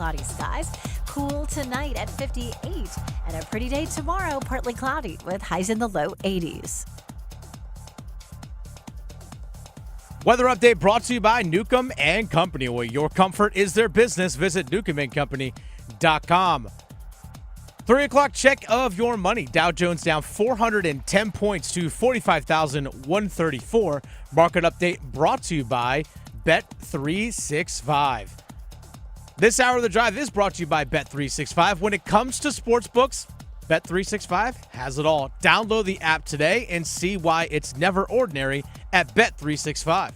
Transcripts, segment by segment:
cloudy skies. Cool tonight at 58, and a pretty day tomorrow, partly cloudy with highs in the low 80s. Weather update brought to you by Newcomb and Company, where your comfort is their business. Visit newcombandcompany.com. 3 o'clock check of your money. Dow Jones down 410 points to 45,134. Market update brought to you by Bet365. This hour of the drive is brought to you by Bet365. When it comes to sports books, Bet365 has it all. Download the app today and see why it's never ordinary at Bet365.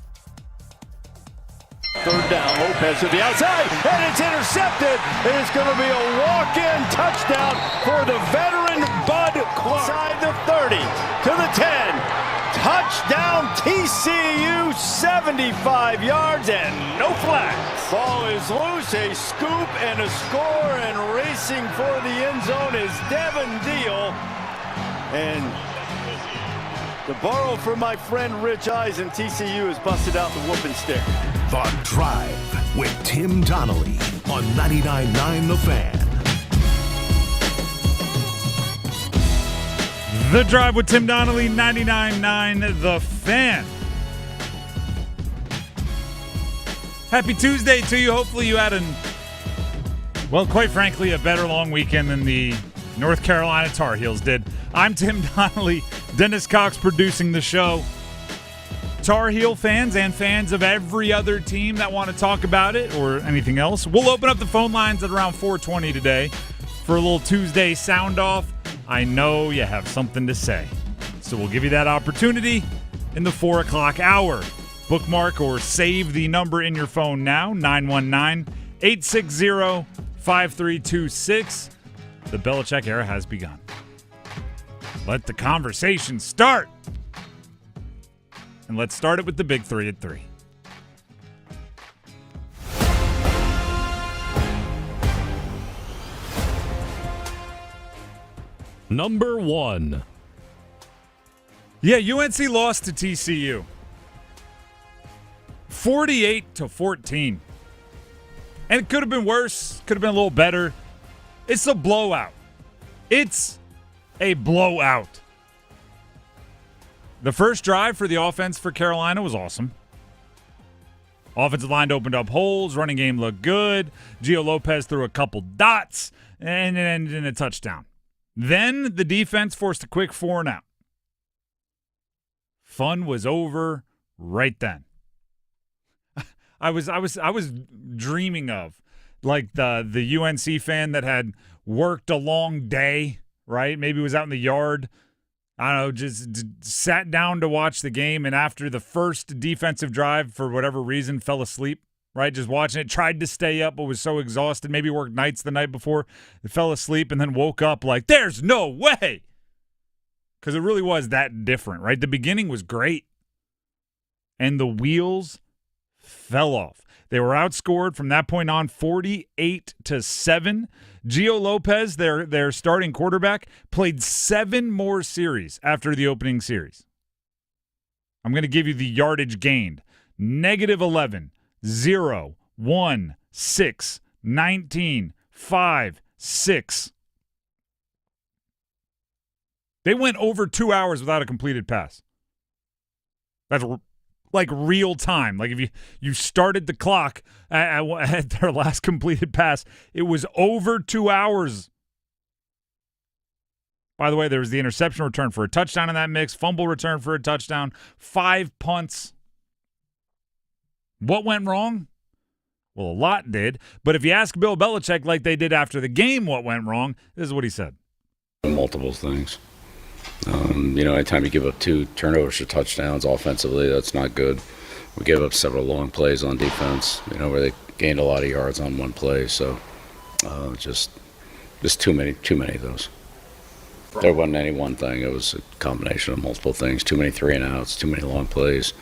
Third down, Lopez to the outside, and it's intercepted. And it's going to be a walk-in touchdown for the veteran Bud Clark. Inside the 30 to the 10. Touchdown TCU, 75 yards and no flags. Ball is loose, a scoop and a score, and racing for the end zone is Devin Deal. And to borrow from my friend Rich Eisen, TCU has busted out the whooping stick. The Drive with Tim Donnelly on 99.9 The Fan. The Drive with Tim Donnelly, 99.9 The Fan. Happy Tuesday to you. Hopefully you had quite frankly, a better long weekend than the North Carolina Tar Heels did. I'm Tim Donnelly, Dennis Cox producing the show. Tar Heel fans and fans of every other team that want to talk about it or anything else, we'll open up the phone lines at around 4:20 today for a little Tuesday sound-off. I know you have something to say, so we'll give you that opportunity in the 4 o'clock hour. Bookmark or save the number in your phone now, 919-860-5326. The Belichick era has begun. Let the conversation start. And let's start it with the big three at 3. Number 1. Yeah, UNC lost to TCU. 48-14. And it could have been worse. Could have been a little better. It's a blowout. It's a blowout. The first drive for the offense for Carolina was awesome. Offensive line opened up holes. Running game looked good. Gio Lopez threw a couple dots and it ended in a touchdown. Then the defense forced a quick 4 and out. Fun was over right then. I was dreaming of like the UNC fan that had worked a long day, right? Maybe was out in the yard. I don't know, just sat down to watch the game, and after the first defensive drive, for whatever reason, fell asleep, right? Just watching it, tried to stay up, but was so exhausted, maybe worked nights the night before, fell asleep, and then woke up like, there's no way! Because it really was that different, right? The beginning was great, and the wheels fell off. They were outscored from that point on 48-7. Gio Lopez, their starting quarterback, played 7 more series after the opening series. I'm going to give you the yardage gained. -11, 0, 1, 6, 19, 5, 6. They went over 2 hours without a completed pass. That's like real time. Like if you started the clock at their last completed pass, it was over 2 hours. By the way, there was the interception return for a touchdown in that mix, fumble return for a touchdown, 5 punts. What went wrong? Well, a lot did. But if you ask Bill Belichick like they did after the game what went wrong, this is what he said. Multiple things. Anytime you give up 2 turnovers for touchdowns offensively, that's not good. We gave up several long plays on defense, where they gained a lot of yards on one play. So just too many of those. There wasn't any one thing. It was a combination of multiple things. Too many 3-and-outs, too many long plays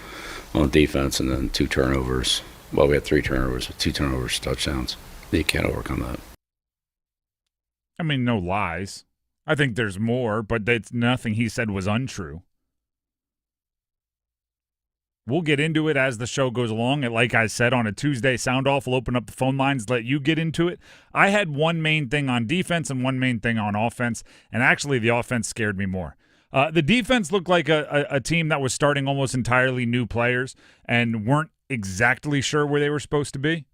on defense, and then 2 turnovers. Well, we had 3 turnovers, but 2 turnovers, touchdowns. You can't overcome that. I mean, no lies. I think there's more, but that's nothing he said was untrue. We'll get into it as the show goes along. And like I said, on a Tuesday, Soundoff will open up the phone lines, let you get into it. I had one main thing on defense and one main thing on offense, and actually the offense scared me more. The defense looked like a team that was starting almost entirely new players and weren't exactly sure where they were supposed to be.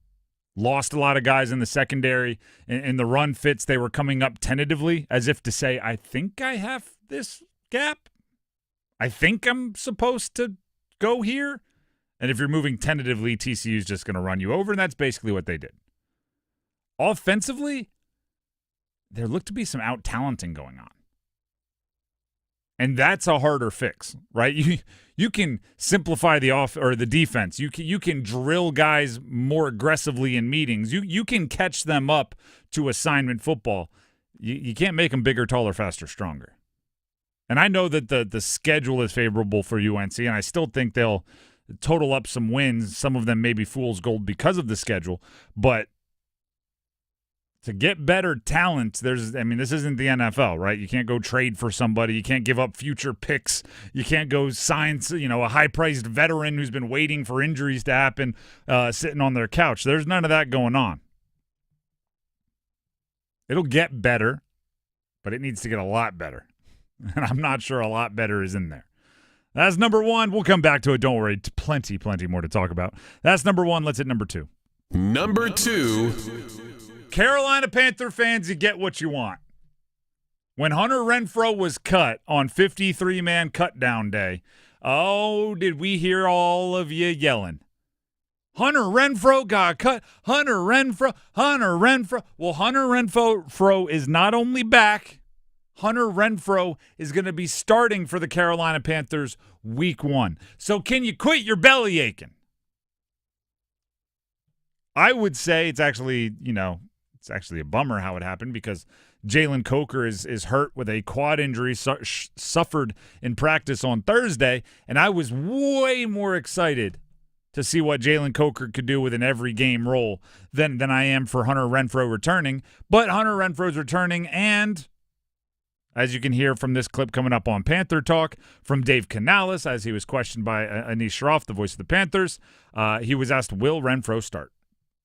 Lost a lot of guys in the secondary. In the run fits, they were coming up tentatively as if to say, I think I have this gap. I think I'm supposed to go here. And if you're moving tentatively, TCU is just going to run you over, and that's basically what they did. Offensively, there looked to be some out-talenting going on. And that's a harder fix, right? You can simplify the defense. You can drill guys more aggressively in meetings. You can catch them up to assignment football. You can't make them bigger, taller, faster, stronger. And I know that the schedule is favorable for UNC, and I still think they'll total up some wins. Some of them may be fool's gold because of the schedule. But to get better talent, this isn't the NFL, right? You can't go trade for somebody. You can't give up future picks. You can't go sign, a high-priced veteran who's been waiting for injuries to happen, sitting on their couch. There's none of that going on. It'll get better, but it needs to get a lot better. And I'm not sure a lot better is in there. That's number one. We'll come back to it. Don't worry. Plenty more to talk about. That's number one. Let's hit number two. Number two. Carolina Panther fans, you get what you want. When Hunter Renfrow was cut on 53-man cutdown day, did we hear all of you yelling? Hunter Renfrow got cut. Hunter Renfrow. Well, Hunter Renfrow is not only back, Hunter Renfrow is going to be starting for the Carolina Panthers week 1. So can you quit your belly aching? I would say it's actually a bummer how it happened because Jalen Coker is hurt with a quad injury suffered in practice on Thursday, and I was way more excited to see what Jalen Coker could do with an every game role than I am for Hunter Renfrow returning. But Hunter Renfrow's returning, and as you can hear from this clip coming up on Panther Talk from Dave Canales, as he was questioned by Anish Shroff, the voice of the Panthers, he was asked, will Renfrow start?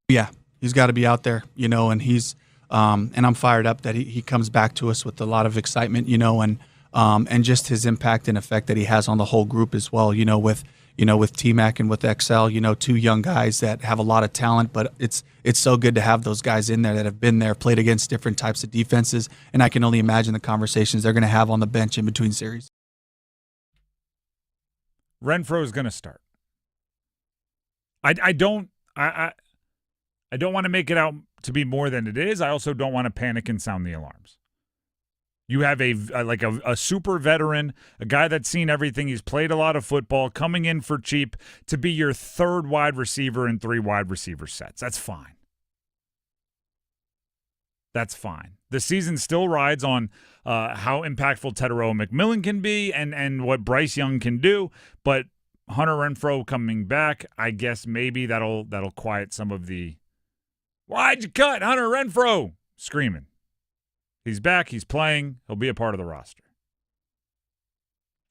Yeah, he's got to be out there, and he's and I'm fired up that he comes back to us with a lot of excitement, and just his impact and effect that he has on the whole group as well, with T-Mac and with XL, two young guys that have a lot of talent, but it's so good to have those guys in there that have been there, played against different types of defenses, and I can only imagine the conversations they're going to have on the bench in between series. Renfrow is going to start. I don't want to make it out to be more than it is. I also don't want to panic and sound the alarms. You have a super veteran, a guy that's seen everything. He's played a lot of football, coming in for cheap to be your third wide receiver in 3 wide receiver sets. That's fine. That's fine. The season still rides on how impactful Teteroa McMillan can be and what Bryce Young can do. But Hunter Renfrow coming back, I guess maybe that'll quiet some of the "why'd you cut Hunter Renfrow?" screaming. He's back. He's playing. He'll be a part of the roster.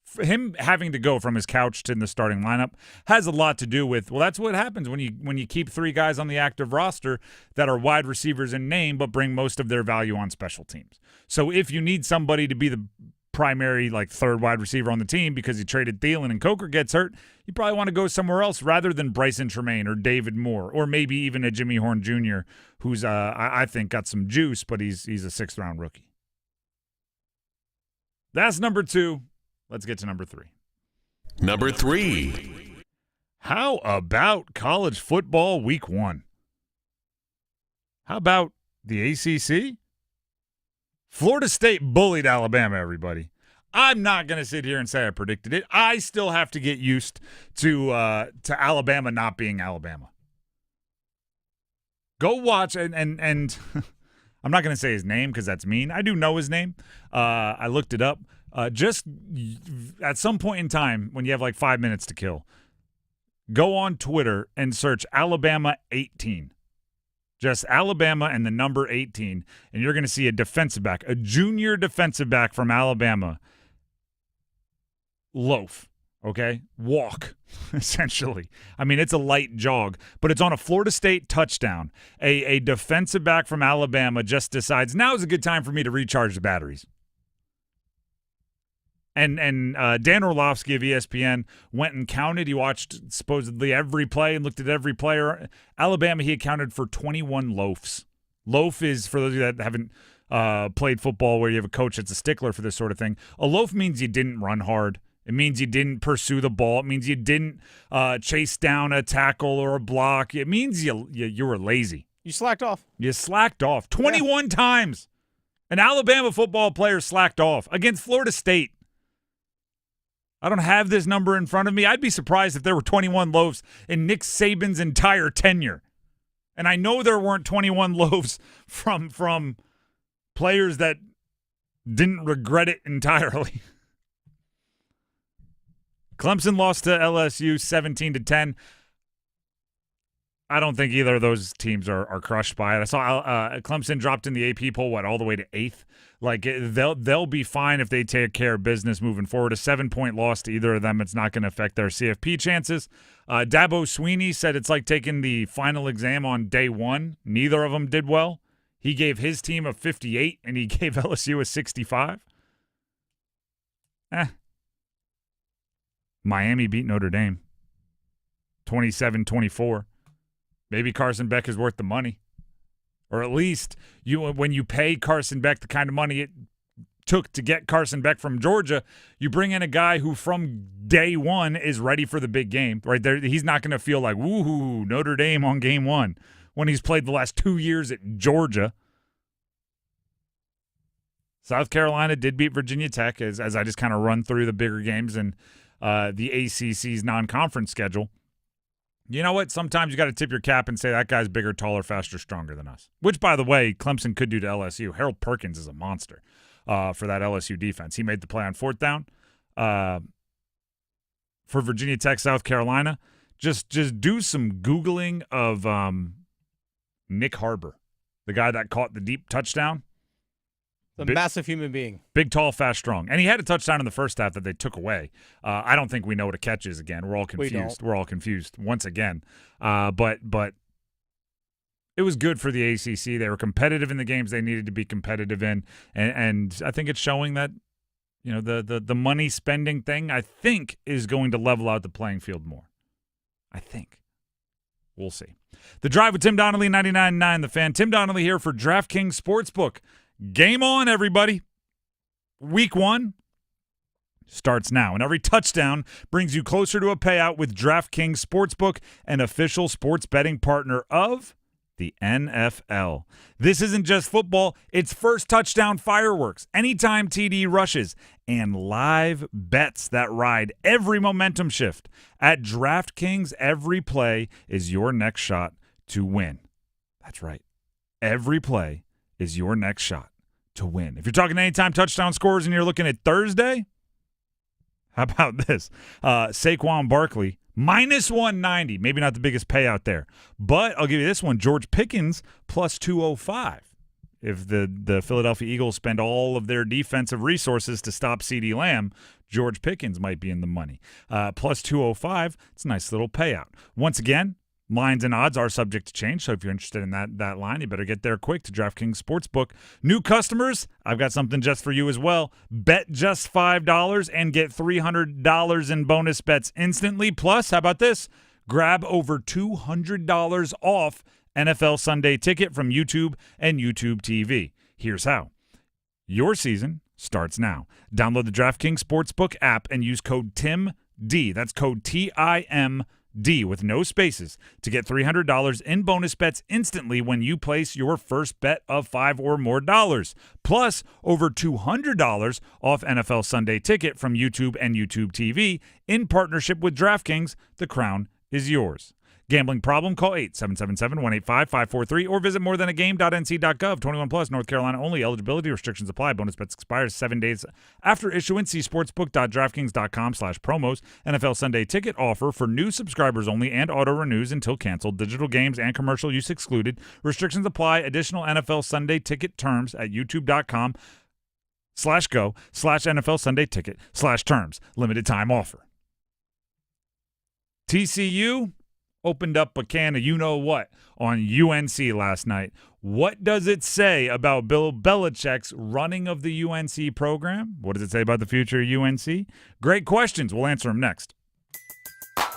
For him having to go from his couch to the starting lineup has a lot to do with, that's what happens when you keep 3 guys on the active roster that are wide receivers in name but bring most of their value on special teams. So if you need somebody to be the primary third wide receiver on the team because you traded Thielen and Coker gets hurt, you probably want to go somewhere else rather than Bryson Tremaine or David Moore or maybe even a Jimmy Horn Jr. who's I think got some juice, but he's a 6th-round rookie. That's number 2. Let's get to number 3. Number 3. How about college football week 1? How about the ACC? Florida State bullied Alabama, everybody. I'm not going to sit here and say I predicted it. I still have to get used to Alabama not being Alabama. Go watch, and I'm not going to say his name because that's mean. I do know his name. I looked it up. Just at some point in time when you have 5 minutes to kill, go on Twitter and search Alabama 18. Just Alabama and the number 18, and you're going to see a defensive back, a junior defensive back from Alabama, loaf. Okay? Walk, essentially. I mean, it's a light jog, but it's on a Florida State touchdown. A defensive back from Alabama just decides, now is a good time for me to recharge the batteries. And Dan Orlovsky of ESPN went and counted. He watched supposedly every play and looked at every player. Alabama, he accounted for 21 loafs. Loaf is, for those of you that haven't played football where you have a coach that's a stickler for this sort of thing, a loaf means you didn't run hard. It means you didn't pursue the ball. It means you didn't chase down a tackle or a block. It means you were lazy. You slacked off. You slacked off 21 times. An Alabama football player slacked off against Florida State. I don't have this number in front of me. I'd be surprised if there were 21 loaves in Nick Saban's entire tenure. And I know there weren't 21 loaves from players that didn't regret it entirely. Clemson lost to LSU 17-10. I don't think either of those teams are crushed by it. I saw Clemson dropped in the AP poll, all the way to 8th. Like, they'll be fine if they take care of business moving forward. A 7-point loss to either of them, it's not going to affect their CFP chances. Dabo Sweeney said it's like taking the final exam on day one. Neither of them did well. He gave his team a 58, and he gave LSU a 65. Miami beat Notre Dame 27-24. Maybe Carson Beck is worth the money. Or at least when you pay Carson Beck the kind of money it took to get Carson Beck from Georgia, you bring in a guy who from day one is ready for the big game. Right there, he's not going to feel like, woohoo, Notre Dame on game one when he's played the last 2 years at Georgia. South Carolina did beat Virginia Tech, as I just kind of run through the bigger games and the ACC's non-conference schedule. You know what? Sometimes you got to tip your cap and say that guy's bigger, taller, faster, stronger than us. Which, by the way, Clemson could do to LSU. Harold Perkins is a monster for that LSU defense. He made the play on 4th down. For Virginia Tech, South Carolina, just do some Googling of Nick Harbor, the guy that caught the deep touchdown. The massive human being. Big, tall, fast, strong. And he had a touchdown in the first half that they took away. I don't think we know what a catch is again. We're all confused. We're all confused once again. But it was good for the ACC. They were competitive in the games they needed to be competitive in. And I think it's showing that, the money spending thing, I think, is going to level out the playing field more. I think. We'll see. The Drive with Tim Donnelly, 99.9 The Fan. Tim Donnelly here for DraftKings Sportsbook. Game on, everybody. Week 1 starts now, and every touchdown brings you closer to a payout with DraftKings Sportsbook, an official sports betting partner of the NFL. This isn't just football, it's first touchdown fireworks, anytime TD rushes, and live bets that ride every momentum shift. At DraftKings, every play is your next shot to win. That's right. Every play is your next shot to win. If you're talking anytime touchdown scores and you're looking at Thursday, how about this? Saquon Barkley, minus 190. Maybe not the biggest payout there. But I'll give you this one. George Pickens, plus 205. If the Philadelphia Eagles spend all of their defensive resources to stop CeeDee Lamb, George Pickens might be in the money. Plus 205, it's a nice little payout. Once again, lines and odds are subject to change, so if you're interested in that line, you better get there quick to DraftKings Sportsbook. New customers, I've got something just for you as well. Bet just $5 and get $300 in bonus bets instantly. Plus, how about this? Grab over $200 off NFL Sunday Ticket from YouTube and YouTube TV. Here's how. Your season starts now. Download the DraftKings Sportsbook app and use code TIMD. That's code TIMD with no spaces to get $300 in bonus bets instantly when you place your first bet of $5 or more. Plus, over $200 off NFL Sunday Ticket from YouTube and YouTube TV in partnership with DraftKings. The crown is yours. Gambling problem? Call 877-185-543 or visit morethanagame.nc.gov. 21 plus, North Carolina only. Eligibility restrictions apply. Bonus bets expires 7 days after issuance. See sportsbook.draftkings.com/promos. NFL Sunday Ticket offer for new subscribers only and auto renews until canceled. Digital games and commercial use excluded. Restrictions apply. Additional NFL Sunday Ticket terms at youtube.com/go/NFL Sunday Ticket/terms. Limited time offer. TCU opened up a can of you-know-what on UNC last night. What does it say about Bill Belichick's running of the UNC program? What does it say about the future of UNC? Great questions. We'll answer them next.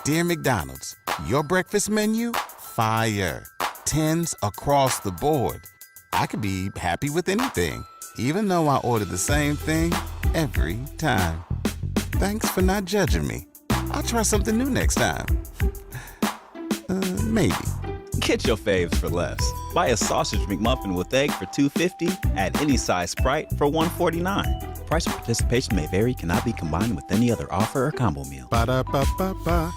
Dear McDonald's, your breakfast menu? Fire. 10s across the board. I could be happy with anything, even though I order the same thing every time. Thanks for not judging me. I'll try something new next time. Maybe. Get your faves for less. Buy a sausage McMuffin with egg for $2.50. Add any size Sprite for $1.49. Price of participation may vary. Cannot be combined with any other offer or combo meal. Ba-da-ba-ba-ba.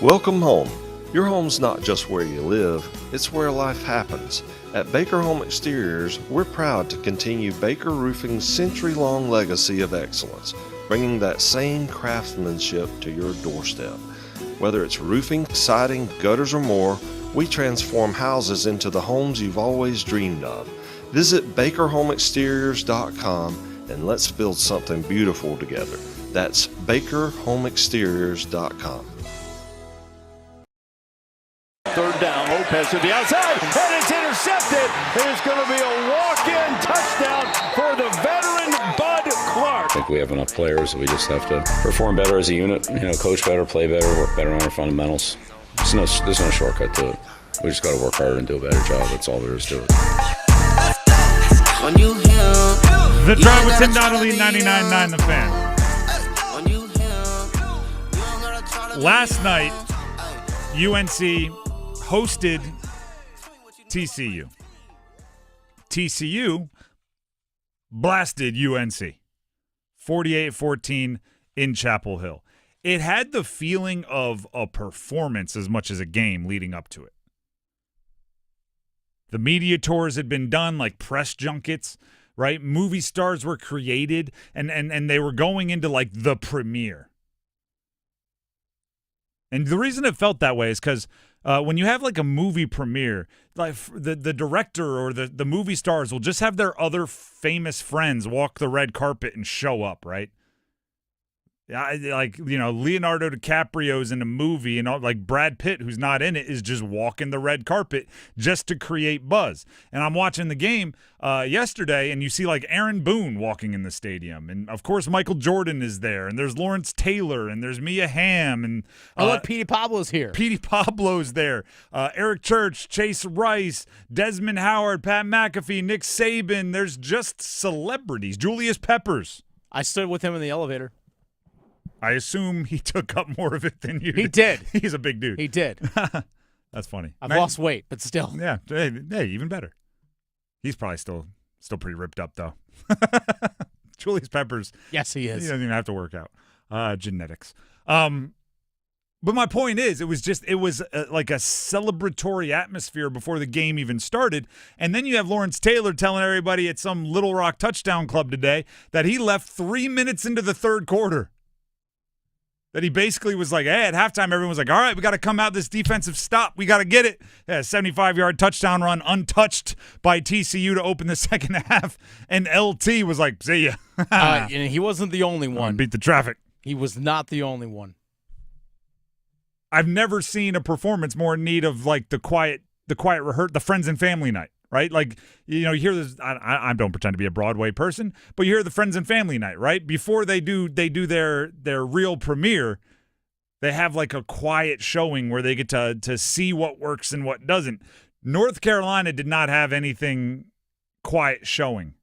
Welcome home. Your home's not just where you live, it's where life happens. At Baker Home Exteriors, we're proud to continue Baker Roofing's century-long legacy of excellence, bringing that same craftsmanship to your doorstep. Whether it's roofing, siding, gutters, or more, we transform houses into the homes you've always dreamed of. Visit BakerHomeExteriors.com and let's build something beautiful together. That's BakerHomeExteriors.com. Third down, Lopez to the outside, and it's intercepted. It is going to be a walk-in touchdown for the veteran Bud Clark. I think we have enough players. We just have to perform better as a unit, coach better, play better, work better on our fundamentals. There's no shortcut to it. We just got to work harder and do a better job. That's all there is to it. The Drive with Tim Donnelly, 99.9 The Fan. Last night, UNC hosted TCU. TCU blasted UNC 48-14 in Chapel Hill. It had the feeling of a performance as much as a game leading up to it. The media tours had been done, like press junkets, right? Movie stars were created, and they were going into like the premiere. And the reason it felt that way is because when you have like a movie premiere, like the director or the movie stars will just have their other famous friends walk the red carpet and show up, right? Like, Leonardo DiCaprio's in a movie, and like Brad Pitt, who's not in it, is just walking the red carpet just to create buzz. And I'm watching the game yesterday, and you see like Aaron Boone walking in the stadium, and of course Michael Jordan is there, and there's Lawrence Taylor, and there's Mia Hamm, and look, Petey Pablo's here. Petey Pablo's there. Eric Church, Chase Rice, Desmond Howard, Pat McAfee, Nick Saban. There's just celebrities. Julius Peppers. I stood with him in the elevator. I assume he took up more of it than you. He did. He's a big dude. He did. That's funny. I've lost weight, but still. Yeah. Hey, even better. He's probably still pretty ripped up, though. Julius Peppers. Yes, he is. He doesn't even have to work out. Genetics. But my point is, it was like a celebratory atmosphere before the game even started. And then you have Lawrence Taylor telling everybody at some Little Rock touchdown club today that he left 3 minutes into the third quarter. That he basically was like, hey, at halftime, everyone was like, all right, we got to come out this defensive stop. We got to get it. Yeah, 75-yard touchdown run untouched by TCU to open the second half. And LT was like, see ya. And he wasn't the only one. Beat the traffic. He was not the only one. I've never seen a performance more in need of like the quiet the friends and family night. Right? Like, you hear this, I don't pretend to be a Broadway person, but you hear the friends and family night, right? Before they do their real premiere, they have like a quiet showing where they get to see what works and what doesn't. North Carolina did not have anything quiet showing,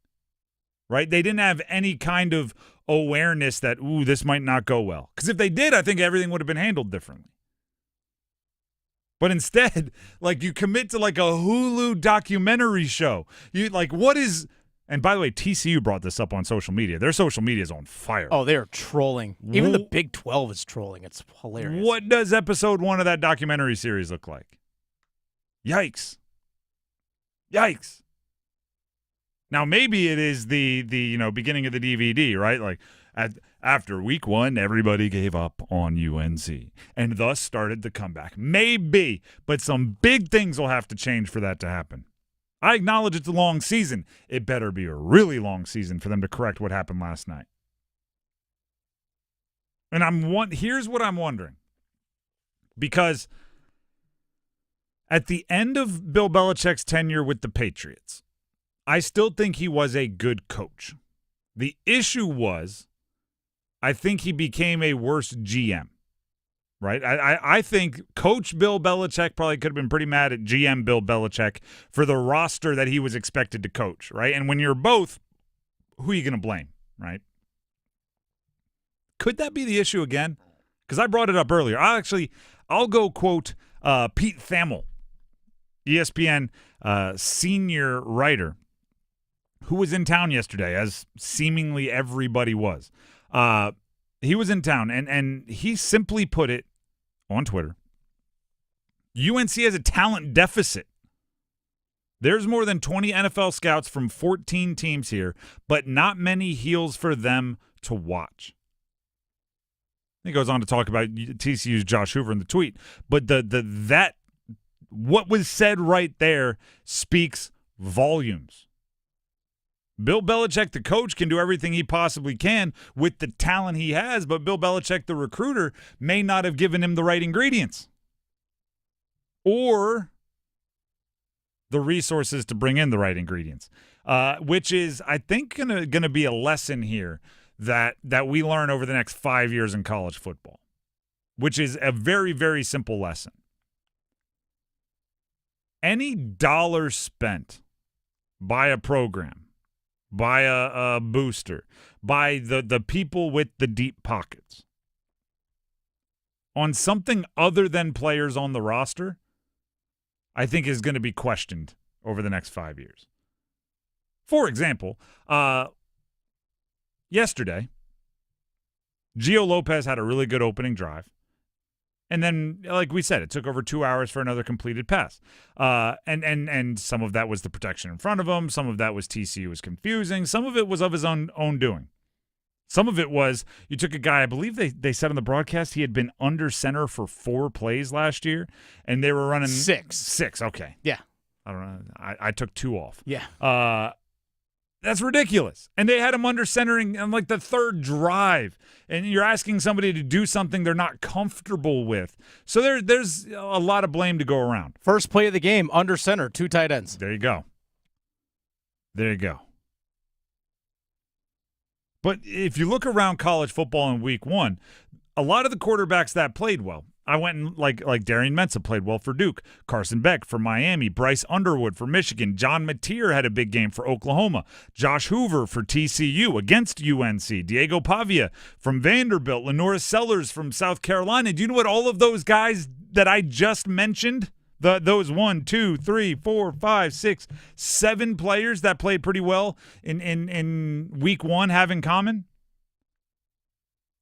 right? They didn't have any kind of awareness that, this might not go well. Because if they did, I think everything would have been handled differently. But instead, like, you commit to like a Hulu documentary show. You like, what is? And by the way, TCU brought this up on social media. Their social media is on fire. Oh, they're trolling. Even the Big 12 is trolling. It's hilarious. What does episode 1 of that documentary series look like? Yikes! Now maybe it is the beginning of the DVD, right? Like after week 1, everybody gave up on UNC and thus started the comeback. Maybe, but some big things will have to change for that to happen. I acknowledge it's a long season. It better be a really long season for them to correct what happened last night. And here's what I'm wondering. Because at the end of Bill Belichick's tenure with the Patriots, I still think he was a good coach. The issue was, I think he became a worse GM, right? I think Coach Bill Belichick probably could have been pretty mad at GM Bill Belichick for the roster that he was expected to coach, right? And when you're both, who are you going to blame, right? Could that be the issue again? Because I brought it up earlier. I'll go quote Pete Thamel, ESPN senior writer, who was in town yesterday, as seemingly everybody was. He was in town, and he simply put it on Twitter. UNC has a talent deficit. There's more than 20 NFL scouts from 14 teams here, but not many heels for them to watch. He goes on to talk about TCU's Josh Hoover in the tweet, but that what was said right there speaks volumes. Bill Belichick, the coach, can do everything he possibly can with the talent he has, but Bill Belichick, the recruiter, may not have given him the right ingredients or the resources to bring in the right ingredients, which is, I think, going to be a lesson here that we learn over the next 5 years in college football, which is a very, very simple lesson. Any dollar spent by a program, by a booster, by the people with the deep pockets on something other than players on the roster, I think is going to be questioned over the next 5 years. For example, yesterday, Gio Lopez had a really good opening drive. And then, like we said, it took over 2 hours for another completed pass. And some of that was the protection in front of him. Some of that was TCU was confusing. Some of it was of his own doing. Some of it was you took a guy, I believe they said on the broadcast he had been under center for 4 plays last year, and they were running 6. Okay. Yeah. I don't know. I took 2 off. Yeah. That's ridiculous. And they had him under centering on like the 3rd drive. And you're asking somebody to do something they're not comfortable with. So there's a lot of blame to go around. First play of the game, under center, 2 tight ends. There you go. There you go. But if you look around college football in week 1, a lot of the quarterbacks that played well, I went and like Darian Mensah played well for Duke, Carson Beck for Miami, Bryce Underwood for Michigan, John Mateer had a big game for Oklahoma, Josh Hoover for TCU against UNC, Diego Pavia from Vanderbilt, Lenora Sellers from South Carolina. Do you know what all of those guys that I just mentioned, those 1, 2, 3, 4, 5, 6, 7 players that played pretty well in week 1 have in common?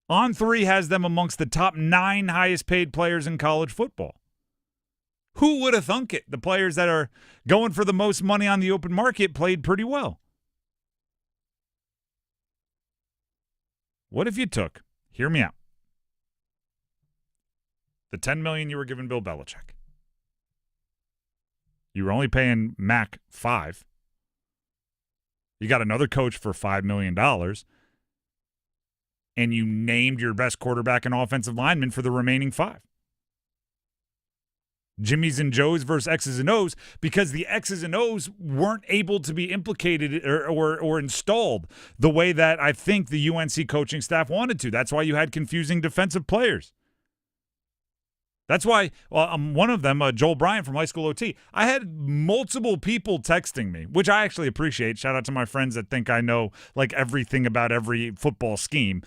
On3 has them amongst the top 9 highest paid players in college football. Who would have thunk it? The players that are going for the most money on the open market played pretty well. What if you took, hear me out, the $10 million you were giving Bill Belichick? You were only paying Mac $5 million. You got another coach for $5 million. And you named your best quarterback and offensive lineman for the remaining 5. Jimmy's and Joe's versus X's and O's, because the X's and O's weren't able to be implicated or installed the way that I think the UNC coaching staff wanted to. That's why you had confusing defensive players. That's why one of them, Joel Bryant from High School OT, I had multiple people texting me, which I actually appreciate. Shout out to my friends that think I know like everything about every football scheme.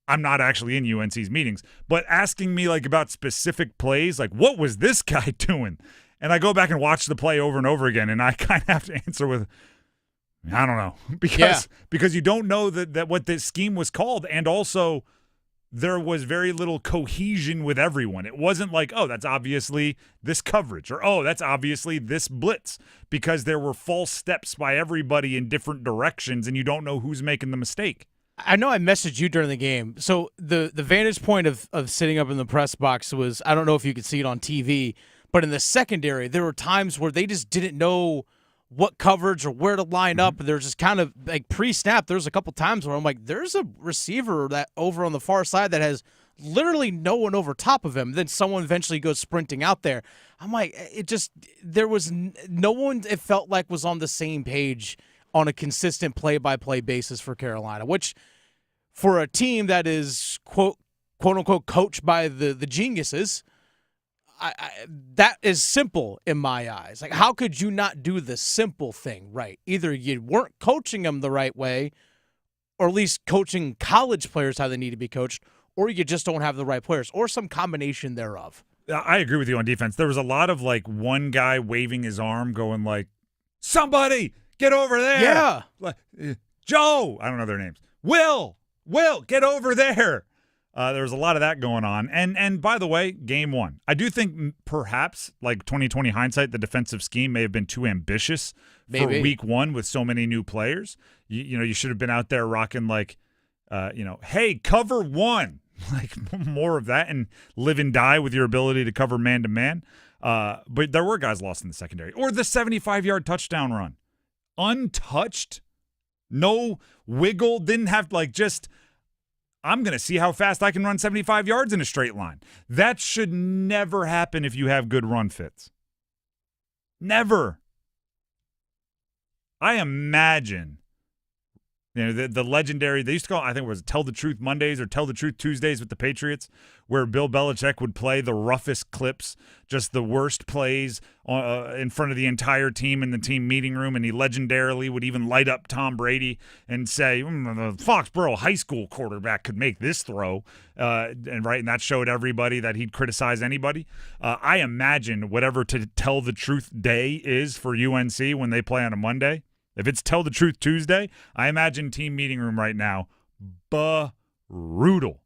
I'm not actually in UNC's meetings, but asking me like about specific plays, like what was this guy doing? And I go back and watch the play over and over again, and I kind of have to answer with, I don't know, because you don't know that what this scheme was called, and also there was very little cohesion with everyone. It wasn't like, oh, that's obviously this coverage, or oh, that's obviously this blitz, because there were false steps by everybody in different directions, and you don't know who's making the mistake. I know I messaged you during the game. So the vantage point of sitting up in the press box was, I don't know if you could see it on TV, but in the secondary, there were times where they just didn't know what coverage or where to line up. There's just kind of like pre-snap. There's a couple times where I'm like, there's a receiver that over on the far side that has literally no one over top of him. Then someone eventually goes sprinting out there. I'm like, there was no one, it felt like, was on the same page on a consistent play-by-play basis for Carolina, which for a team that is quote-unquote coached by the geniuses, that is simple in my eyes. Like, how could you not do the simple thing right? Either you weren't coaching them the right way, or at least coaching college players how they need to be coached, or you just don't have the right players, or some combination thereof. I agree with you on defense. There was a lot of, like, one guy waving his arm going like, somebody get over there. Yeah. Joe, I don't know their names. Will, get over there. There was a lot of that going on. And by the way, game one, I do think perhaps, like 2020 hindsight, the defensive scheme may have been too ambitious for week one with so many new players. You should have been out there rocking like, hey, cover one, like more of that, and live and die with your ability to cover man-to-man. But there were guys lost in the secondary. Or the 75-yard touchdown run. Untouched, no wiggle, didn't have I'm going to see how fast I can run 75 yards in a straight line. That should never happen if you have good run fits. Never. I imagine, the legendary, they used to call it, I think it was Tell the Truth Mondays or Tell the Truth Tuesdays with the Patriots, where Bill Belichick would play the roughest clips, just the worst plays in front of the entire team in the team meeting room, and he legendarily would even light up Tom Brady and say, the Foxborough High School quarterback could make this throw, and that showed everybody that he'd criticize anybody. I imagine whatever to Tell the Truth Day is for UNC when they play on a Monday, if it's Tell the Truth Tuesday, I imagine team meeting room right now, brutal.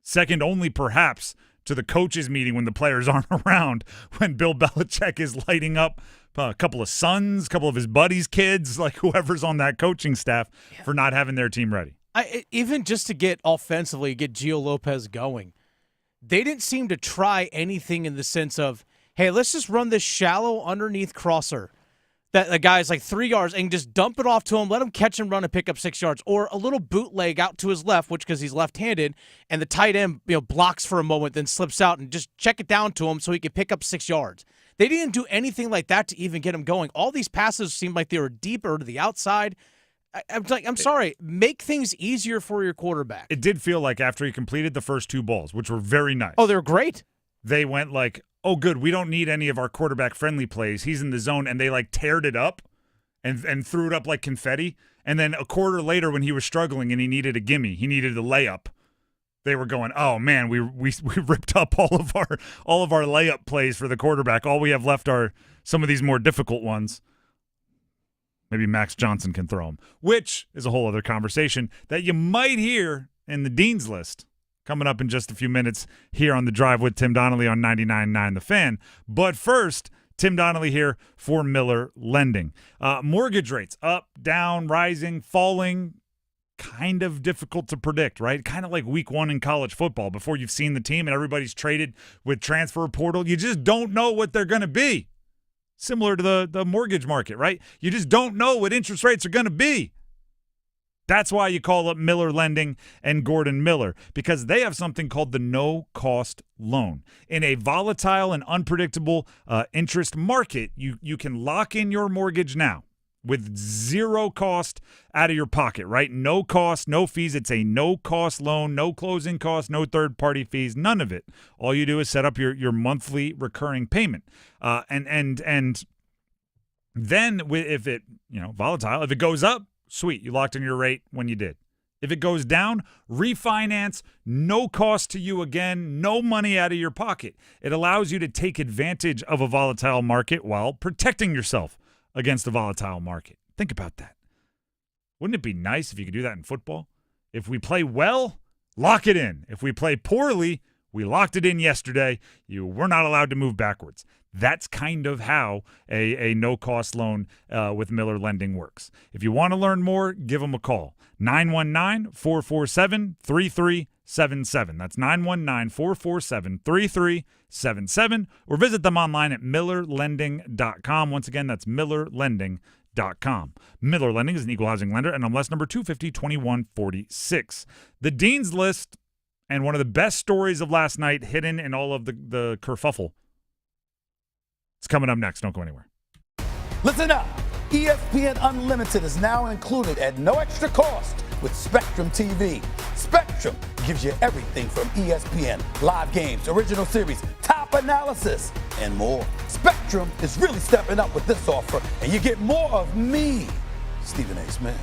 Second only perhaps to the coaches meeting when the players aren't around, when Bill Belichick is lighting up a couple of sons, a couple of his buddies' kids, like whoever's on that coaching staff for not having their team ready. Even just to get offensively, get Gio Lopez going, they didn't seem to try anything in the sense of, hey, let's just run this shallow underneath crosser that the guy's like 3 yards and just dump it off to him, let him catch and run and pick up 6 yards, or a little bootleg out to his left, which because he's left-handed, and the tight end blocks for a moment, then slips out and just check it down to him so he can pick up 6 yards. They didn't do anything like that to even get him going. All these passes seemed like they were deeper to the outside. I'm sorry, make things easier for your quarterback. It did feel like after he completed the first two balls, which were very nice. Oh, they're great. They went like, oh, good, we don't need any of our quarterback-friendly plays. He's in the zone, and they, teared it up and threw it up like confetti. And then a quarter later when he was struggling and he needed a gimme, he needed a layup, they were going, oh, man, we ripped up all of our layup plays for the quarterback. All we have left are some of these more difficult ones. Maybe Max Johnson can throw them, which is a whole other conversation that you might hear in the Dean's List. Coming up in just a few minutes here on The Drive with Tim Donnelly on 99.9 The Fan. But first, Tim Donnelly here for Miller Lending. Mortgage rates up, down, rising, falling, kind of difficult to predict, right? Kind of like week one in college football before you've seen the team and everybody's traded with transfer portal. You just don't know what they're going to be. Similar to the mortgage market, right? You just don't know what interest rates are going to be. That's why you call up Miller Lending and Gordon Miller, because they have something called the no-cost loan. In a volatile and unpredictable interest market, you can lock in your mortgage now with zero cost out of your pocket, right? No cost, no fees. It's a no-cost loan, no closing costs, no third-party fees, none of it. All you do is set up your monthly recurring payment. And then if it, volatile, if it goes up, sweet, you locked in your rate when you did. If it goes down, refinance, no cost to you again, no money out of your pocket. It allows you to take advantage of a volatile market while protecting yourself against a volatile market. Think about that. Wouldn't it be nice if you could do that in football? If we play well, lock it in. If we play poorly, we locked it in yesterday. We're not allowed to move backwards. That's kind of how a no-cost loan with Miller Lending works. If you want to learn more, give them a call. 919-447-3377. That's 919-447-3377. Or visit them online at millerlending.com. Once again, that's millerlending.com. Miller Lending is an equal housing lender, and MLS number 250-2146. The Dean's List And one of the best stories of last night, hidden in all of the kerfuffle. It's coming up next. Don't go anywhere. Listen up. ESPN Unlimited is now included at no extra cost with Spectrum TV. Spectrum gives you everything from ESPN, live games, original series, top analysis, and more. Spectrum is really stepping up with this offer, and you get more of me, Stephen A. Smith.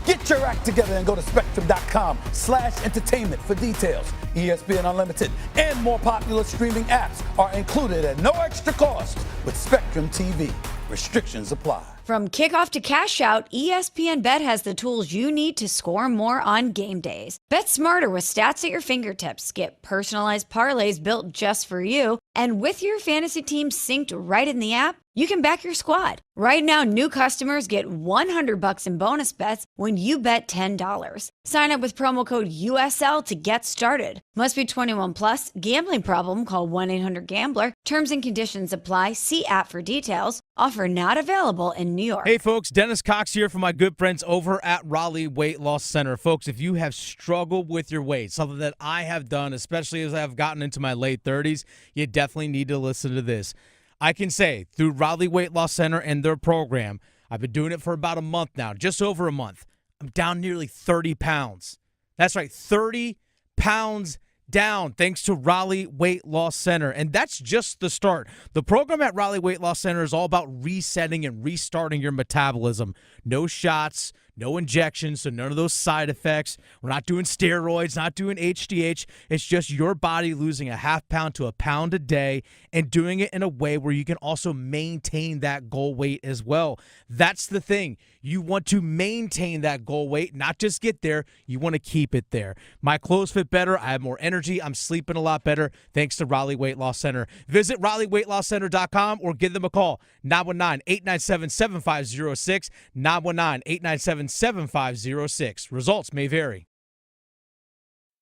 Get your act together and go to spectrum.com/entertainment for details. ESPN Unlimited and more popular streaming apps are included at no extra cost with Spectrum TV. Restrictions apply. From kickoff to cash out, ESPN Bet has the tools you need to score more on game days. Bet smarter with stats at your fingertips. Get personalized parlays built just for you. And with your fantasy team synced right in the app, you can back your squad. Right now, new customers get $100 in bonus bets when you bet $10. Sign up with promo code USL to get started. Must be 21 plus. Gambling problem? Call 1-800-GAMBLER. Terms and conditions apply. See app for details. Offer not available in New York. Hey, folks, Dennis Cox here for my good friends over at Raleigh Weight Loss Center. Folks, if you have struggled with your weight, something that I have done, especially as I've gotten into my late 30s, you definitely need to listen to this. I can say through Raleigh Weight Loss Center and their program, I've been doing it for about a month now, just over a month. I'm down nearly 30 pounds. That's right, 30 pounds down thanks to Raleigh Weight Loss Center. And that's just the start. The program at Raleigh Weight Loss Center is all about resetting and restarting your metabolism. No shots, no injections, so none of those side effects. We're not doing steroids, not doing HGH. It's just your body losing a half pound to a pound a day and doing it in a way where you can also maintain that goal weight as well. That's the thing. You want to maintain that goal weight, not just get there. You want to keep it there. My clothes fit better. I have more energy. I'm sleeping a lot better thanks to Raleigh Weight Loss Center. Visit RaleighWeightLossCenter.com or give them a call, 919-897-7506, 919-897-7506. Results may vary.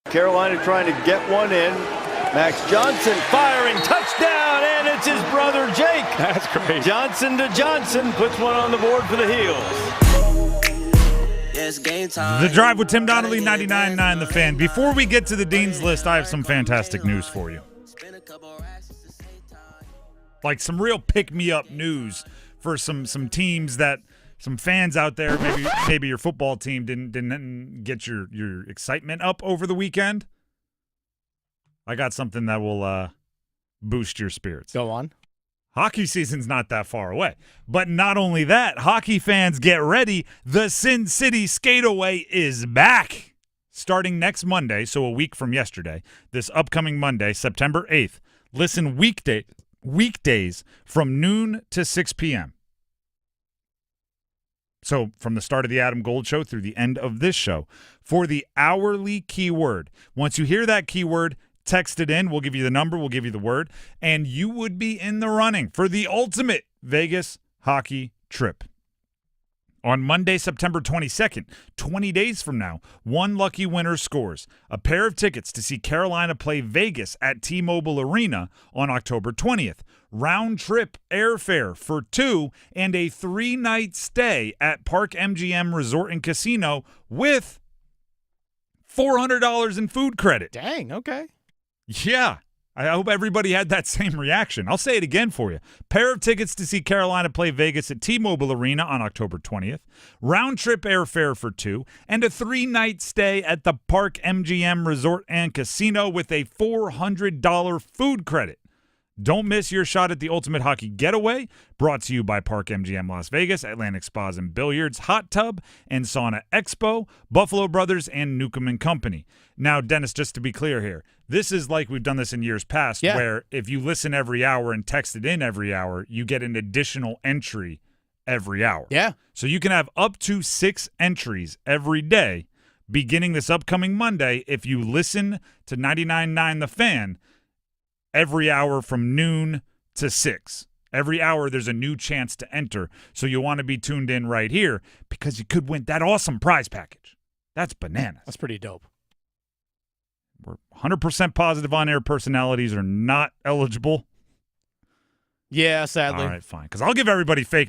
Carolina trying to get one in. Max Johnson firing, touchdown, and it's his brother Jake. That's great. Johnson to Johnson puts one on the board for the Heels. The Drive with Tim Donnelly, 99.9 The Fan. Before we get to the Dean's List, I have some fantastic news for you. Like some real pick-me-up news for some teams that some fans out there, maybe your football team didn't get your excitement up over the weekend. I got something that will boost your spirits. Go on. Hockey season's not that far away. But not only that, hockey fans, get ready. The Sin City Skateaway is back. Starting next Monday, so a week from yesterday, this upcoming Monday, September 8th. Listen weekdays from noon to 6 p.m. So from the start of the Adam Gold Show through the end of this show, for the hourly keyword. Once you hear that keyword, text it in. We'll give you the number. We'll give you the word. And you would be in the running for the ultimate Vegas hockey trip. On Monday, September 22nd, 20 days from now, one lucky winner scores a pair of tickets to see Carolina play Vegas at T-Mobile Arena on October 20th. Round-trip airfare for two and a 3-night stay at Park MGM Resort and Casino with $400 in food credit. Dang, okay. Yeah. I hope everybody had that same reaction. I'll say it again for you. Pair of tickets to see Carolina play Vegas at T-Mobile Arena on October 20th. Round-trip airfare for two. And a 3-night stay at the Park MGM Resort and Casino with a $400 food credit. Don't miss your shot at the ultimate hockey getaway. Brought to you by Park MGM Las Vegas, Atlantic Spas and Billiards, Hot Tub and Sauna Expo, Buffalo Brothers, and Newcomb and Company. Now, Dennis, just to be clear here, this is like we've done this in years past, where if you listen every hour and text it in every hour, you get an additional entry every hour. Yeah. So you can have up to 6 entries every day beginning this upcoming Monday if you listen to 99.9 The Fan every hour from noon to 6. Every hour there's a new chance to enter. So you want to be tuned in right here because you could win that awesome prize package. That's bananas. That's pretty dope. We're 100% positive on-air personalities are not eligible. Yeah, sadly. All right, fine. Because I'll give everybody fake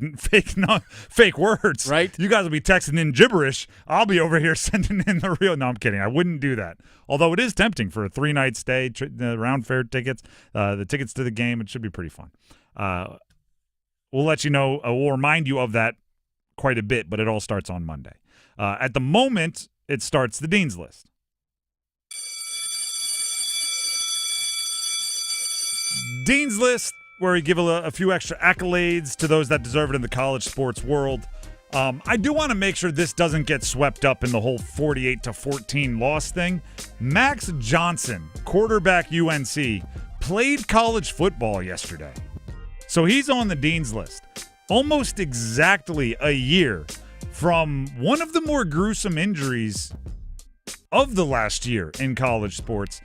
words. Right. You guys will be texting in gibberish. I'll be over here sending in the real. No, I'm kidding. I wouldn't do that. Although it is tempting for a 3-night stay, the round fare tickets, the tickets to the game. It should be pretty fun. We'll let you know. We'll remind you of that quite a bit, but it all starts on Monday. At the moment, it starts the Dean's List. Dean's List, where we give a few extra accolades to those that deserve it in the college sports world. I do want to make sure this doesn't get swept up in the whole 48-14 loss thing. Max Johnson, quarterback UNC, played college football yesterday. So he's on the Dean's List. Almost exactly a year from one of the more gruesome injuries of the last year in college sports.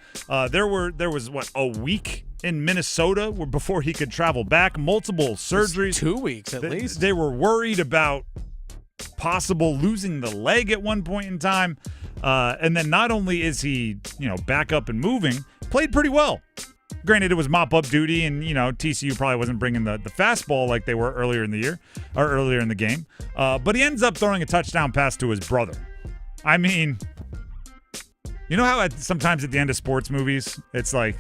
There was a week in Minnesota before he could travel back, multiple surgeries. 2 weeks at least. They were worried about possible losing the leg at one point in time. And then not only is he, back up and moving, played pretty well. Granted, it was mop-up duty, and, TCU probably wasn't bringing the fastball like they were earlier in the year, or earlier in the game. But he ends up throwing a touchdown pass to his brother. I mean, you know how sometimes at the end of sports movies, it's like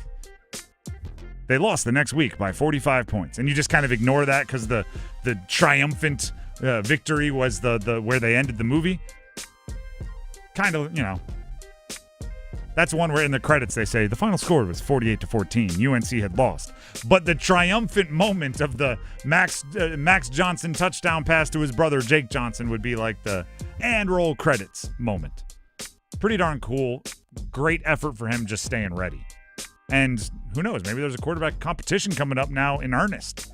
they lost the next week by 45 points, and you just kind of ignore that because the triumphant victory was the where they ended the movie. Kind of, that's one where in the credits they say the final score was 48-14. UNC had lost. But the triumphant moment of the Max Johnson touchdown pass to his brother Jake Johnson would be like the and roll credits moment. Pretty darn cool. Great effort for him just staying ready. And who knows, maybe there's a quarterback competition coming up now in earnest.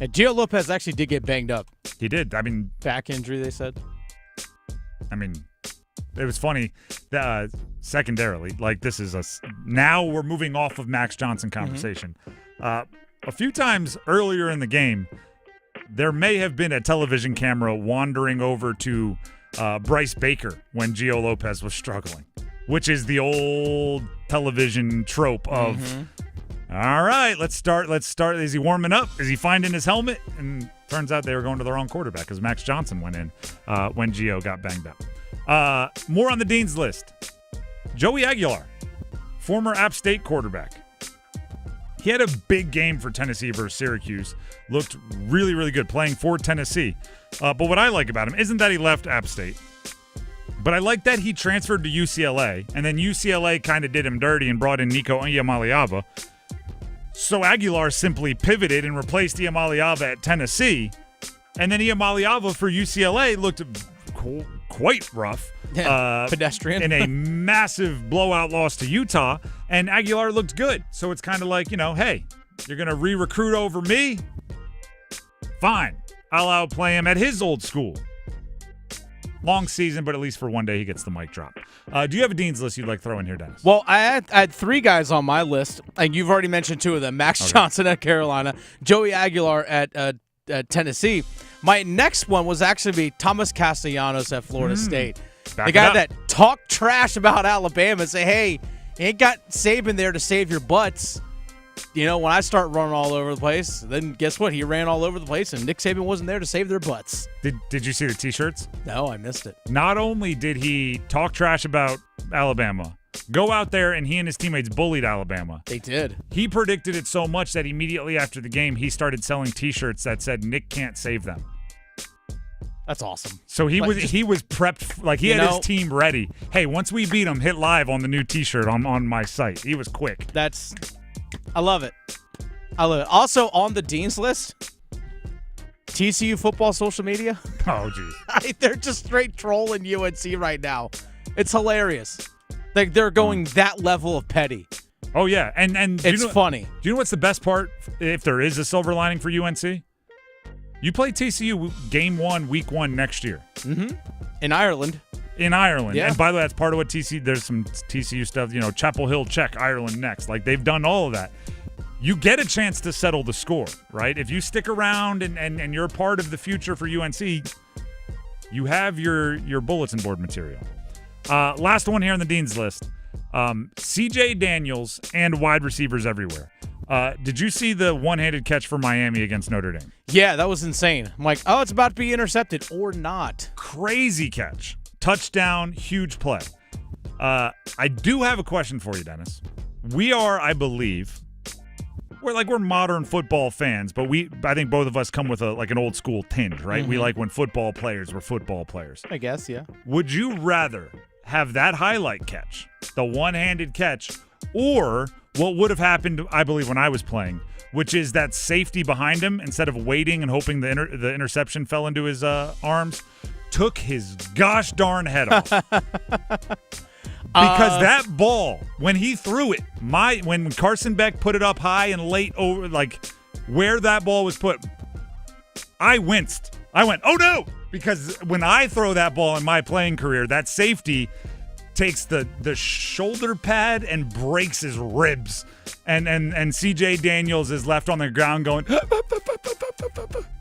And Gio Lopez actually did get banged up. He did. I mean, back injury, they said. I mean, it was funny. Secondarily, like this is now we're moving off of Max Johnson conversation. A few times earlier in the game, there may have been a television camera wandering over to Bryce Baker when Gio Lopez was struggling, which is the old television trope of, all right, let's start. Is he warming up? Is he finding his helmet? And turns out they were going to the wrong quarterback because Max Johnson went in when Gio got banged up. More on the Dean's List. Joey Aguilar, former App State quarterback. He had a big game for Tennessee versus Syracuse. Looked really, really good playing for Tennessee. But what I like about him isn't that he left App State, but I like that he transferred to UCLA, and then UCLA kind of did him dirty and brought in Nico Iamaleava. So Aguilar simply pivoted and replaced Iamaleava at Tennessee, and then Iamaleava for UCLA looked quite rough. Pedestrian. In a massive blowout loss to Utah, and Aguilar looked good. So it's kind of like, hey, you're going to re-recruit over me? Fine. I'll outplay him at his old school. Long season, but at least for one day he gets the mic drop. Do you have a Dean's List you'd like to throw in here, Dennis? Well, I had 3 guys on my list, and you've already mentioned 2 of them. Max Johnson at Carolina, Joey Aguilar at Tennessee. My next one was actually be Thomas Castellanos at Florida State. The guy that talked trash about Alabama and say, hey, you ain't got Saban there to save your butts. When I start running all over the place, then guess what? He ran all over the place, and Nick Saban wasn't there to save their butts. Did you see the T-shirts? No, I missed it. Not only did he talk trash about Alabama, go out there and he and his teammates bullied Alabama. They did. He predicted it so much that immediately after the game, he started selling T-shirts that said Nick can't save them. That's awesome. So he was prepped, like he had his team ready. Hey, once we beat him, hit live on the new T-shirt on my site. He was quick. I love it. Also on the Dean's List, TCU football social media. Oh, geez. They're just straight trolling UNC right now. It's hilarious. Like they're going that level of petty. Oh yeah, and it's funny. Do you know what's the best part? If there is a silver lining for UNC, you play TCU game 1, week 1 next year. In Ireland. Yeah. And by the way, that's part of what there's some TCU stuff, Chapel Hill, check, Ireland next. Like they've done all of that. You get a chance to settle the score, right? If you stick around and you're part of the future for UNC, you have your bulletin board material. Last one here on the Dean's List. CJ Daniels and wide receivers everywhere. Did you see the one-handed catch for Miami against Notre Dame? Yeah, that was insane. I'm like, oh, it's about to be intercepted or not. Crazy catch. Touchdown, huge play. I do have a question for you, Dennis. We are, I believe, we're modern football fans, but I think both of us come with an old school tinge, right? Mm-hmm. We like when football players were football players. I guess, yeah. Would you rather have that highlight catch, the one-handed catch, or what would have happened, I believe, when I was playing, which is that safety behind him, instead of waiting and hoping the interception fell into his arms, took his gosh darn head off. Because that ball, when he threw it, when Carson Beck put it up high and late over, like where that ball was put, I winced. I went, oh no! Because when I throw that ball in my playing career, that safety takes the shoulder pad and breaks his ribs. And CJ Daniels is left on the ground going,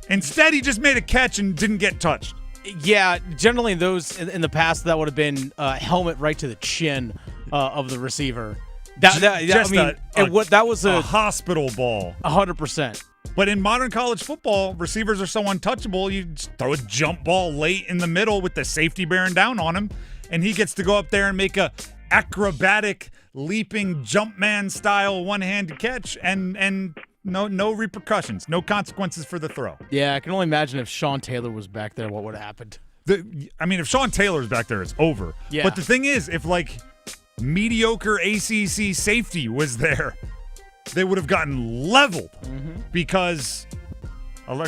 instead he just made a catch and didn't get touched. Yeah, generally those in the past, that would have been helmet right to the chin of the receiver. That was a hospital ball. 100%. But in modern college football, receivers are so untouchable. You just throw a jump ball late in the middle with the safety bearing down on him, and he gets to go up there and make a acrobatic, leaping Jumpman style one-handed catch, and no repercussions, no consequences for the throw. Yeah, I can only imagine if Sean Taylor was back there, what would have happened. If Sean Taylor's back there, it's over. Yeah. But the thing is, if mediocre ACC safety was there, they would have gotten leveled because,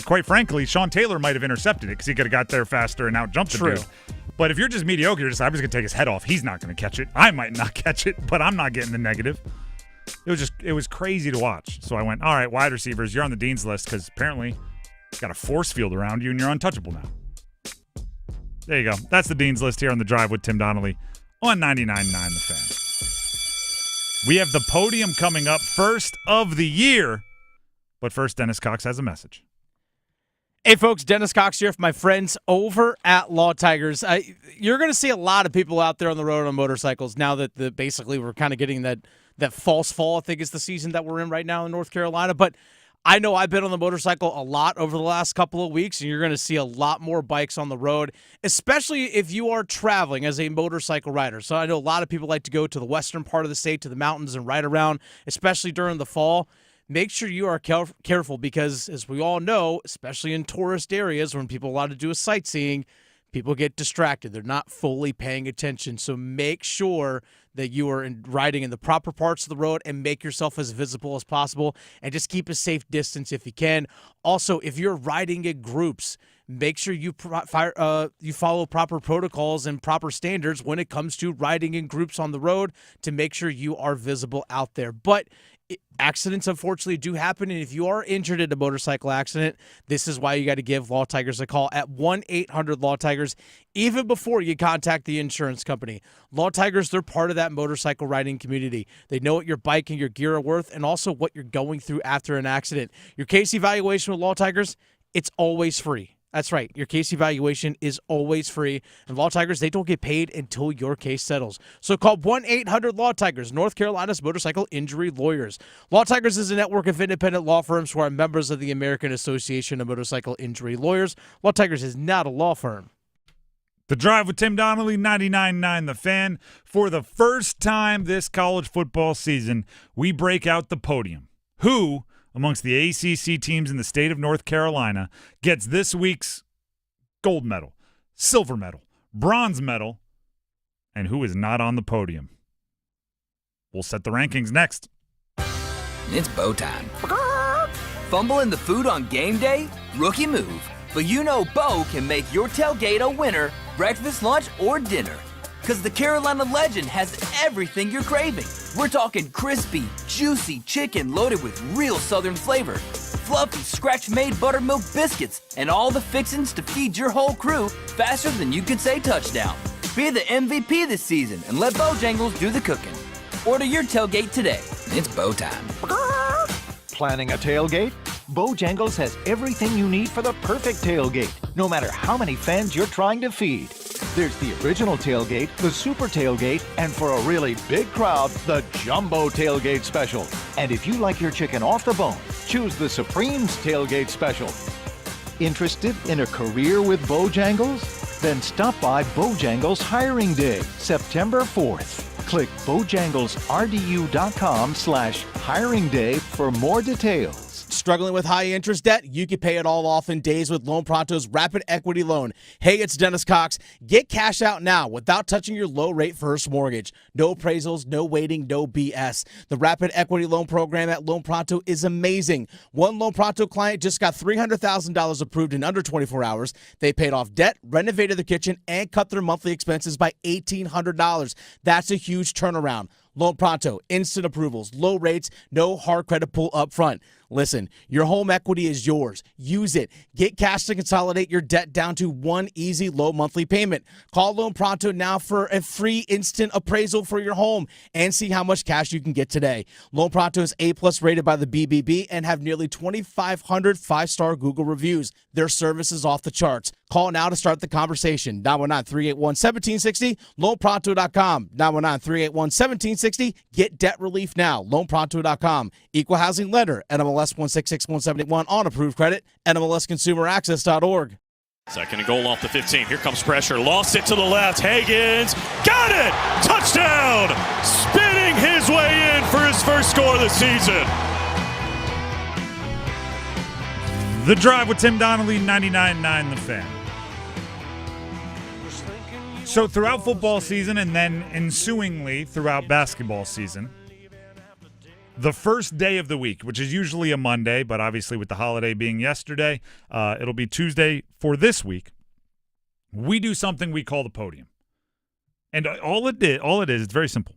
quite frankly, Sean Taylor might have intercepted it because he could have got there faster and out-jumped the dude. But if you're just mediocre, I'm just going to take his head off. He's not going to catch it. I might not catch it, but I'm not getting the negative. It was crazy to watch. So I went, all right, wide receivers, you're on the dean's list because apparently you've got a force field around you and you're untouchable now. There you go. That's the dean's list here on The Drive with Tim Donnelly on 99.9 The Fan. We have the podium coming up, first of the year. But first, Dennis Cox has a message. Hey, folks, Dennis Cox here for my friends over at Law Tigers. You're going to see a lot of people out there on the road on motorcycles now that basically we're kind of getting that false fall, I think is the season that we're in right now in North Carolina. But I know I've been on the motorcycle a lot over the last couple of weeks, and you're going to see a lot more bikes on the road, especially if you are traveling as a motorcycle rider. So I know a lot of people like to go to the western part of the state, to the mountains, and ride around, especially during the fall. Make sure you are careful because, as we all know, especially in tourist areas when people allowed to do a sightseeing, people get distracted. They're not fully paying attention. So make sure that you are riding in the proper parts of the road and make yourself as visible as possible and just keep a safe distance if you can. Also, if you're riding in groups, make sure you follow proper protocols and proper standards when it comes to riding in groups on the road to make sure you are visible out there. But accidents, unfortunately, do happen, and if you are injured in a motorcycle accident, this is why you got to give Law Tigers a call at 1-800-LAW-TIGERS, even before you contact the insurance company. Law Tigers, they're part of that motorcycle riding community. They know what your bike and your gear are worth and also what you're going through after an accident. Your case evaluation with Law Tigers, it's always free. That's right. Your case evaluation is always free. And Law Tigers, they don't get paid until your case settles. So call 1-800-LAW-TIGERS, North Carolina's motorcycle injury lawyers. Law Tigers is a network of independent law firms who are members of the American Association of Motorcycle Injury Lawyers. Law Tigers is not a law firm. The Drive with Tim Donnelly, 99.9 The Fan. For the first time this college football season, we break out the podium. Who amongst the ACC teams in the state of North Carolina gets this week's gold medal, silver medal, bronze medal, and who is not on the podium? We'll set the rankings next. It's bow time. Fumbling the food on game day? Rookie move. But you know Bo can make your tailgate a winner, breakfast, lunch, or dinner. Because the Carolina Legend has everything you're craving. We're talking crispy, juicy chicken loaded with real Southern flavor, fluffy, scratch-made buttermilk biscuits, and all the fixings to feed your whole crew faster than you could say touchdown. Be the MVP this season and let Bojangles do the cooking. Order your tailgate today. It's Bo time. Planning a tailgate? Bojangles has everything you need for the perfect tailgate, no matter how many fans you're trying to feed. There's the original tailgate, the super tailgate, and for a really big crowd, the jumbo tailgate special. And if you like your chicken off the bone, choose the Supreme's tailgate special. Interested in a career with Bojangles? Then stop by Bojangles Hiring Day, September 4th. Click bojanglesrdu.com/hiring day for more details. Struggling with high interest debt? You can pay it all off in days with Loan Pronto's Rapid Equity Loan. Hey, it's Dennis Cox. Get cash out now without touching your low-rate first mortgage. No appraisals, no waiting, no BS. The Rapid Equity Loan program at Loan Pronto is amazing. One Loan Pronto client just got $300,000 approved in under 24 hours. They paid off debt, renovated the kitchen, and cut their monthly expenses by $1,800. That's a huge turnaround. Loan Pronto, instant approvals, low rates, no hard credit pull up front. Listen, your home equity is yours. Use it. Get cash to consolidate your debt down to one easy low monthly payment. Call Loan Pronto now for a free instant appraisal for your home and see how much cash you can get today. Loan Pronto is A+ rated by the BBB and have nearly 2,500 5-star Google reviews. Their service is off the charts. Call now to start the conversation. 919-381-1760, loanpronto.com. 919-381-1760. Get debt relief now. Loanpronto.com. Equal housing lender. NMLS 1661781 on approved credit. NMLSconsumeraccess.org. Second and goal off the 15. Here comes pressure. Lost it to the left. Hagens got it. Touchdown. Spinning his way in for his first score of the season. The Drive with Tim Donnelly, 99.9 The Fan. So throughout football season and then ensuingly throughout basketball season, the first day of the week, which is usually a Monday, but obviously with the holiday being yesterday, it'll be Tuesday for this week, we do something we call the podium. And all it is, it's very simple.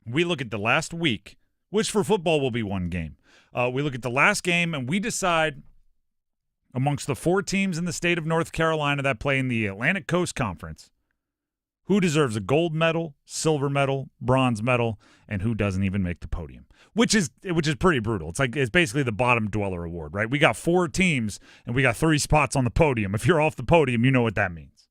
We look at the last week, which for football will be one game. We look at the last game and we decide amongst the 4 teams in the state of North Carolina that play in the Atlantic Coast Conference, who deserves a gold medal, silver medal, bronze medal, and who doesn't even make the podium, which is pretty brutal. It's basically the bottom dweller award, right? We got 4 teams and we got 3 spots on the podium. If you're off the podium, you know what that means.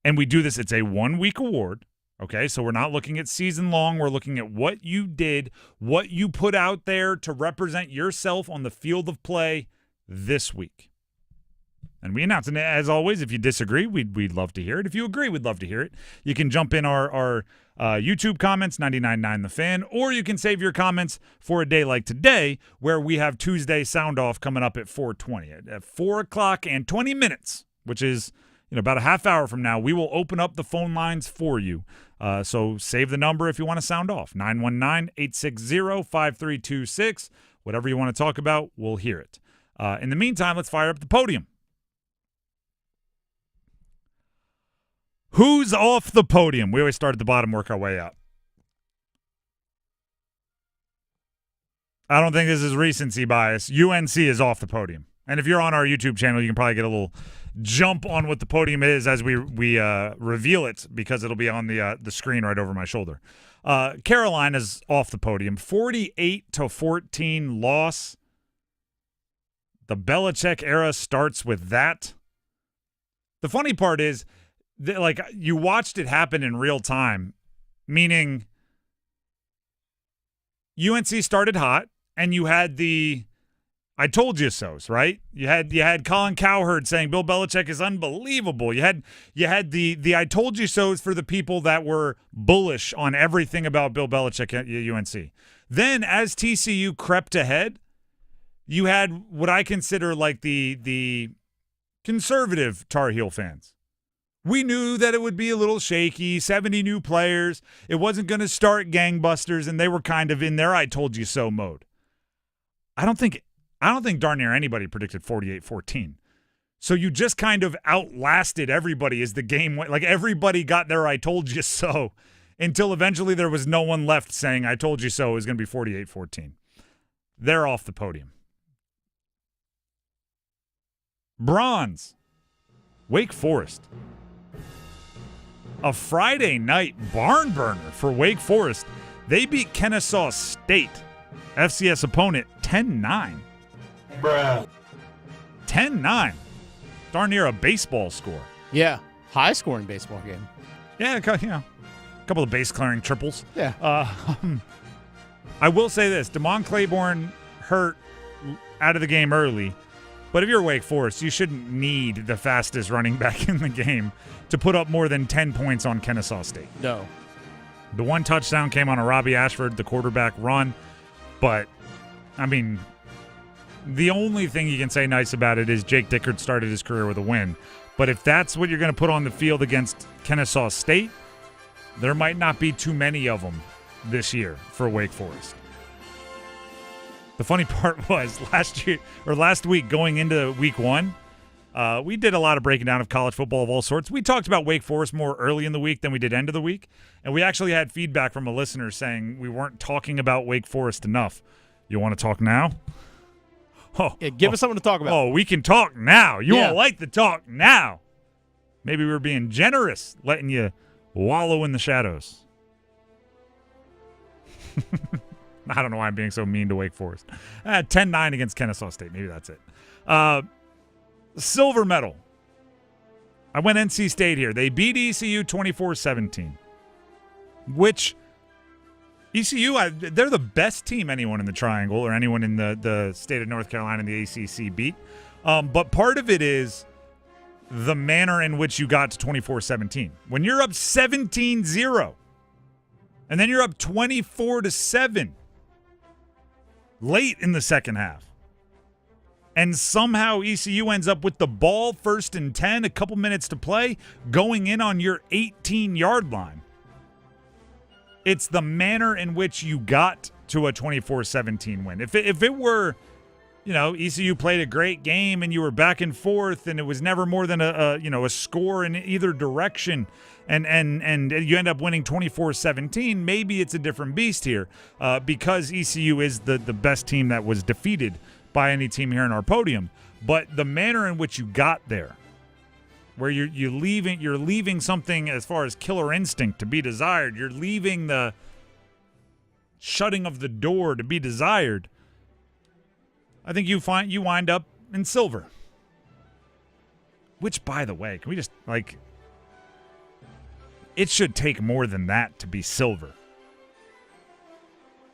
And we do this. It's a 1-week award. Okay, so we're not looking at season long. We're looking at what you did, what you put out there to represent yourself on the field of play this week. And we announce, and as always, if you disagree, we'd love to hear it. If you agree, we'd love to hear it. You can jump in our YouTube comments, 99.9 The Fan, or you can save your comments for a day like today, where we have Tuesday Soundoff coming up at 4:20. At 4 o'clock and 20 minutes, which is about a half hour from now, we will open up the phone lines for you. So save the number if you want to sound off, 919-860-5326. Whatever you want to talk about, we'll hear it. In the meantime, let's fire up the podium. Who's off the podium? We always start at the bottom, work our way up. I don't think this is recency bias. UNC is off the podium. And if you're on our YouTube channel, you can probably get a little jump on what the podium is as we reveal it, because it'll be on the screen right over my shoulder. Carolina's off the podium. 48-14 loss. The Belichick era starts with that. The funny part is, you watched it happen in real time, meaning UNC started hot, and you had the I told you so's, right? You had Colin Cowherd saying Bill Belichick is unbelievable. You had the I told you so's for the people that were bullish on everything about Bill Belichick at UNC. Then as TCU crept ahead, you had what I consider like the conservative Tar Heel fans. We knew that it would be a little shaky, 70 new players. It wasn't going to start gangbusters, and they were kind of in their I told you so mode. I don't think darn near anybody predicted 48-14. So you just kind of outlasted everybody as the game went. Like everybody got their I told you so until eventually there was no one left saying I told you so. It was going to be 48-14. They're off the podium. Bronze. Wake Forest. A Friday night barn burner for Wake Forest. They beat Kennesaw State, FCS opponent, 10-9. Bruh. 10-9. darn near a baseball score. Yeah, high-scoring baseball game. Yeah, a couple of base-clearing triples. Yeah. I will say this. Damon Claiborne hurt out of the game early, but if you're Wake Forest, you shouldn't need the fastest running back in the game to put up more than 10 points on Kennesaw State. No. The one touchdown came on a Robbie Ashford, the quarterback run, but, I mean, the only thing you can say nice about it is Jake Dickert started his career with a win. But if that's what you're going to put on the field against Kennesaw State, there might not be too many of them this year for Wake Forest. The funny part was last week going into week 1, we did a lot of breaking down of college football of all sorts. We talked about Wake Forest more early in the week than we did end of the week, and we actually had feedback from a listener saying we weren't talking about Wake Forest enough. You want to talk now? Give us something to talk about. Oh, we can talk now. You won't like the talk now. Maybe we're being generous, letting you wallow in the shadows. I don't know why I'm being so mean to Wake Forest. 10-9 against Kennesaw State. Maybe that's it. Silver medal. I went NC State here. They beat ECU 24-17, which ECU, they're the best team anyone in the Triangle or anyone in the state of North Carolina in the ACC beat. But part of it is the manner in which you got to 24-17. When you're up 17-0 and then you're up 24-7 late in the second half, and somehow ECU ends up with the ball 1st and 10, a couple minutes to play, going in on your 18-yard line. It's the manner in which you got to a 24-17 win. If it were, ECU played a great game and you were back and forth and it was never more than a score in either direction and you end up winning 24-17, maybe it's a different beast here because ECU is the best team that was defeated by any team here in our podium. But the manner in which you got there, where you're leaving something as far as killer instinct to be desired. You're leaving the shutting of the door to be desired. I think you wind up in silver. Which, by the way, can we just it should take more than that to be silver.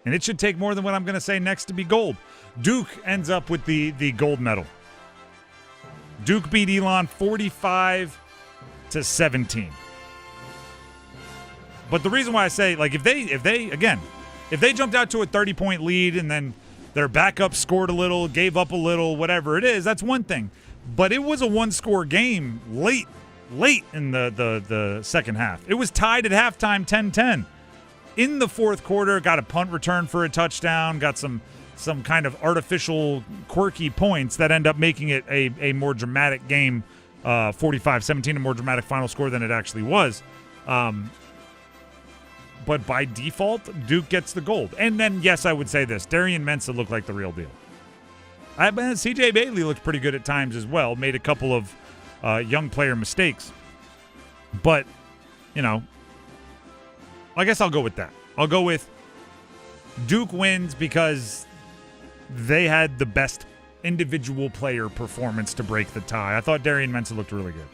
And it should take more than what I'm going to say next to be gold. Duke ends up with the gold medal. Duke beat Elon 45-17. But the reason why I say, if they jumped out to a 30-point lead and then their backup scored a little, gave up a little, whatever it is, that's one thing. But it was a one-score game late in the second half. It was tied at halftime 10-10. In the fourth quarter, got a punt return for a touchdown, got some kind of artificial quirky points that end up making it a more dramatic game, 45-17, a more dramatic final score than it actually was. But by default, Duke gets the gold. And then, yes, I would say this. Darian Mensah looked like the real deal. C.J. Bailey looked pretty good at times as well, made a couple of young player mistakes. But, I guess I'll go with that. I'll go with Duke wins because they had the best individual player performance to break the tie. I thought Darian Mensah looked really good.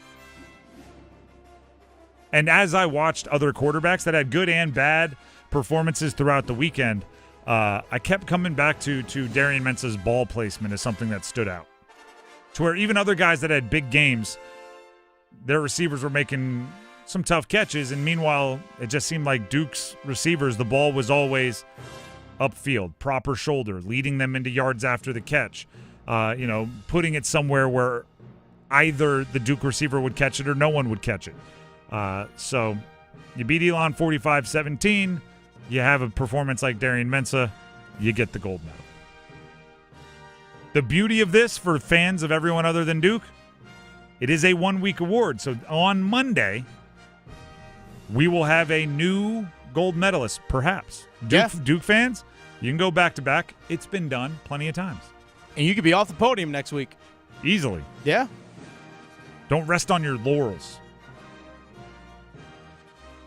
And as I watched other quarterbacks that had good and bad performances throughout the weekend, I kept coming back to Darian Mensah's ball placement as something that stood out. To where even other guys that had big games, their receivers were making some tough catches, and meanwhile, it just seemed like Duke's receivers, the ball was always upfield, proper shoulder, leading them into yards after the catch, putting it somewhere where either the Duke receiver would catch it or no one would catch it. So you beat Elon 45-17, you have a performance like Darian Mensah, you get the gold medal. The beauty of this for fans of everyone other than Duke, it is a one-week award. So on Monday, we will have a new gold medalist, perhaps. Duke fans, you can go back-to-back. It's been done plenty of times. And you could be off the podium next week. Easily. Yeah. Don't rest on your laurels.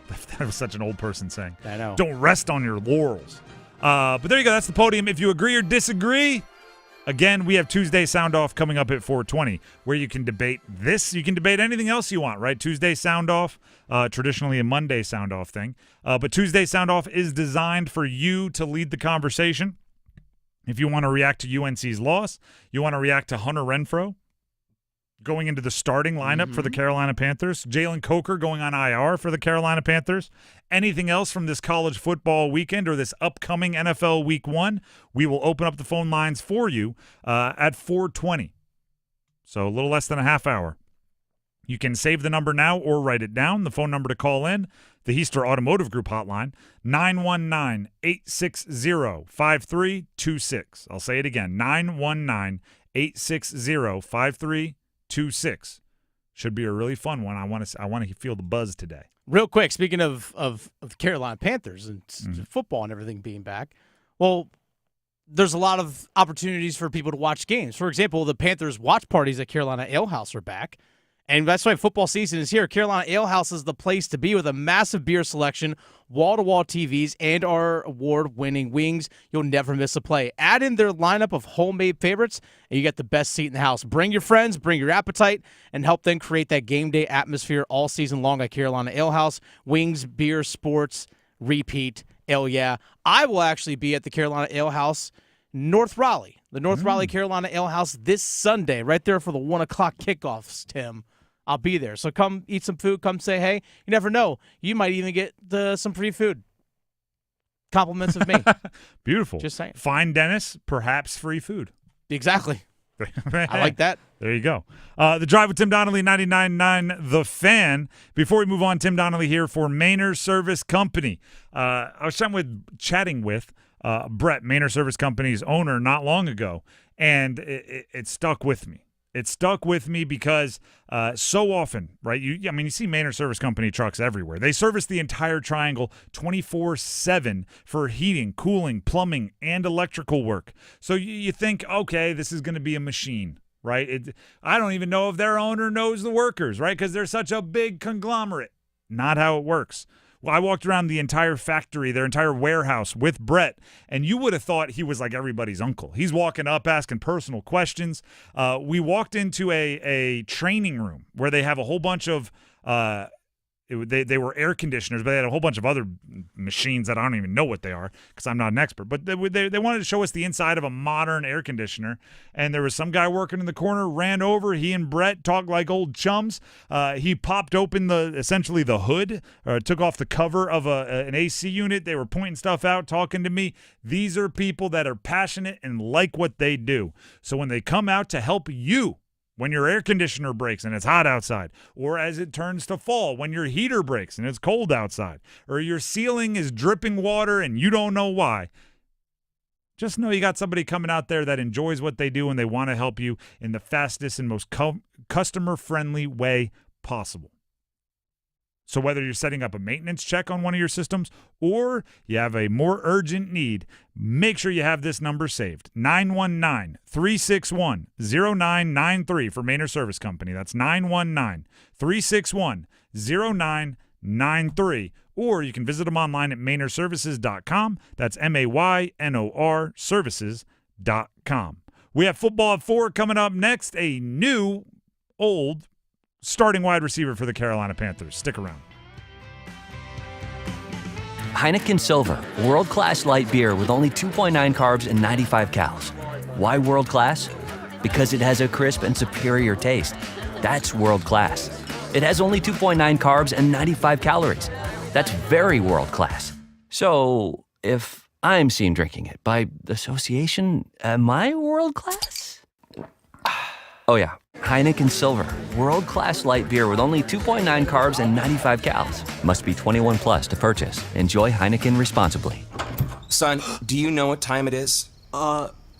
That was such an old person saying. I know. Don't rest on your laurels. But there you go. That's the podium. If you agree or disagree, Again, we have Tuesday Sound Off coming up at 4:20, where you can debate this. You can debate anything else you want, right? Tuesday Sound Off, traditionally a Monday Sound Off thing. But Tuesday Sound Off is designed for you to lead the conversation. If you want to react to UNC's loss, you want to react to Hunter Renfrow going into the starting lineup for the Carolina Panthers, Jalen Coker going on IR for the Carolina Panthers, anything else from this college football weekend or this upcoming NFL Week 1, we will open up the phone lines for you at 4:20. So a little less than a half hour. You can save the number now or write it down. The phone number to call in, the Heister Automotive Group hotline, 919-860-5326. I'll say it again, 919-860-5326. Should be a really fun one. I want to feel the buzz today. Real quick, speaking of the Carolina Panthers and football and everything being back, well, there's a lot of opportunities for people to watch games. For example, the Panthers watch parties at Carolina Ale House are back. And that's why football season is here. Carolina Ale House is the place to be with a massive beer selection, wall-to-wall TVs, and our award-winning wings. You'll never miss a play. Add in their lineup of homemade favorites, and you get the best seat in the house. Bring your friends, bring your appetite, and help them create that game day atmosphere all season long at Carolina Ale House. Wings, beer, sports, repeat. Hell yeah. I will actually be at the Carolina Ale House, North Raleigh. The North Raleigh Carolina Ale House this Sunday, right there for the 1 o'clock kickoffs, Tim. I'll be there. So come eat some food. Come say hey. You never know. You might even get some free food. Compliments of me. Beautiful. Just saying. Fine dentist, perhaps free food. Exactly. I like that. There you go. The Drive with Tim Donnelly, 99.9 The Fan. Before we move on, Tim Donnelly here for Manor Service Company. I was chatting with Brett, Manor Service Company's owner, not long ago, and it stuck with me. It stuck with me because so often, right? You see Manor Service Company trucks everywhere. They service the entire triangle 24/7 for heating, cooling, plumbing, and electrical work. So you think, okay, this is going to be a machine, right? I don't even know if their owner knows the workers, right? Because they're such a big conglomerate. Not how it works. Well, I walked around the entire factory, their entire warehouse with Brett, and you would have thought he was like everybody's uncle. He's walking up, asking personal questions. We walked into a training room where they have a whole bunch of they were air conditioners, but they had a whole bunch of other machines that I don't even know what they are because I'm not an expert. But they wanted to show us the inside of a modern air conditioner, and there was some guy working in the corner, ran over. He and Brett talked like old chums. He popped open essentially the hood, took off the cover of an AC unit. They were pointing stuff out, talking to me. These are people that are passionate and like what they do. So when they come out to help you, when your air conditioner breaks and it's hot outside, or as it turns to fall, when your heater breaks and it's cold outside, or your ceiling is dripping water and you don't know why, just know you got somebody coming out there that enjoys what they do and they want to help you in the fastest and most customer-friendly way possible. So whether you're setting up a maintenance check on one of your systems or you have a more urgent need, make sure you have this number saved, 919-361-0993 for Manor Service Company. That's 919-361-0993. Or you can visit them online at manorservices.com. That's MAYNOR services.com. We have football at 4 coming up next, a new, old starting wide receiver for the Carolina Panthers. Stick around. Heineken Silver, world-class light beer with only 2.9 carbs and 95 calories. Why world-class? Because it has a crisp and superior taste. That's world-class. It has only 2.9 carbs and 95 calories. That's very world-class. So, if I'm seen drinking it by association, am I world-class? Oh yeah, Heineken Silver, world-class light beer with only 2.9 carbs and 95 calories. Must be 21 plus to purchase. Enjoy Heineken responsibly. Son, do you know what time it is?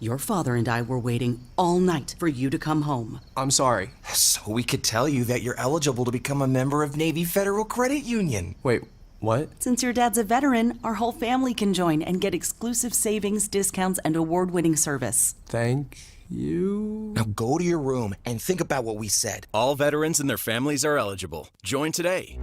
Your father and I were waiting all night for you to come home. I'm sorry. So we could tell you that you're eligible to become a member of Navy Federal Credit Union. Wait, what? Since your dad's a veteran, our whole family can join and get exclusive savings, discounts, and award-winning service. Thank you. Now go to your room and think about what we said. All veterans and their families are eligible. Join today.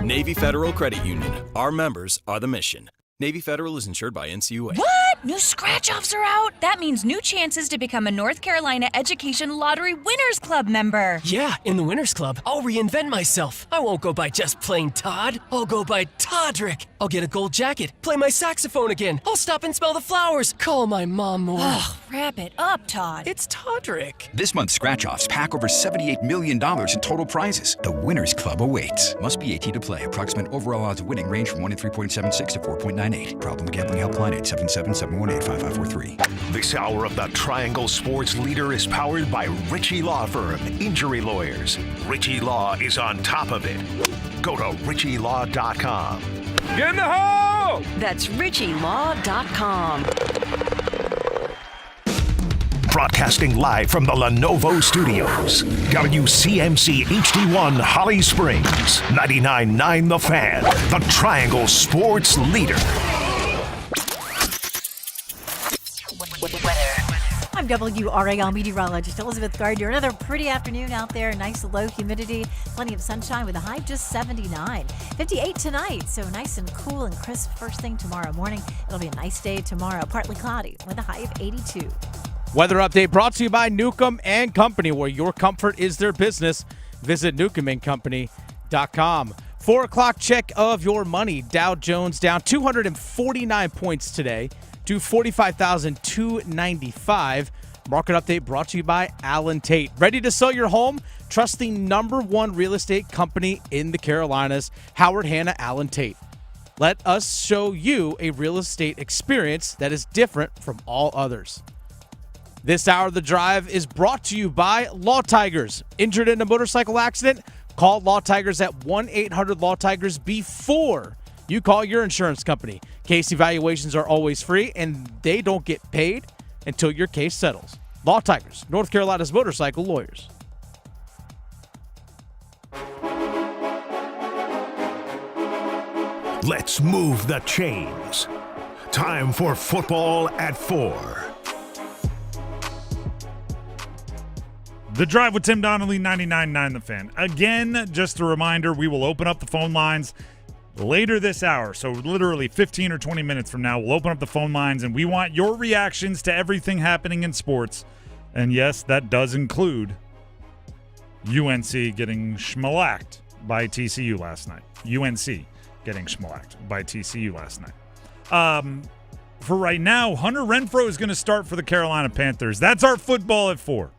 Navy Federal Credit Union. Our members are the mission. Navy Federal is insured by NCUA. What? New scratch-offs are out. That means new chances to become a North Carolina Education Lottery Winners Club member. Yeah, in the Winners Club, I'll reinvent myself. I won't go by just plain Todd. I'll go by Toddrick. I'll get a gold jacket, play my saxophone again. I'll stop and smell the flowers, call my mom more. Ugh, wrap it up, Todd. It's Toddrick. This month's scratch-offs pack over $78 million in total prizes. The Winners Club awaits. Must be 18 to play. Approximate overall odds of winning range from 1 in 3.76 to 4.98. Problem gambling helpline 877-718-5543. This hour of the Triangle Sports Leader is powered by Ritchie Law Firm, Injury Lawyers. Ritchie Law is on top of it. Go to ritchielaw.com. Get in the hole! That's ritchielaw.com. Broadcasting live from the Lenovo Studios. WCMC HD1 Holly Springs. 99.9 The Fan. The Triangle Sports Leader. I'm WRAL meteorologist Elizabeth Gardner. Another pretty afternoon out there. Nice low humidity. Plenty of sunshine with a high just 79. 58 tonight. So nice and cool and crisp first thing tomorrow morning. It'll be a nice day tomorrow. Partly cloudy with a high of 82. Weather update brought to you by Newcomb and Company, where your comfort is their business. Visit newcombandcompany.com. 4 o'clock check of your money. Dow Jones down 249 points today to 45,295. Market update brought to you by Allen Tate. Ready to sell your home? Trust the #1 real estate company in the Carolinas, Howard Hanna Allen Tate. Let us show you a real estate experience that is different from all others. This hour of the drive is brought to you by Law Tigers. Injured in a motorcycle accident? Call Law Tigers at 1-800-LAW-TIGERS before you call your insurance company. Case evaluations are always free, and they don't get paid until your case settles. Law Tigers, North Carolina's motorcycle lawyers. Let's move the chains. Time for football at 4. The Drive with Tim Donnelly, 99.9 The Fan. Again, just a reminder, we will open up the phone lines later this hour. So literally 15 or 20 minutes from now, we'll open up the phone lines, and we want your reactions to everything happening in sports. And yes, that does include UNC getting schmallacked by TCU last night. UNC getting schmallacked by TCU last night. For right now, Hunter Renfrow is going to start for the Carolina Panthers. That's our football at 4.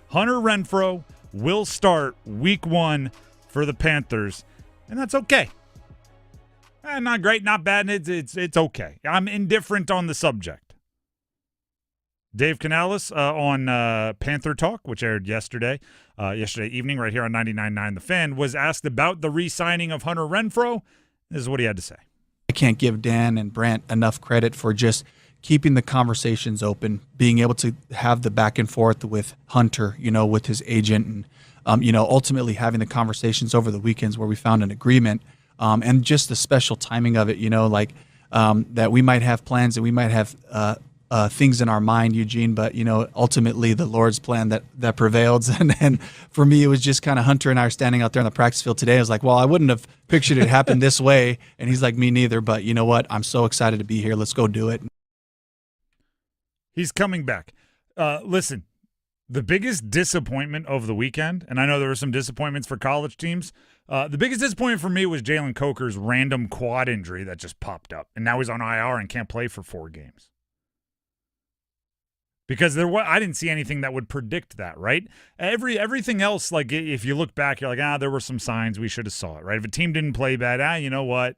Hunter Renfrow will start week 1 for the Panthers, and that's okay. Not great, not bad. It's okay. I'm indifferent on the subject. Dave Canales on Panther Talk, which aired yesterday evening right here on 99.9 The Fan, was asked about the re-signing of Hunter Renfrow. This is what he had to say. I can't give Dan and Brant enough credit for just keeping the conversations open, being able to have the back and forth with Hunter, with his agent, and ultimately having the conversations over the weekends where we found an agreement, and just the special timing of it, that we might have plans and we might have things in our mind, Eugene, but ultimately the Lord's plan that prevailed. And for me, it was just kind of Hunter and I are standing out there on the practice field today. I was like, well, I wouldn't have pictured it happen this way. And he's like, me neither. But you know what? I'm so excited to be here. Let's go do it. He's coming back. Listen, the biggest disappointment of the weekend, and I know there were some disappointments for college teams, the biggest disappointment for me was Jalen Coker's random quad injury that just popped up, and now he's on IR and can't play for 4 games. Because I didn't see anything that would predict that, right? Everything else, like if you look back, you're like, there were some signs we should have saw it, right? If a team didn't play bad, you know what?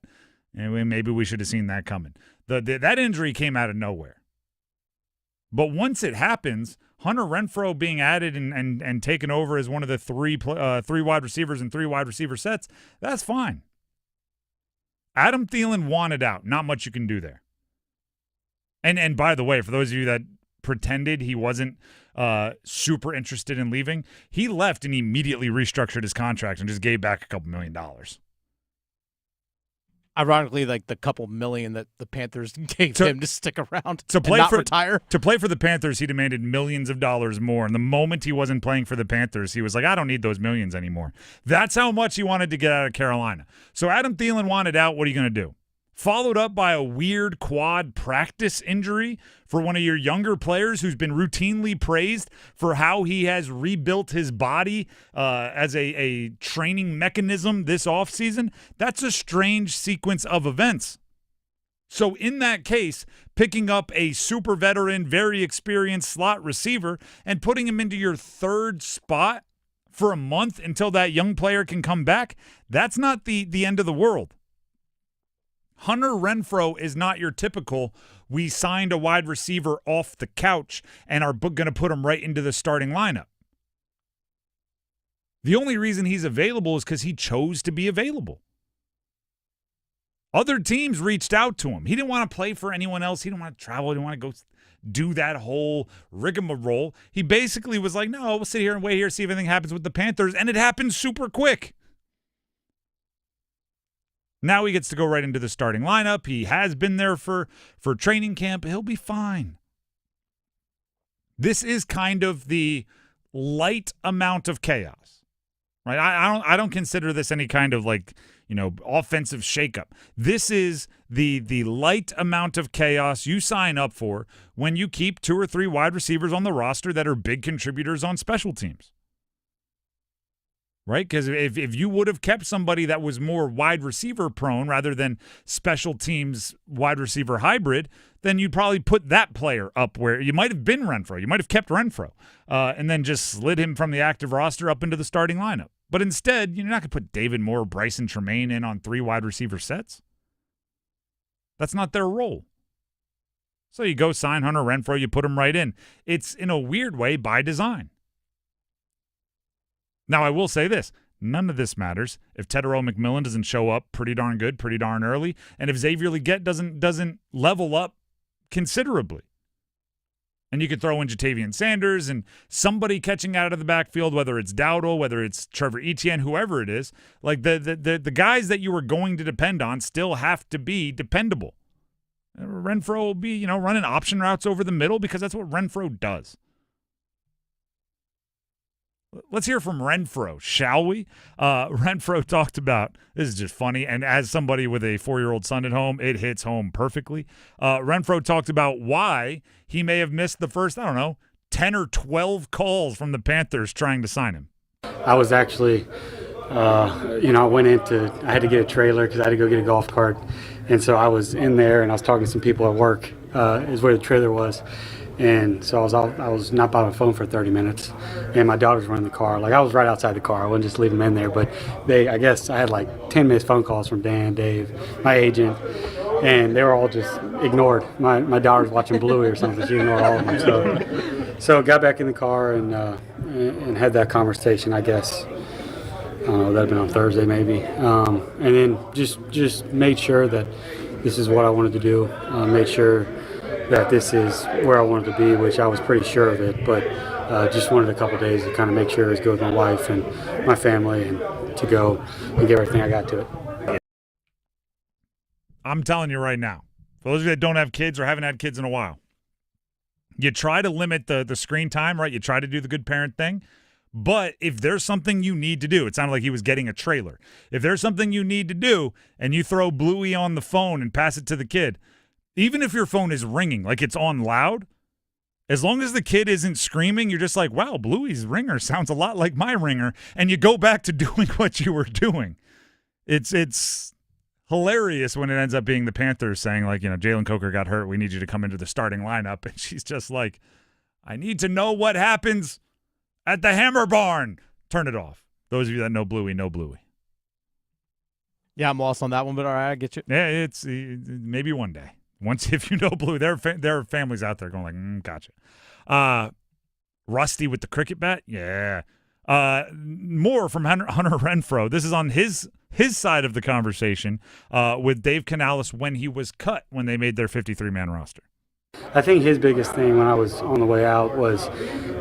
Maybe we should have seen that coming. That injury came out of nowhere. But once it happens, Hunter Renfrow being added and taken over as one of the three wide receivers and 3 wide receiver sets, that's fine. Adam Thielen wanted out. Not much you can do there. And by the way, for those of you that pretended he wasn't super interested in leaving, he left and immediately restructured his contract and just gave back a couple $1 million. Ironically, like the couple million that the Panthers gave him to stick around retire. To play for the Panthers, he demanded millions of dollars more. And the moment he wasn't playing for the Panthers, he was like, I don't need those millions anymore. That's how much he wanted to get out of Carolina. So Adam Thielen wanted out. What are you going to do? followed up by a weird quad practice injury for one of your younger players who's been routinely praised for how he has rebuilt his body as a training mechanism this offseason, that's a strange sequence of events. So in that case, picking up a super veteran, very experienced slot receiver and putting him into your third spot for a month until that young player can come back, that's not the end of the world. Hunter Renfrow is not your typical, we signed a wide receiver off the couch and are going to put him right into the starting lineup. The only reason he's available is because he chose to be available. Other teams reached out to him. He didn't want to play for anyone else. He didn't want to travel. He didn't want to go do that whole rigmarole. He basically was like, no, we'll sit here and wait here, see if anything happens with the Panthers. And it happened super quick. Now he gets to go right into the starting lineup. He has been there for training camp. He'll be fine. This is kind of the light amount of chaos, right? I don't consider this any kind of offensive shakeup. This is the light amount of chaos you sign up for when you keep 2 or 3 wide receivers on the roster that are big contributors on special teams. Right? Because if you would have kept somebody that was more wide receiver prone rather than special teams wide receiver hybrid, then you'd probably put that player up where you might have been Renfrow. You might have kept Renfrow and then just slid him from the active roster up into the starting lineup. But instead, you're not going to put David Moore, Bryce, and Tremaine in on 3 wide receiver sets. That's not their role. So you go sign Hunter Renfrow, you put him right in. It's, in a weird way, by design. Now, I will say this. None of this matters if Tetairoa McMillan doesn't show up pretty darn good, pretty darn early, and if Xavier Legette doesn't level up considerably. And you could throw in Jatavian Sanders and somebody catching out of the backfield, whether it's Dowdle, whether it's Trevor Etienne, whoever it is. Like the guys that you were going to depend on still have to be dependable. Renfrow will be, running option routes over the middle because that's what Renfrow does. Let's hear from Renfrow, shall we? Renfrow talked about, this is just funny, and as somebody with a 4-year-old son at home, it hits home perfectly. Renfrow talked about why he may have missed the first, 10 or 12 calls from the Panthers trying to sign him. I was actually, I had to get a trailer because I had to go get a golf cart. And so I was in there and I was talking to some people at work, is where the trailer was. And so I was not by my phone for 30 minutes, and my daughter's running the car. I was right outside the car. I wouldn't just leave them in there. But I guess I had 10 minutes phone calls from Dan, Dave, my agent, and they were all just ignored. My daughter's watching Bluey or something. She ignored all of them. So got back in the car and had that conversation, I guess. I don't know, that'd been on Thursday maybe. And then just made sure that this is what I wanted to do. Made sure that this is where I wanted to be, which I was pretty sure of it, but just wanted a couple days to kind of make sure it was good with my wife and my family and to go and give everything I got to it. I'm telling you right now, for those of you that don't have kids or haven't had kids in a while, you try to limit the screen time, right? You try to do the good parent thing. But if there's something you need to do, it sounded like he was getting a trailer. If there's something you need to do and you throw Bluey on the phone and pass it to the kid, even if your phone is ringing, like it's on loud, as long as the kid isn't screaming, you're just like, wow, Bluey's ringer sounds a lot like my ringer, and you go back to doing what you were doing. It's hilarious when it ends up being the Panthers saying, Jalen Coker got hurt, we need you to come into the starting lineup, and she's just like, I need to know what happens at the Hammer Barn. Turn it off. Those of you that know Bluey know Bluey. Yeah, I'm lost on that one, but all right, I get you. Yeah, it's maybe one day. Once, if you know Blue, there are families out there going gotcha. Rusty with the cricket bat, yeah. More from Hunter Renfrow. This is on his side of the conversation with Dave Canales when he was cut when they made their 53-man roster. I think his biggest thing when I was on the way out was,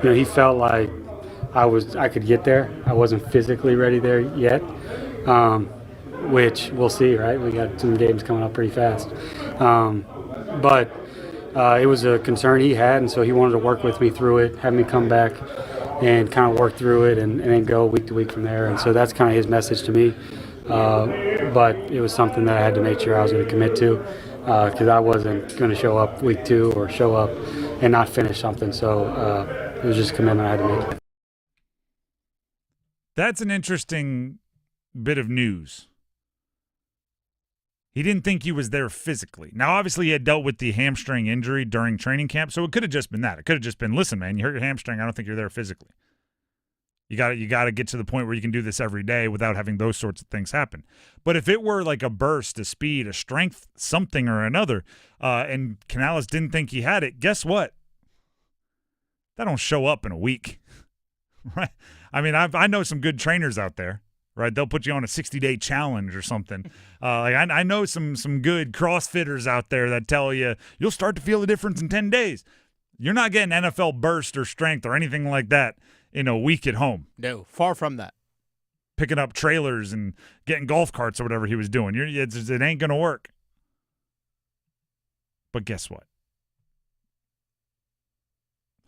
he felt like I could get there. I wasn't physically ready there yet. Which we'll see, right? We got some games coming up pretty fast. But it was a concern he had, and so he wanted to work with me through it, have me come back and kind of work through it and then go week to week from there. And so that's kind of his message to me. but it was something that I had to make sure I was going to commit to because I wasn't going to show up week 2 or show up and not finish something. So it was just a commitment I had to make. That's an interesting bit of news. He didn't think he was there physically. Now, obviously, he had dealt with the hamstring injury during training camp, so it could have just been that. It could have just been, listen, man, you hurt your hamstring. I don't think you're there physically. You got to get to the point where you can do this every day without having those sorts of things happen. But if it were like a burst, a speed, a strength, something or another, and Canales didn't think he had it, guess what? That don't show up in a week, right? I mean, I know some good trainers out there. Right, they'll put you on a 60-day challenge or something. I know some good CrossFitters out there that tell you you'll start to feel the difference in 10 days. You're not getting NFL burst or strength or anything like that in a week at home. No, far from that. Picking up trailers and getting golf carts or whatever he was doing. It ain't going to work. But guess what?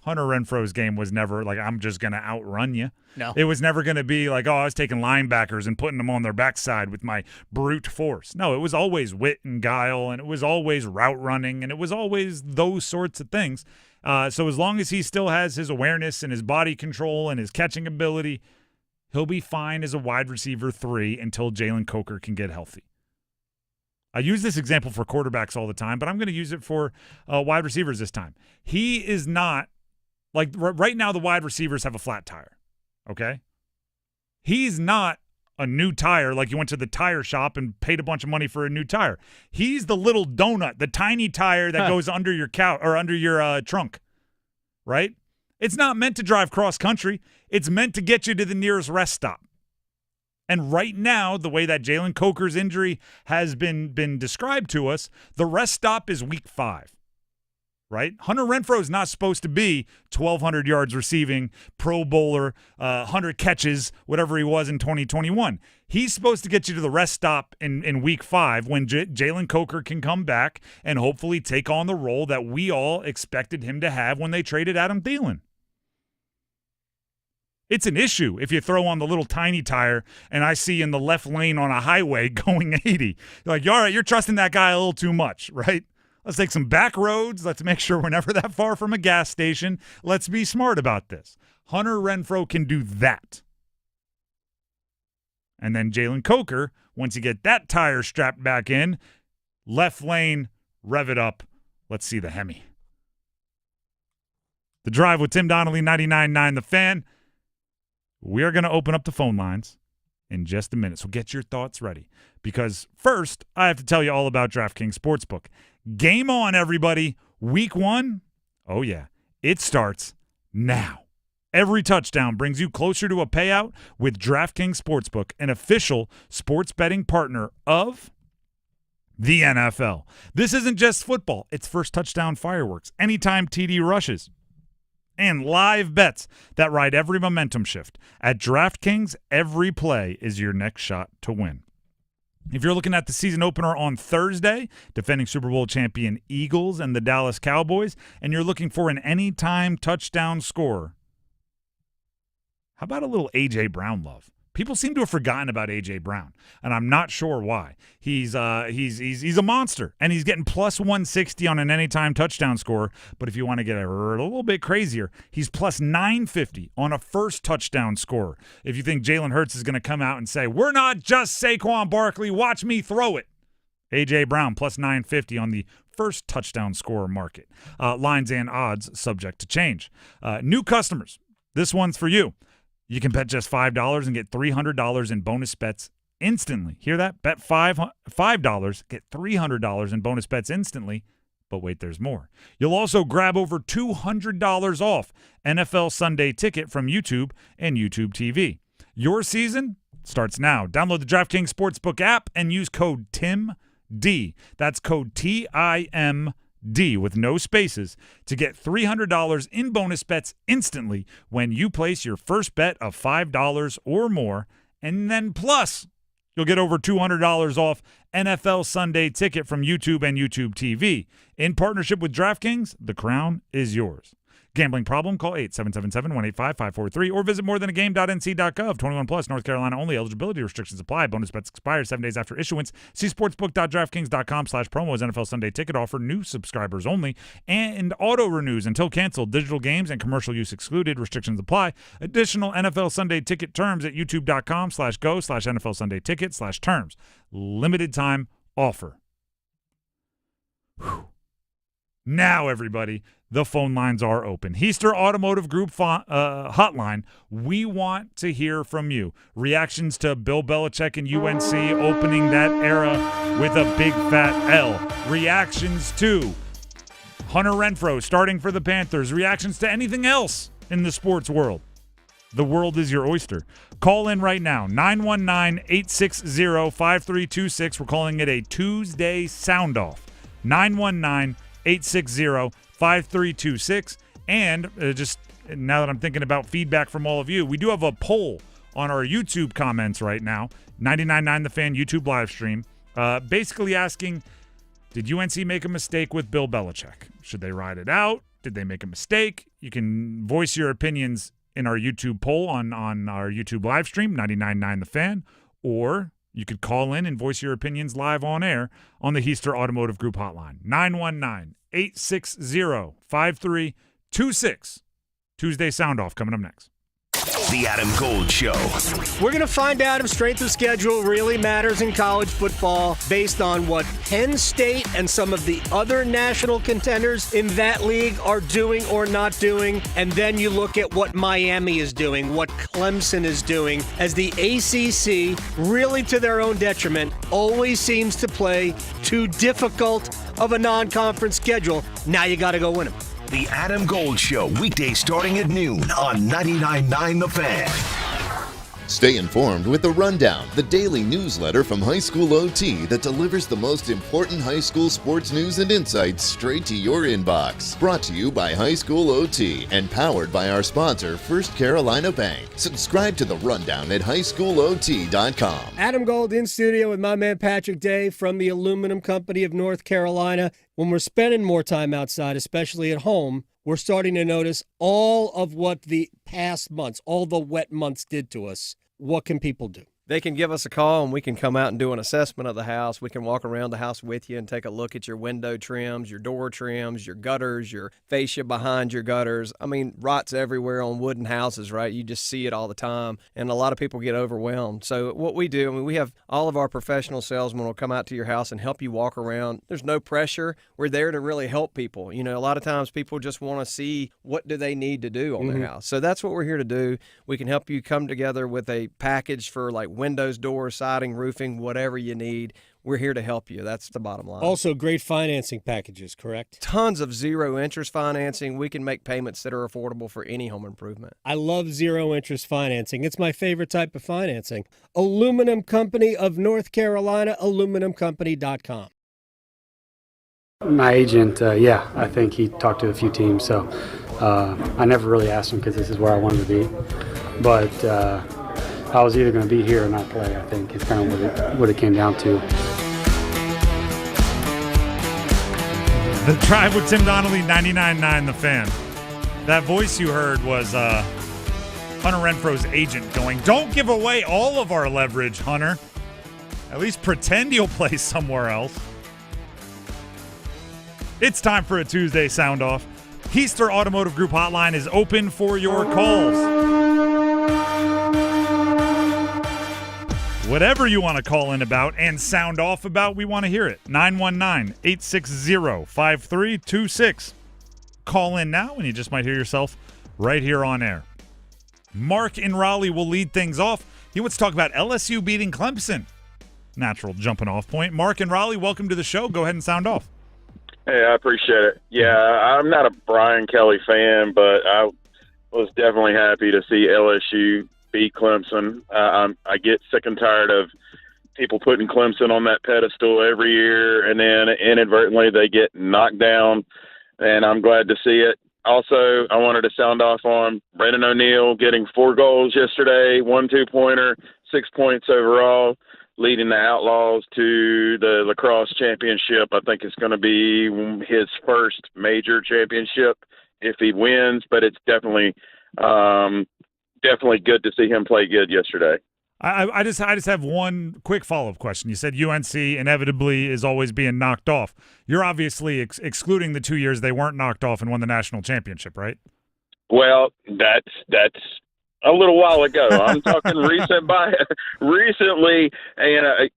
Hunter Renfrow's game was never like, I'm just going to outrun you. No. It was never going to be like, I was taking linebackers and putting them on their backside with my brute force. No, it was always wit and guile, and it was always route running, and it was always those sorts of things. So as long as he still has his awareness and his body control and his catching ability, he'll be fine as a wide receiver 3 until Jalen Coker can get healthy. I use this example for quarterbacks all the time, but I'm going to use it for wide receivers this time. He is not, like right now the wide receivers have a flat tire, okay? He's not a new tire like you went to the tire shop and paid a bunch of money for a new tire. He's the little donut, the tiny tire that goes under your couch or under your trunk, right? It's not meant to drive cross country. It's meant to get you to the nearest rest stop. And right now, the way that Jalen Coker's injury has been described to us, the rest stop is week 5. Right? Hunter Renfrow is not supposed to be 1,200 yards receiving, Pro Bowler, 100 catches, whatever he was in 2021. He's supposed to get you to the rest stop in week 5 when Jalen Coker can come back and hopefully take on the role that we all expected him to have when they traded Adam Thielen. It's an issue if you throw on the little tiny tire and I see in the left lane on a highway going 80. You're like, all right, you're trusting that guy a little too much, right? Let's take some back roads. Let's make sure we're never that far from a gas station. Let's be smart about this. Hunter Renfrow can do that. And then Jalen Coker, once you get that tire strapped back in, left lane, rev it up. Let's see the Hemi. The Drive with Tim Donnelly, 99.9 The Fan. We are going to open up the phone lines in just a minute, so get your thoughts ready. Because first, I have to tell you all about DraftKings Sportsbook. Game on, everybody. Week 1, oh yeah, it starts now. Every touchdown brings you closer to a payout with DraftKings Sportsbook, an official sports betting partner of the NFL. This isn't just football. It's first touchdown fireworks, anytime TD rushes, and live bets that ride every momentum shift. At DraftKings, every play is your next shot to win. If you're looking at the season opener on Thursday, defending Super Bowl champion Eagles and the Dallas Cowboys, and you're looking for an anytime touchdown scorer, how about a little A.J. Brown love? People seem to have forgotten about A.J. Brown, and I'm not sure why. He's a monster, and he's getting plus 160 on an anytime touchdown score. But if you want to get a little bit crazier, he's plus 950 on a first touchdown score. If you think Jalen Hurts is going to come out and say, we're not just Saquon Barkley, watch me throw it. A.J. Brown plus 950 on the first touchdown scorer market. Lines and odds subject to change. New customers, this one's for you. You can bet just $5 and get $300 in bonus bets instantly. Hear that? Bet $5, get $300 in bonus bets instantly. But wait, there's more. You'll also grab over $200 off NFL Sunday Ticket from YouTube and YouTube TV. Your season starts now. Download the DraftKings Sportsbook app and use code TIMD. That's code TIMD with no spaces to get $300 in bonus bets instantly when you place your first bet of $5 or more. And then plus, you'll get over $200 off NFL Sunday Ticket from YouTube and YouTube TV. In partnership with DraftKings, the crown is yours. Gambling problem? Call 877-185-543 or visit morethanagame.nc.gov. 21 plus, North Carolina only. Eligibility restrictions apply. Bonus bets expire 7 days after issuance. See sportsbook.draftkings.com/promo as NFL Sunday ticket offer. New subscribers only. And auto renews until canceled. Digital games and commercial use excluded. Restrictions apply. Additional NFL Sunday ticket terms at youtube.com/go/NFL Sunday ticket/terms. Limited time offer. Whew. Now, everybody, the phone lines are open. Heister Automotive Group hotline. We want to hear from you. Reactions to Bill Belichick and UNC opening that era with a big fat L. Reactions to Hunter Renfrow starting for the Panthers. Reactions to anything else in the sports world. The world is your oyster. Call in right now, 919-860-5326. We're calling it a Tuesday Soundoff. 919-860-5326. And just now that I'm thinking about feedback from all of you, we do have a poll on our YouTube comments right now, 99.9 The Fan YouTube live stream, basically asking, did UNC make a mistake with Bill Belichick? Should they ride it out? Did they make a mistake? You can voice your opinions in our YouTube poll on our YouTube live stream, 99.9 The Fan, or you could call in and voice your opinions live on air on the Heister Automotive Group hotline, 919-860-5326. Tuesday Soundoff coming up next. The Adam Gold Show. We're going to find out if strength of schedule really matters in college football based on what Penn State and some of the other national contenders in that league are doing or not doing. And then you look at what Miami is doing, what Clemson is doing, as the ACC, really to their own detriment, always seems to play too difficult of a non-conference schedule. Now you got to go win them. The Adam Gold Show, weekdays starting at noon on 99.9 The Fan. Stay informed with The Rundown, the daily newsletter from High School OT that delivers the most important high school sports news and insights straight to your inbox. Brought to you by High School OT and powered by our sponsor, First Carolina Bank. Subscribe to The Rundown at highschoolot.com. Adam Gold in studio with my man Patrick Day from the Aluminum Company of North Carolina. When we're spending more time outside, especially at home, we're starting to notice all of what the past months, all the wet months did to us. What can people do? They can give us a call and we can come out and do an assessment of the house. We can walk around the house with you and take a look at your window trims, your door trims, your gutters, your fascia behind your gutters. I mean, rot's everywhere on wooden houses, right? You just see it all the time, and a lot of people get overwhelmed. So what we do, I mean, we have all of our professional salesmen will come out to your house and help you walk around. There's no pressure. We're there to really help people. You know, a lot of times people just want to see what do they need to do on their house. So that's what we're here to do. We can help you come together with a package for like windows, doors, siding, roofing, whatever you need. We're here to help you. That's the bottom line. Also, great financing packages, correct? Tons of zero-interest financing. We can make payments that are affordable for any home improvement. I love zero-interest financing. It's my favorite type of financing. Aluminum Company of North Carolina, aluminumcompany.com. My agent, I think he talked to a few teams, so I never really asked him because this is where I wanted to be. But I was either going to be here or not play, I think. It's kind of what it came down to. The Drive with Tim Donnelly, 99.9 The Fan. That voice you heard was Hunter Renfrow's agent going, don't give away all of our leverage, Hunter. At least pretend you'll play somewhere else. It's time for a Tuesday Soundoff. Heister Automotive Group hotline is open for your calls. Whatever you want to call in about and sound off about, we want to hear it. 919-860-5326. Call in now and you just might hear yourself right here on air. Mark in Raleigh will lead things off. He wants to talk about LSU beating Clemson. Natural jumping off point. Mark in Raleigh, welcome to the show. Go ahead and sound off. Hey, I appreciate it. Yeah, I'm not a Brian Kelly fan, but I was definitely happy to see LSU beat Clemson. I get sick and tired of people putting Clemson on that pedestal every year, and then inadvertently they get knocked down, and I'm glad to see it. Also, I wanted to sound off on Brandon O'Neal getting 4 goals yesterday, 1 2-pointer, 6 points overall, leading the Outlaws to the lacrosse championship. I think it's going to be his first major championship if he wins, but it's definitely good to see him play good yesterday. I just have one quick follow-up question. You said UNC inevitably is always being knocked off. You're obviously excluding the 2 years they weren't knocked off and won the national championship, right? Well, that's a little while ago. I'm talking recently, and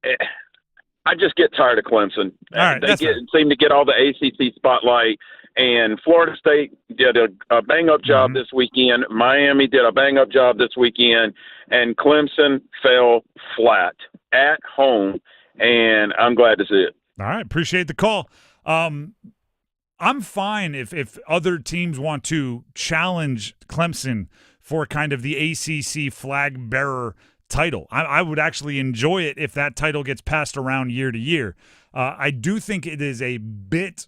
I just get tired of Clemson. All right, seem to get all the ACC spotlight, and Florida State did a bang-up job this weekend. Miami did a bang-up job this weekend, and Clemson fell flat at home, and I'm glad to see it. All right, appreciate the call. I'm fine if other teams want to challenge Clemson for kind of the ACC flag bearer title. I would actually enjoy it if that title gets passed around year to year. I do think it is a bit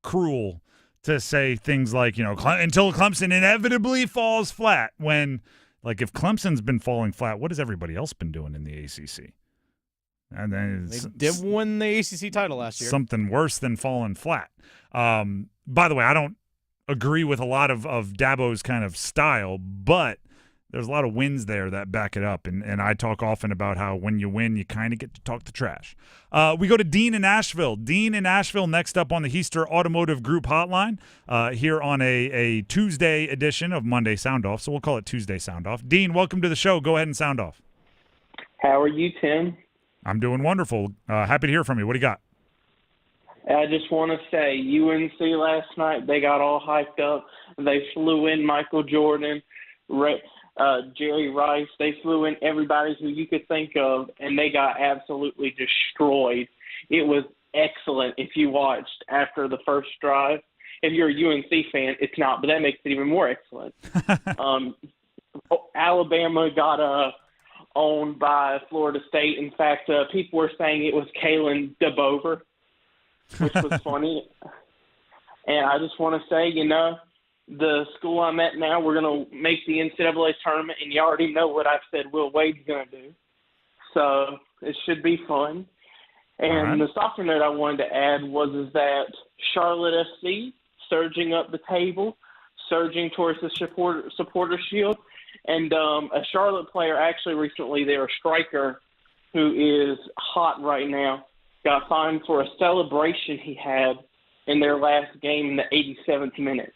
cruel to say things like, until Clemson inevitably falls flat, when, like, if Clemson's been falling flat, what has everybody else been doing in the ACC? And then they did win the ACC title last year. Something worse than falling flat. By the way, I don't agree with a lot of Dabo's kind of style, but there's a lot of wins there that back it up. And I talk often about how when you win, you kind of get to talk the trash. We go to Dean in Asheville. Dean in Asheville next up on the Heister Automotive Group hotline here on a Tuesday edition of Monday Soundoff. So we'll call it Tuesday Soundoff. Dean, welcome to the show. Go ahead and sound off. How are you, Tim? I'm doing wonderful. Happy to hear from you. What do you got? I just want to say UNC last night, they got all hyped up. They flew in Michael Jordan, Jerry Rice. They flew in everybody who you could think of, and they got absolutely destroyed. It was excellent if you watched after the first drive. If you're a UNC fan, it's not, but that makes it even more excellent. Alabama got owned by Florida State. In fact, people were saying it was Kalen DeBover, which was funny. And I just want to say, the school I'm at now, we're going to make the NCAA tournament, and you already know what I've said Will Wade's going to do. So it should be fun. And the soccer note I wanted to add is that Charlotte FC surging up the table, surging towards the supporter shield. And a Charlotte player, actually recently, their striker, who is hot right now, got fined for a celebration he had in their last game in the 87th minute.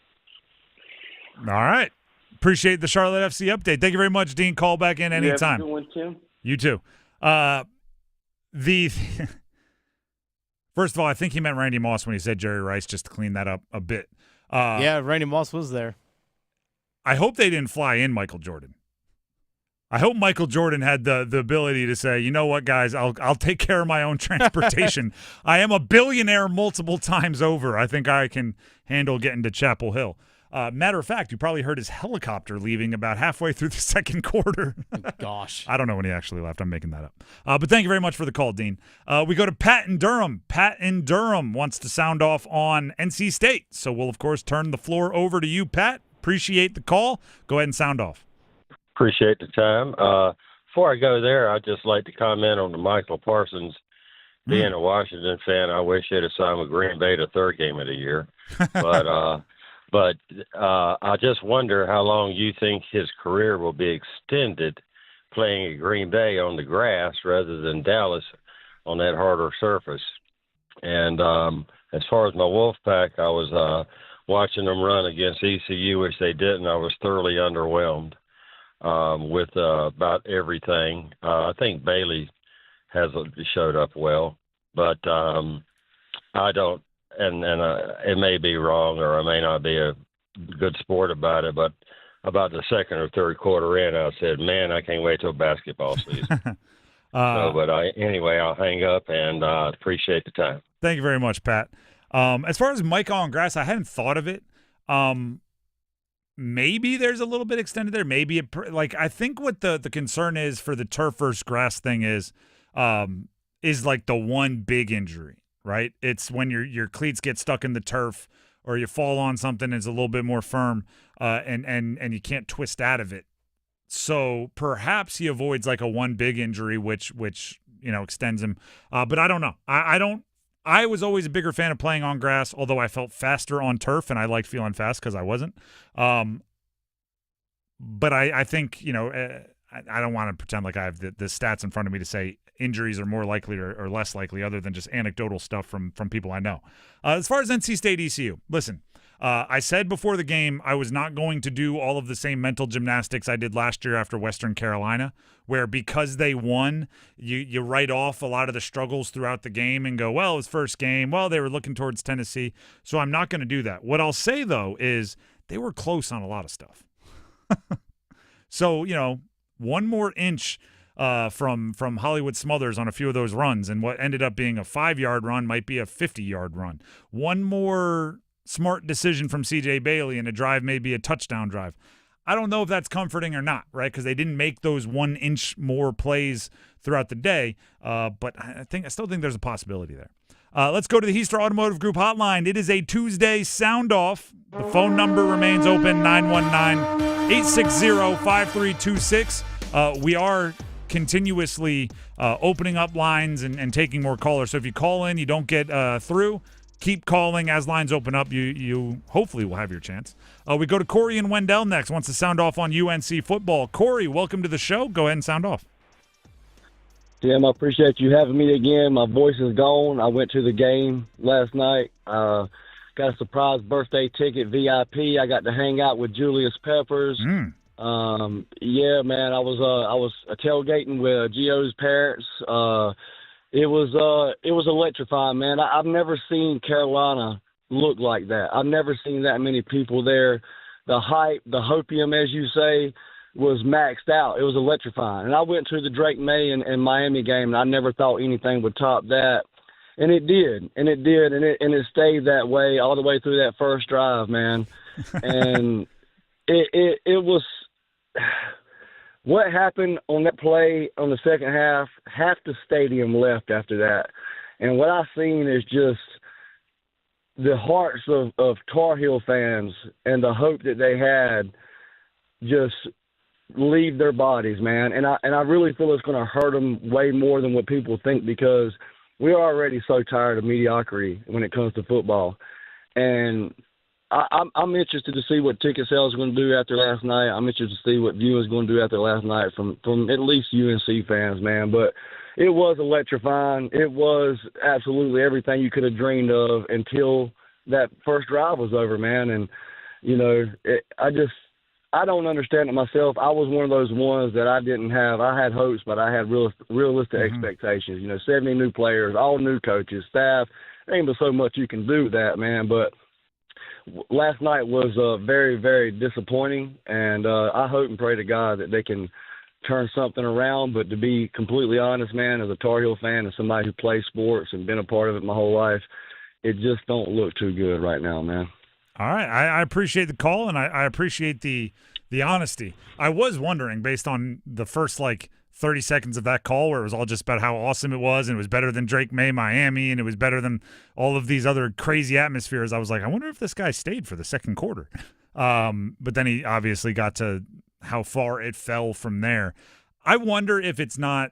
All right. Appreciate the Charlotte FC update. Thank you very much, Dean. Call back in anytime. You have a good one, Tim. You too. First of all, I think he meant Randy Moss when he said Jerry Rice, just to clean that up a bit. Yeah, Randy Moss was there. I hope they didn't fly in Michael Jordan. I hope Michael Jordan had the ability to say, you know what, guys, I'll take care of my own transportation. I am a billionaire multiple times over. I think I can handle getting to Chapel Hill. Matter of fact, you probably heard his helicopter leaving about halfway through the second quarter. Gosh. I don't know when he actually left. I'm making that up. But thank you very much for the call, Dean. We go to Pat in Durham. Pat in Durham wants to sound off on NC State. So we'll, of course, turn the floor over to you, Pat. Appreciate the call. Go ahead and sound off. Appreciate the time. Before I go there, I'd just like to comment on the Michael Parsons. Being a Washington fan, I wish they'd have signed with Green Bay the third game of the year. But I just wonder how long you think his career will be extended playing at Green Bay on the grass rather than Dallas on that harder surface. And as far as my Wolfpack, I was watching them run against ECU, which they didn't. I was thoroughly underwhelmed with about everything. I think Bailey has showed up well, but I don't. And it may be wrong, or I may not be a good sport about it, but about the second or third quarter in, I said, man, I can't wait till basketball season. Anyway, I'll hang up and appreciate the time. Thank you very much, Pat. As far as Mike on grass, I hadn't thought of it. Maybe there's a little bit extended there. Maybe I think what the concern is for the turf versus grass thing is like the one big injury. Right? It's when your cleats get stuck in the turf or you fall on something that's a little bit more firm and you can't twist out of it. So perhaps he avoids like a one big injury, which extends him. But I don't know. I don't I was always a bigger fan of playing on grass, although I felt faster on turf, and I liked feeling fast because I wasn't. But I think, I don't want to pretend like I have the stats in front of me to say injuries are more likely or less likely other than just anecdotal stuff from people I know. As far as NC State ECU, listen, I said before the game I was not going to do all of the same mental gymnastics I did last year after Western Carolina, where because they won, you write off a lot of the struggles throughout the game and go, well, it was first game. Well, they were looking towards Tennessee. So I'm not going to do that. What I'll say, though, is they were close on a lot of stuff. So, one more inch from Hollywood Smothers on a few of those runs, and what ended up being a 5-yard run might be a 50-yard run. One more smart decision from C.J. Bailey, and a drive may be a touchdown drive. I don't know if that's comforting or not, right? Because they didn't make those 1 inch more plays throughout the day, but I still think there's a possibility there. Let's go to the Heister Automotive Group hotline. It is a Tuesday Soundoff. The phone number remains open, 919-860-5326. We are continuously opening up lines and taking more callers. So if you call in, you don't get through, keep calling. As lines open up, you hopefully will have your chance. We go to Corey and Wendell next. Wants to sound off on UNC football. Corey, welcome to the show. Go ahead and sound off. Tim, I appreciate you having me again. My voice is gone. I went to the game last night. Got a surprise birthday ticket, VIP. I got to hang out with Julius Peppers. Yeah, man. I was tailgating with Gio's parents. It was electrifying, man. I've never seen Carolina look like that. I've never seen that many people there. The hype, the hopium, as you say, was maxed out. It was electrifying. And I went to the Drake May and Miami game, and I never thought anything would top that. And it did. And it stayed that way all the way through that first drive, man. And it was what happened on that play on the second half the stadium left after that. And what I've seen is just the hearts of Tar Heel fans and the hope that they had just leave their bodies, man. And I really feel it's going to hurt them way more than what people think, because we're already so tired of mediocrity when it comes to football. And I'm interested to see what ticket sales are going to do after last night. I'm interested to see what viewers going to do after last night from at least UNC fans, man. But it was electrifying. It was absolutely everything you could have dreamed of until that first drive was over, man. And, I don't understand it myself. I was one of those ones that I didn't have. I had hopes, but I had realistic expectations. 70 new players, all new coaches, staff. There ain't but so much you can do with that, man. But last night was very, very disappointing, and I hope and pray to God that they can turn something around. But to be completely honest, man, as a Tar Heel fan and somebody who plays sports and been a part of it my whole life, it just don't look too good right now, man. All right. I appreciate the call, and I appreciate the honesty. I was wondering, based on the first, 30 seconds of that call where it was all just about how awesome it was, and it was better than Drake May Miami, and it was better than all of these other crazy atmospheres. I was like, I wonder if this guy stayed for the second quarter. But then he obviously got to how far it fell from there. I wonder if a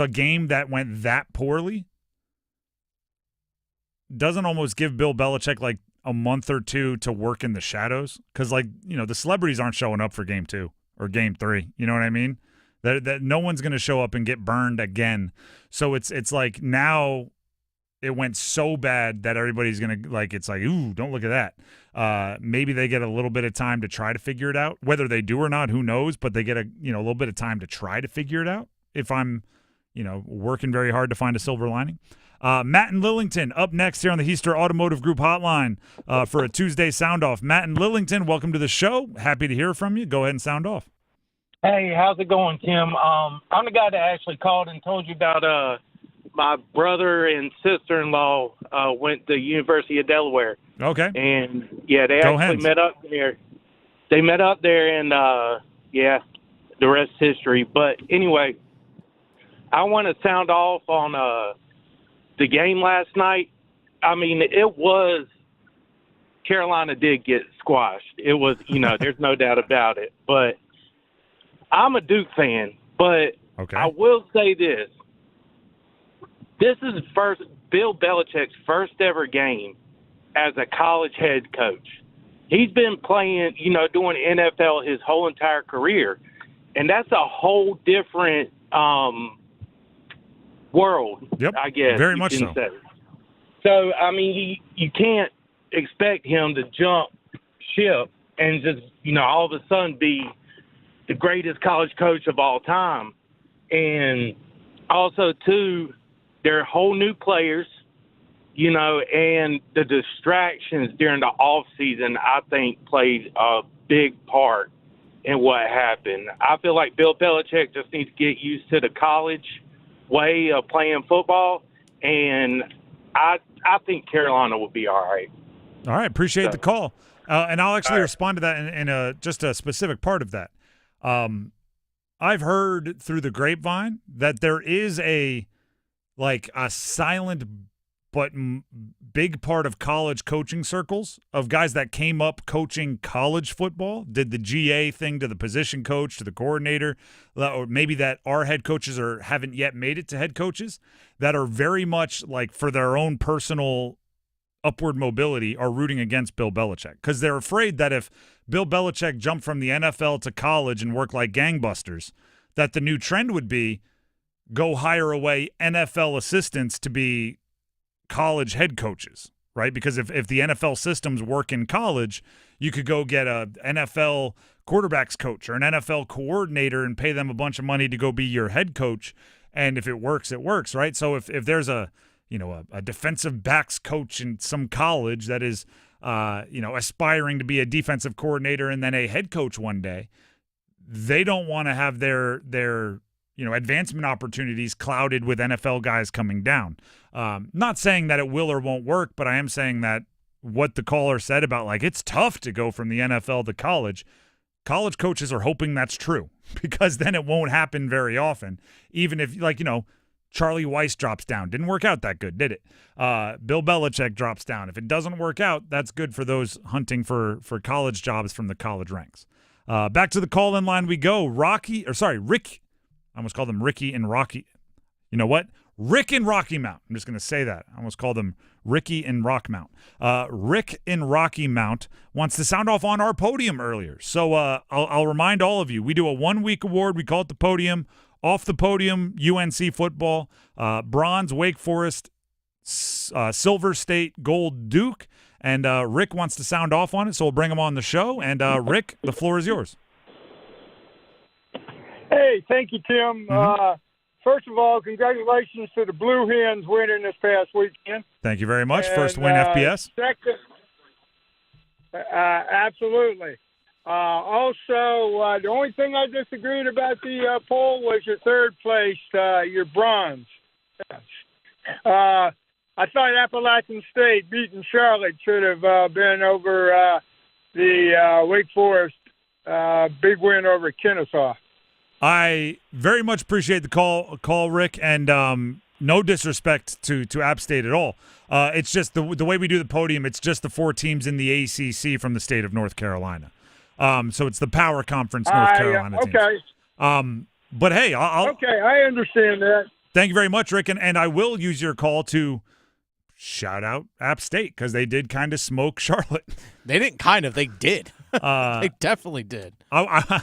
game that went that poorly doesn't almost give Bill Belichick a month or two to work in the shadows, because the celebrities aren't showing up for game 2 or game 3. You know what I mean? That no one's going to show up and get burned again. So it's like now it went so bad that everybody's going to it's like, ooh, don't look at that. Maybe they get a little bit of time to try to figure it out. Whether they do or not, who knows? But they get a little bit of time to try to figure it out. If I'm working very hard to find a silver lining. Matt and Lillington up next here on the Heister Automotive Group hotline for a Tuesday Sound Off. Matt and Lillington, welcome to the show. Happy to hear from you. Go ahead and sound off. Hey, how's it going, Tim? I'm the guy that actually called and told you about my brother and sister-in-law went to the University of Delaware. Okay. And, yeah, they actually met up there. They met up there, and, the rest is history. But anyway, I want to sound off on the game last night. I mean, Carolina did get squashed. It was, there's no doubt about it. But I'm a Duke fan, but okay. I will say this. This is the first Bill Belichick's first ever game as a college head coach. He's been playing, doing NFL his whole entire career, and that's a whole different world, Yep, I guess. very you much can so. say. So, I mean, you can't expect him to jump ship and just, all of a sudden be the greatest college coach of all time. And also, too, they're whole new players, and the distractions during the off season, I think, played a big part in what happened. I feel like Bill Belichick just needs to get used to the college way of playing football, and I think Carolina will be all right. All right, appreciate the call. And I'll actually respond to that in just a specific part of that. I've heard through the grapevine that there is a silent but big part of college coaching circles of guys that came up coaching college football, did the GA thing to the position coach, to the coordinator, or maybe that our head coaches haven't yet made it to head coaches, that are very much for their own personal upward mobility are rooting against Bill Belichick because they're afraid that if Bill Belichick jumped from the NFL to college and worked like gangbusters, that the new trend would be go hire away NFL assistants to be college head coaches, right? Because if the NFL systems work in college, you could go get a NFL quarterbacks coach or an NFL coordinator and pay them a bunch of money to go be your head coach. And if it works, it works, right? So if there's a defensive backs coach in some college that is, aspiring to be a defensive coordinator and then a head coach one day, they don't want to have their advancement opportunities clouded with NFL guys coming down. Not saying that it will or won't work, but I am saying that what the caller said about it's tough to go from the NFL to college coaches are hoping that's true because then it won't happen very often. Even if Charlie Weiss drops down. Didn't work out that good, did it? Bill Belichick drops down. If it doesn't work out, that's good for those hunting for college jobs from the college ranks. Back to the call-in line we go. Rick. I almost called them Ricky and Rocky. You know what? Rick and Rocky Mount. I'm just going to say that. I almost called them Ricky and Rock Mount. Rick in Rocky Mount wants to sound off on our podium earlier. So I'll remind all of you, we do a 1-week award. We call it the podium. Off the podium, UNC football, bronze, Wake Forest, silver state, gold, Duke. And Rick wants to sound off on it, so we'll bring him on the show. And Rick, the floor is yours. Hey, thank you, Tim. First of all, congratulations to the Blue Hens winning this past weekend. Thank you very much. First win FBS. Second, absolutely. Also, the only thing I disagreed about the poll was your third place, your bronze. I thought Appalachian State beating Charlotte should have been over the Wake Forest big win over Kennesaw. I very much appreciate the call, Rick, and no disrespect to App State at all. It's just the way we do the podium. It's just the 4 teams in the ACC from the state of North Carolina. So it's the Power Conference North Carolina teams. Okay. But hey, okay, I understand that. Thank you very much, Rick, and I will use your call to shout out App State because they did kind of smoke Charlotte. They didn't kind of, they did. They definitely did. I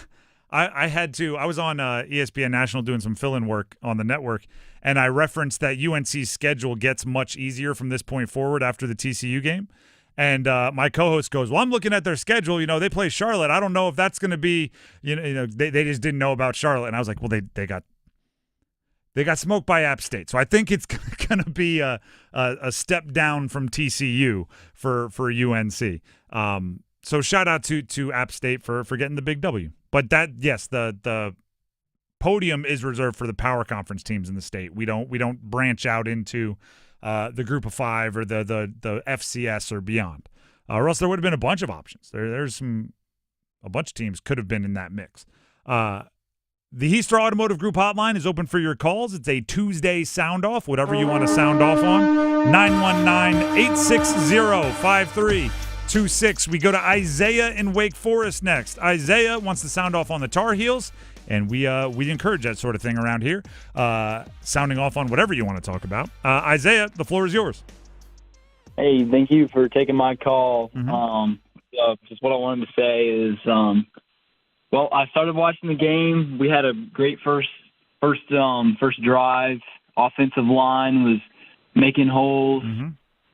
had to. I was on ESPN National doing some fill-in work on the network, and I referenced that UNC's schedule gets much easier from this point forward after the TCU game. And my co-host goes, well, I'm looking at their schedule. They play Charlotte. I don't know if that's going to be, they just didn't know about Charlotte. And I was like, well, they got smoked by App State. So I think it's going to be a step down from TCU for UNC. So shout out to App State for getting the big W. But the podium is reserved for the Power Conference teams in the state. We don't branch out into the Group of 5 or the FCS or beyond, or else there would have been a bunch of options. There's a bunch of teams could have been in that mix. The Heaster Automotive Group hotline is open for your calls. It's a Tuesday sound off, whatever you want to sound off on. 919-860-5326. We go to Isaiah in Wake Forest next. Isaiah wants to sound off on the Tar Heels And we encourage that sort of thing around here, sounding off on whatever you want to talk about. Isaiah, the floor is yours. Hey, thank you for taking my call. Just what I wanted to say is, I started watching the game. We had a great first drive. Offensive line was making holes.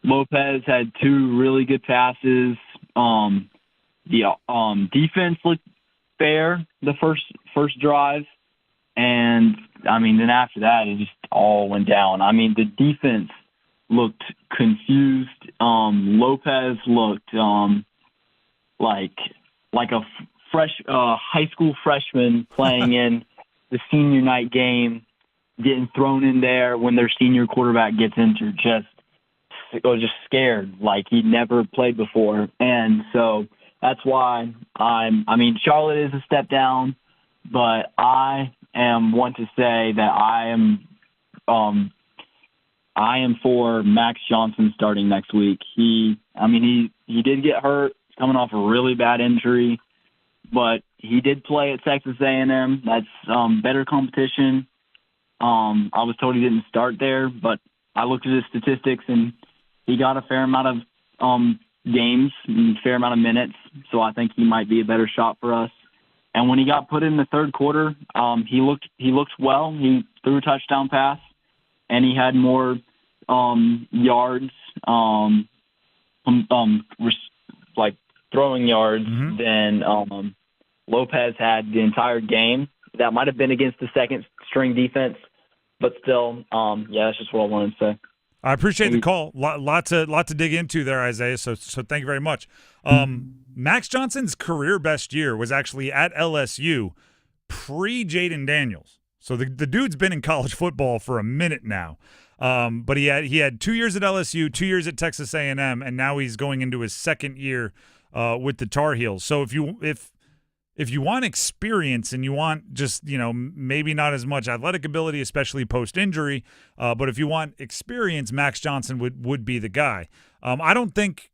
Lopez had 2 really good passes. The defense looked fair the first drive, and then after that it just all went down. The defense looked confused. Lopez looked like a fresh high school freshman playing in the senior night game, getting thrown in there when their senior quarterback gets injured. Just scared, like he'd never played before. And so that's why Charlotte is a step down, but I want to say that I am for Max Johnson starting next week. He did get hurt. He's coming off a really bad injury, but he did play at Texas A&M. That's better competition. I was told he didn't start there, but I looked at his statistics and he got a fair amount of games and a fair amount of minutes, so I think he might be a better shot for us. And when he got put in the third quarter, he looked well. He threw a touchdown pass, and he had more yards, like throwing yards than Lopez had the entire game. That might have been against the second-string defense, but still, that's just what I wanted to say. I appreciate the call. Lot to dig into there, Isaiah. So thank you very much. Max Johnson's career best year was actually at LSU pre-Jaden Daniels. So the dude's been in college football for a minute now. But he had 2 years at LSU, 2 years at Texas A&M, and now he's going into his second year with the Tar Heels. So if you want experience and you want just, maybe not as much athletic ability, especially post-injury, but if you want experience, Max Johnson would be the guy. I don't think,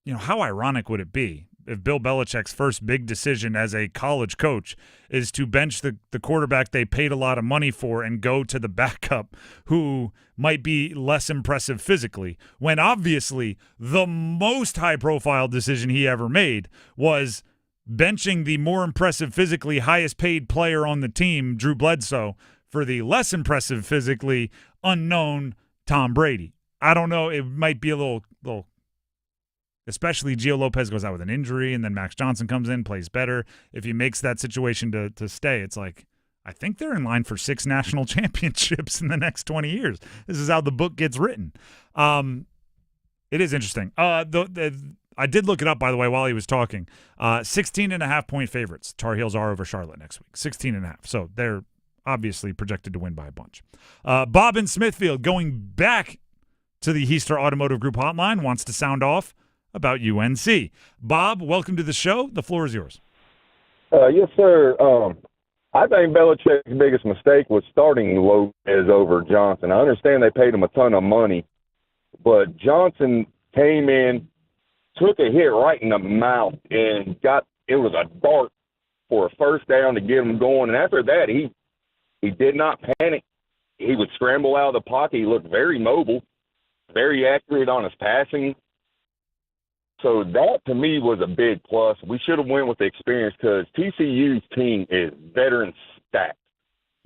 how ironic would it be if Bill Belichick's first big decision as a college coach is to bench the quarterback they paid a lot of money for and go to the backup who might be less impressive physically, when obviously the most high-profile decision he ever made was benching the more impressive physically highest paid player on the team, Drew Bledsoe, for the less impressive physically unknown Tom Brady. I don't know. It might be a little, especially Gio Lopez goes out with an injury and then Max Johnson comes in, plays better. If he makes that situation to stay, it's like, I think they're in line for 6 national championships in the next 20 years. This is how the book gets written. It is interesting. I did look it up, by the way, while he was talking. 16.5-point favorites. Tar Heels are over Charlotte next week. 16.5. So they're obviously projected to win by a bunch. Bob in Smithfield, going back to the Heister Automotive Group hotline, wants to sound off about UNC. Bob, welcome to the show. The floor is yours. Yes, sir. I think Belichick's biggest mistake was starting Lopez over Johnson. I understand they paid him a ton of money, but Johnson came in, took a hit right in the mouth, and it was a dart for a first down to get him going. And after that, he did not panic. He would scramble out of the pocket. He looked very mobile, very accurate on his passing. So that, to me, was a big plus. We should have went with the experience because TCU's team is veteran stacked.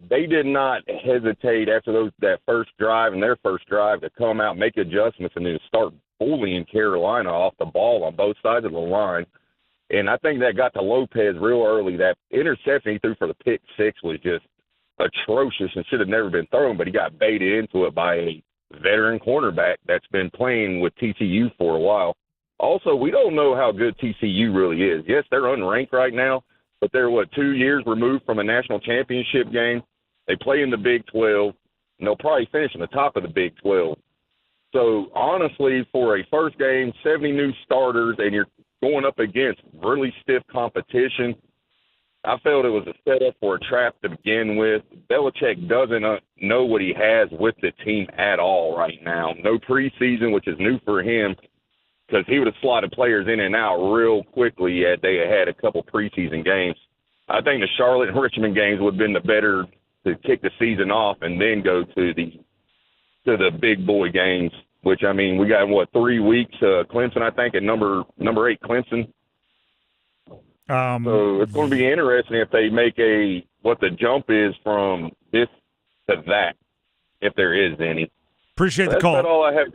They did not hesitate after that first drive and their first drive to come out, make adjustments, and then start bullying Carolina off the ball on both sides of the line. And I think that got to Lopez real early. That interception he threw for the pick six was just atrocious and should have never been thrown, but he got baited into it by a veteran cornerback that's been playing with TCU for a while. Also, we don't know how good TCU really is. Yes, they're unranked right now, but they're, 2 years removed from a national championship game. They play in the Big 12, and they'll probably finish in the top of the Big 12. So, honestly, for a first game, 70 new starters, and you're going up against really stiff competition, I felt it was a setup for a trap to begin with. Belichick doesn't know what he has with the team at all right now. No preseason, which is new for him, because he would have slotted players in and out real quickly had they had a couple preseason games. I think the Charlotte and Richmond games would have been the better to kick the season off and then go to the big boy games. Which, I mean, we got 3 weeks. Clemson, I think, at number 8 Clemson. So it's going to be interesting if they make what the jump is from this to that, if there is any. Appreciate the call. That's all I have.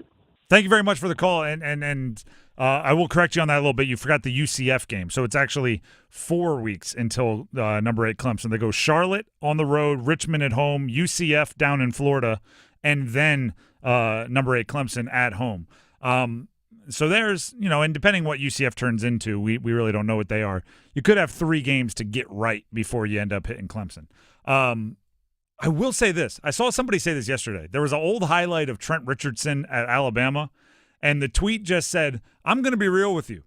Thank you very much for the call, and I will correct you on that a little bit. You forgot the UCF game, so it's actually 4 weeks until number 8 Clemson. They go Charlotte on the road, Richmond at home, UCF down in Florida, and then number 8 Clemson at home. So there's, and depending what UCF turns into, we really don't know what they are. You could have 3 games to get right before you end up hitting Clemson. I will say this. I saw somebody say this yesterday. There was an old highlight of Trent Richardson at Alabama, and the tweet just said, I'm going to be real with you.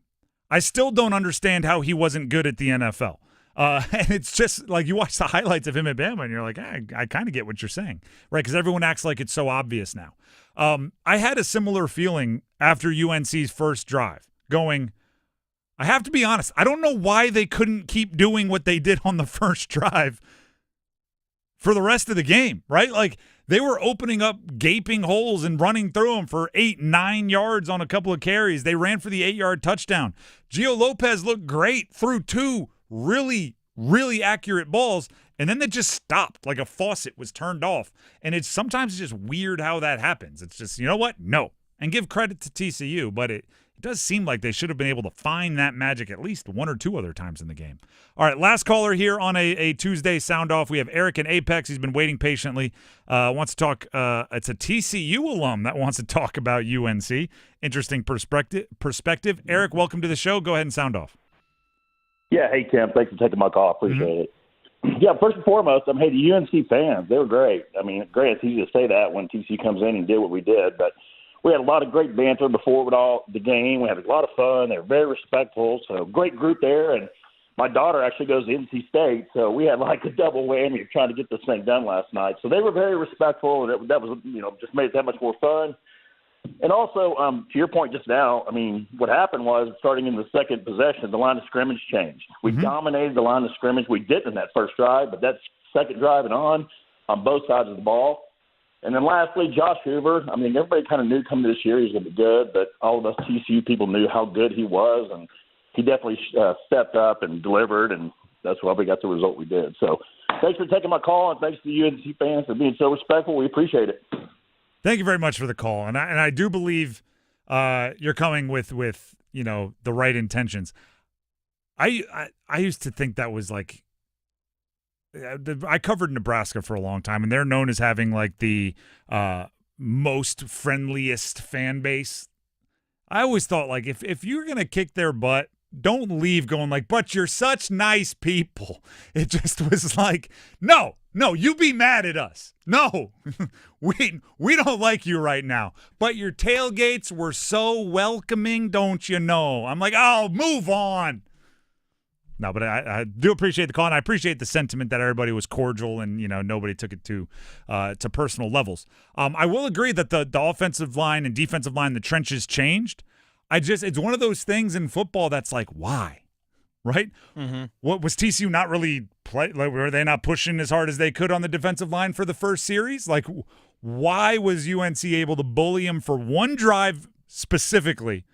I still don't understand how he wasn't good at the NFL. And it's just like you watch the highlights of him at Bama, and you're like, I kind of get what you're saying, right? Because everyone acts like it's so obvious now. I had a similar feeling after UNC's first drive going, I have to be honest, I don't know why they couldn't keep doing what they did on the first drive for the rest of the game, right? Like they were opening up gaping holes and running through them for 8-9 yards on a couple of carries. They ran for the 8-yard touchdown. Gio Lopez looked great through 2 really, really accurate balls, and then they just stopped like a faucet was turned off. And it's sometimes just weird how that happens. It's just, you know what? No. And give credit to TCU, but it does seem like they should have been able to find that magic at least 1 or 2 other times in the game. All right, last caller here on a Tuesday Sound Off. We have Eric in Apex. He's been waiting patiently. Wants to talk. It's a TCU alum that wants to talk about UNC. Interesting perspective. Eric, welcome to the show. Go ahead and sound off. Yeah, hey, Tim. Thanks for taking my call. Appreciate it. Yeah, first and foremost, hey, the UNC fans, they were great. I mean, great. It's easy to say that when TCU comes in and did what we did, but we had a lot of great banter before the game. We had a lot of fun. They were very respectful, so great group there. And my daughter actually goes to NC State, so we had like a double whammy of trying to get this thing done last night. So they were very respectful, and that was, just made it that much more fun. And also, to your point just now, I mean, what happened was starting in the second possession, the line of scrimmage changed. We dominated the line of scrimmage. We didn't in that first drive, but that second drive and on both sides of the ball. And then lastly, Josh Hoover. I mean, everybody kind of knew coming this year he was going to be good, but all of us TCU people knew how good he was, and he definitely stepped up and delivered, and that's why we got the result we did. So thanks for taking my call, and thanks to the UNC fans for being so respectful. We appreciate it. Thank you very much for the call, and I do believe you're coming with the right intentions. I used to think that was like I covered Nebraska for a long time, and they're known as having like the most friendliest fan base. I always thought like if you're gonna kick their butt, don't leave going like, but you're such nice people. It just was like, no, you be mad at us. No, we don't like you right now. But your tailgates were so welcoming, don't you know? I'm like, oh, move on. No, but I do appreciate the call, and I appreciate the sentiment that everybody was cordial and, nobody took it to personal levels. I will agree that the offensive line and defensive line, the trenches changed. It's one of those things in football that's like, why? Right? Mm-hmm. What was TCU not really were they not pushing as hard as they could on the defensive line for the first series? Like, why was UNC able to bully them for one drive specifically,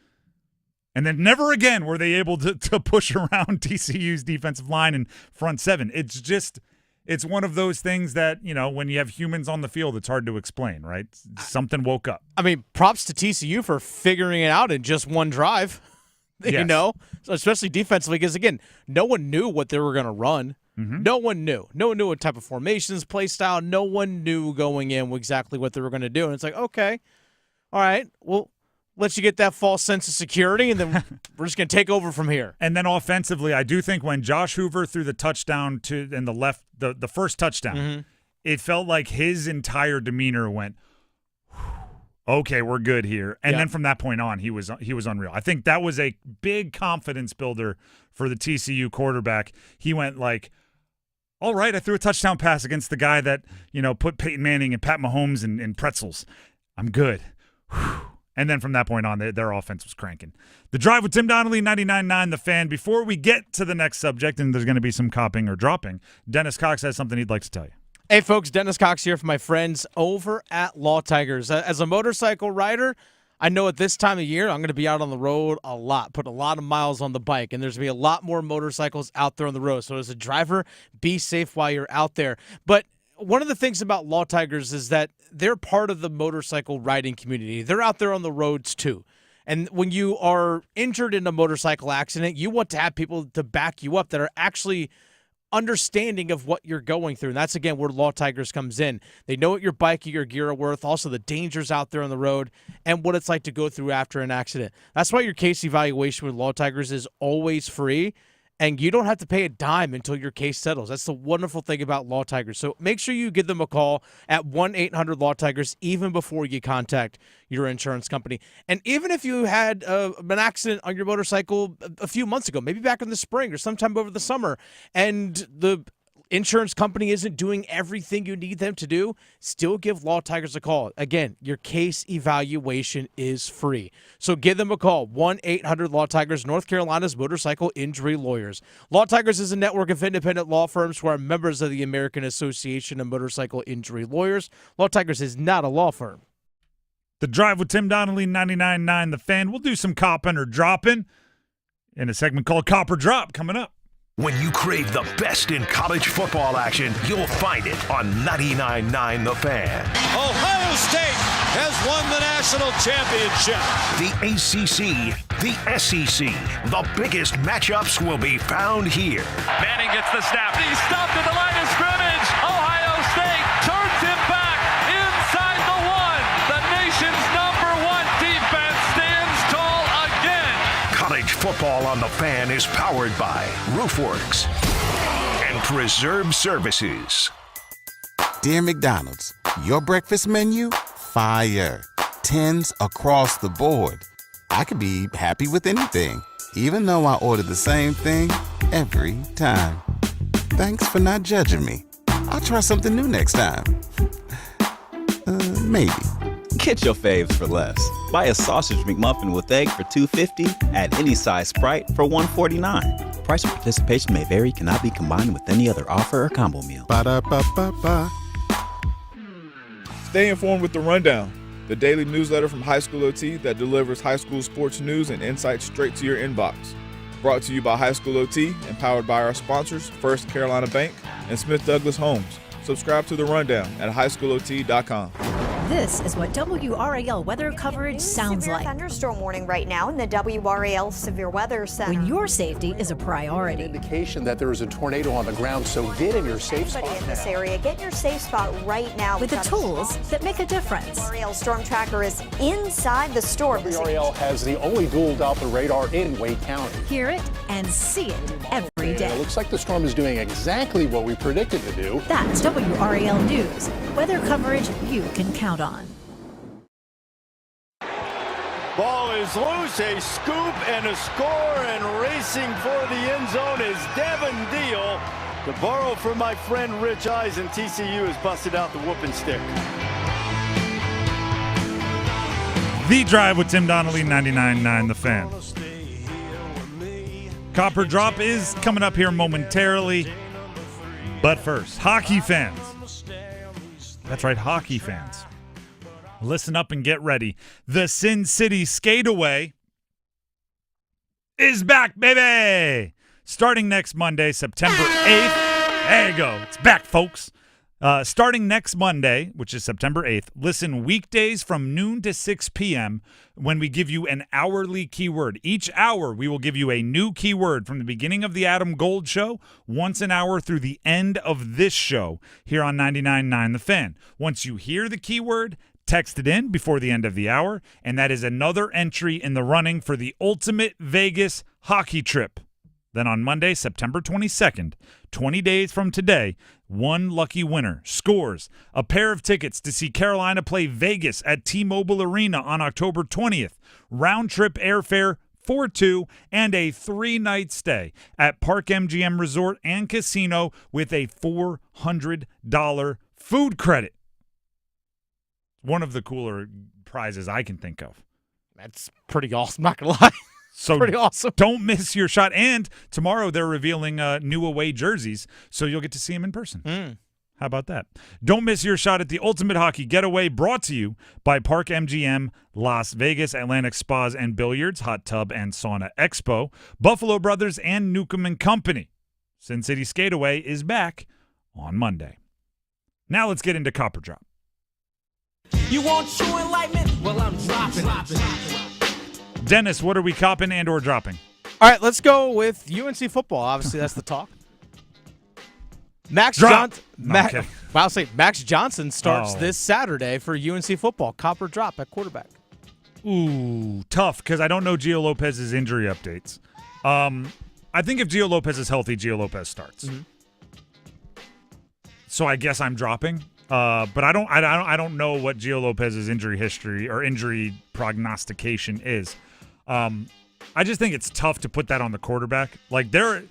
and then never again were they able to push around TCU's defensive line and front seven? It's one of those things that, when you have humans on the field, it's hard to explain, right? Something woke up. I mean, props to TCU for figuring it out in just one drive. Yes. So especially defensively, because again, no one knew what they were going to run. Mm-hmm. No one knew what type of formations, play style. No one knew going in exactly what they were going to do. And it's like, okay, all right, well, let you get that false sense of security, and then we're just going to take over from here. And then offensively, I do think when Josh Hoover threw the touchdown in the left, the first touchdown, it felt like his entire demeanor went, okay, we're good here. And then from that point on, he was unreal. I think that was a big confidence builder for the TCU quarterback. He went like, all right, I threw a touchdown pass against the guy that, put Peyton Manning and Pat Mahomes in pretzels. I'm good. And then from that point on, their offense was cranking. The Drive with Tim Donnelly, 99.9 The Fan. Before we get to the next subject, and there's going to be some copping or dropping, Dennis Cox has something he'd like to tell you. Hey, folks, Dennis Cox here for my friends over at Law Tigers. As a motorcycle rider, I know at this time of year I'm going to be out on the road a lot, put a lot of miles on the bike, and there's going to be a lot more motorcycles out there on the road. So as a driver, be safe while you're out there. But one of the things about Law Tigers is that they're part of the motorcycle riding community. They're out there on the roads too. And when you are injured in a motorcycle accident, you want to have people to back you up that are actually understanding of what you're going through. And that's, again, where Law Tigers comes in. They know what your bike or your gear are worth, also the dangers out there on the road, and what it's like to go through after an accident. That's why your case evaluation with Law Tigers is always free, and you don't have to pay a dime until your case settles. That's the wonderful thing about Law Tigers. So make sure you give them a call at 1-800-LAW-TIGERS even before you contact your insurance company. And even if you had an accident on your motorcycle a few months ago, maybe back in the spring or sometime over the summer, and the insurance company isn't doing everything you need them to do, still give Law Tigers a call. Again, your case evaluation is free. So give them a call, 1-800-LAW-TIGERS, North Carolina's motorcycle injury lawyers. Law Tigers is a network of independent law firms who are members of the American Association of Motorcycle Injury Lawyers. Law Tigers is not a law firm. The Drive with Tim Donnelly, 99.9 The Fan. We'll do some copping or dropping in a segment called Cop or Drop coming up. When you crave the best in college football action, you'll find it on 99.9 The Fan. Ohio State has won the national championship. The ACC, the SEC, the biggest matchups will be found here. Manning gets the snap. He's stopped at the line of scrimmage. Ohio State turns him back inside the one. The nation's #1 defense stands tall again. College football on The Fan is powered by Roofworks and Preserve Services. Dear McDonald's, your breakfast menu, fire. 10s across the board. I could be happy with anything, even though I order the same thing every time. Thanks for not judging me. I'll try something new next time. Maybe. Get your faves for less. Buy a sausage McMuffin with egg for $2.50 at any size Sprite for $1.49. Price and participation may vary, cannot be combined with any other offer or combo meal. Ba-da-ba-ba-ba. Stay informed with The Rundown, the daily newsletter from High School OT that delivers high school sports news and insights straight to your inbox. Brought to you by High School OT and powered by our sponsors, First Carolina Bank and Smith Douglas Homes. Subscribe to The Rundown at highschoolot.com. This is what WRAL weather coverage sounds like. Thunderstorm warning right now in the WRAL Severe Weather Center. When your safety is a priority. An indication that there is a tornado on the ground, so get in your safe spot in this area, get in your safe spot right now. With the tools that make a difference. WRAL Storm Tracker is inside the storm. WRAL has the only dual Doppler radar in Wake County. Hear it and see it every day. It looks like the storm is doing exactly what we predicted to do. That's WRAL News. Weather coverage you can count on. Ball is loose, a scoop and a score, and racing for the end zone is Devin Deal. To borrow from my friend Rich Eisen, TCU has busted out the whooping stick. The Drive with Tim Donnelly, 99.9 The Fan. Cop or Drop is coming up here momentarily. But first, hockey fans. That's right, hockey fans. Listen up and get ready. The Sin City Skateaway is back, baby! Starting next Monday, September 8th. There you go. It's back, folks. Starting next Monday, which is September 8th, listen weekdays from noon to 6 p.m. when we give you an hourly keyword. Each hour, we will give you a new keyword from the beginning of the Adam Gold Show, once an hour through the end of this show here on 99.9 The Fan. Once you hear the keyword, text it in before the end of the hour, and that is another entry in the running for the ultimate Vegas hockey trip. Then on Monday, September 22nd, 20 days from today, one lucky winner scores a pair of tickets to see Carolina play Vegas at T-Mobile Arena on October 20th, round-trip airfare for two, and a 3-night stay at Park MGM Resort and Casino with a $400 food credit. One of the cooler prizes I can think of. That's pretty awesome. I'm not going to lie. So pretty awesome. Don't miss your shot. And tomorrow they're revealing new away jerseys, so you'll get to see them in person. How about that? Don't miss your shot at the Ultimate Hockey Getaway, brought to you by Park MGM, Las Vegas, Atlantic Spas and Billiards, Hot Tub and Sauna Expo, Buffalo Brothers, and Newcomb and Company. Sin City Skateaway is back on Monday. Now let's get into Copper Drop. You want true enlightenment? Well, I'm dropping. Dennis, what are we copping and or dropping? All right, let's go with UNC football. Obviously, that's the talk. Max Johnson starts this Saturday for UNC football. Copper drop at quarterback. Ooh, tough because I don't know Gio Lopez's injury updates. I think if Gio Lopez is healthy, Gio Lopez starts. So I guess I'm dropping. But I don't know what Gio Lopez's injury history or injury prognostication is. I just think it's tough to put that on the quarterback. Like they're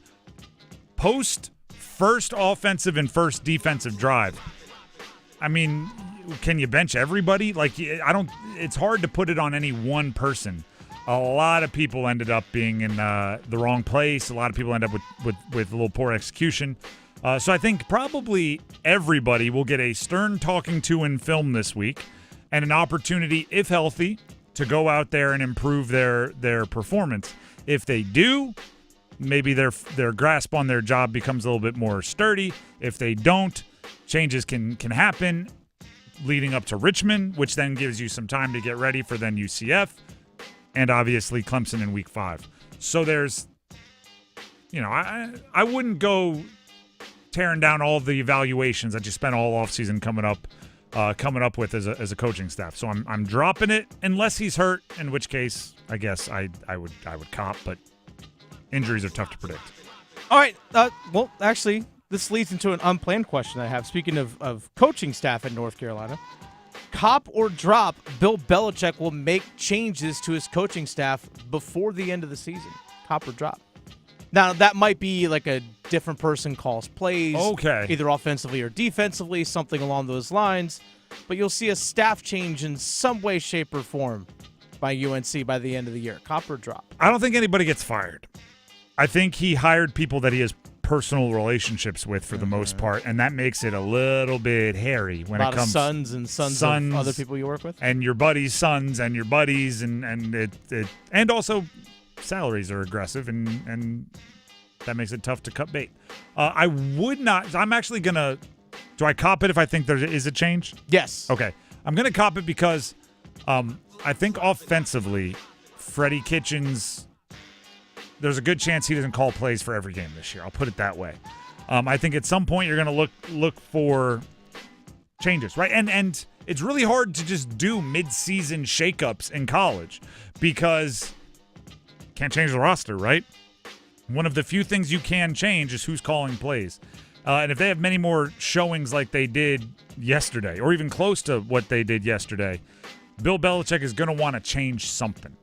post first offensive and first defensive drive. I mean, can you bench everybody? Like it's hard to put it on any one person. A lot of people ended up being in the wrong place. A lot of people end up with a little poor execution. So I think probably everybody will get a stern talking to in film this week and an opportunity, if healthy, to go out there and improve their performance. If they do, maybe their grasp on their job becomes a little bit more sturdy. If they don't, changes can happen leading up to Richmond, which then gives you some time to get ready for then UCF and obviously Clemson in Week 5. So there's, I wouldn't go tearing down all the evaluations that you spent all offseason coming up with as a coaching staff. So I'm dropping it unless he's hurt, in which case I guess I would cop, but injuries are tough to predict. All right. Well, actually, this leads into an unplanned question I have. Speaking of coaching staff in North Carolina, cop or drop, Bill Belichick will make changes to his coaching staff before the end of the season. Cop or drop. Now, that might be like a different person calls plays, either offensively or defensively, something along those lines. But you'll see a staff change in some way, shape, or form by UNC by the end of the year. Cop or drop? I don't think anybody gets fired. I think he hired people that he has personal relationships with for the most part, and that makes it a little bit hairy when it comes to sons of other people you work with, and your buddies' sons and your buddies, and it and also salaries are aggressive, and that makes it tough to cut bait. I would not. I'm actually gonna. Do I cop it if I think there is a change? Yes. Okay. I'm gonna cop it because I think offensively, Freddie Kitchens. There's a good chance he doesn't call plays for every game this year. I'll put it that way. I think at some point you're going to look for changes, right? And it's really hard to just do mid-season shakeups in college because can't change the roster, right? One of the few things you can change is who's calling plays. And if they have many more showings like they did yesterday, or even close to what they did yesterday, Bill Belichick is going to want to change something.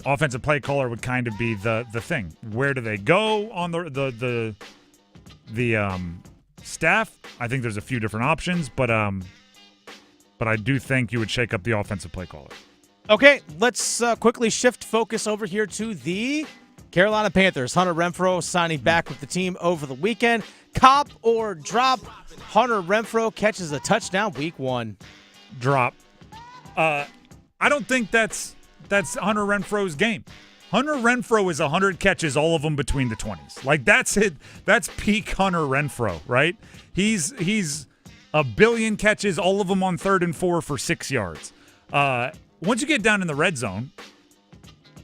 Offensive play caller would kind of be the thing. Where do they go on the staff? I think there's a few different options, but I do think you would shake up the offensive play caller. Okay, let's quickly shift focus over here to the Carolina Panthers. Hunter Renfrow signing back with the team over the weekend. Cop or drop? Hunter Renfrow catches a touchdown week 1. Drop. I don't think that's Hunter Renfrow's game. Hunter Renfrow is 100 catches, all of them between the 20s. Like, that's it. That's peak Hunter Renfrow, right? He's a billion catches, all of them on 3rd and 4 for 6 yards. Once you get down in the red zone,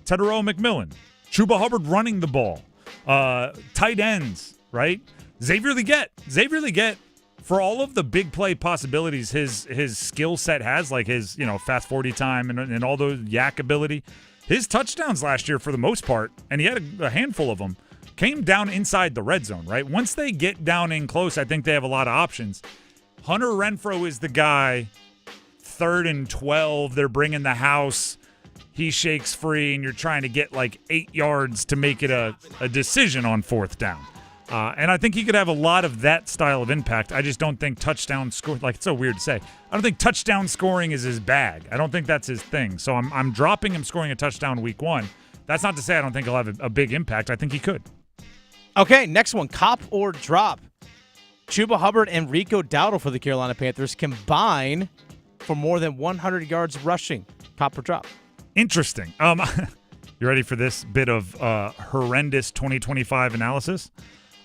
Tedero McMillan, Chuba Hubbard running the ball, tight ends, right? Xavier Legette, for all of the big play possibilities his skill set has, like his fast 40 time and all those yak ability, his touchdowns last year for the most part, and he had a handful of them, came down inside the red zone, right? Once they get down in close, I think they have a lot of options. Hunter Renfrow is the guy, 3rd and 12, they're bringing the house, he shakes free, and you're trying to get like 8 yards to make it a decision on 4th down. And I think he could have a lot of that style of impact. I just don't think touchdown score, like it's so weird to say. I don't think touchdown scoring is his bag. I don't think that's his thing. So I'm dropping him scoring a touchdown week 1. That's not to say I don't think he'll have a big impact. I think he could. Okay, next one, cop or drop. Chuba Hubbard and Rico Dowdle for the Carolina Panthers combine for more than 100 yards rushing. Cop or drop? Interesting. You ready for this bit of horrendous 2025 analysis?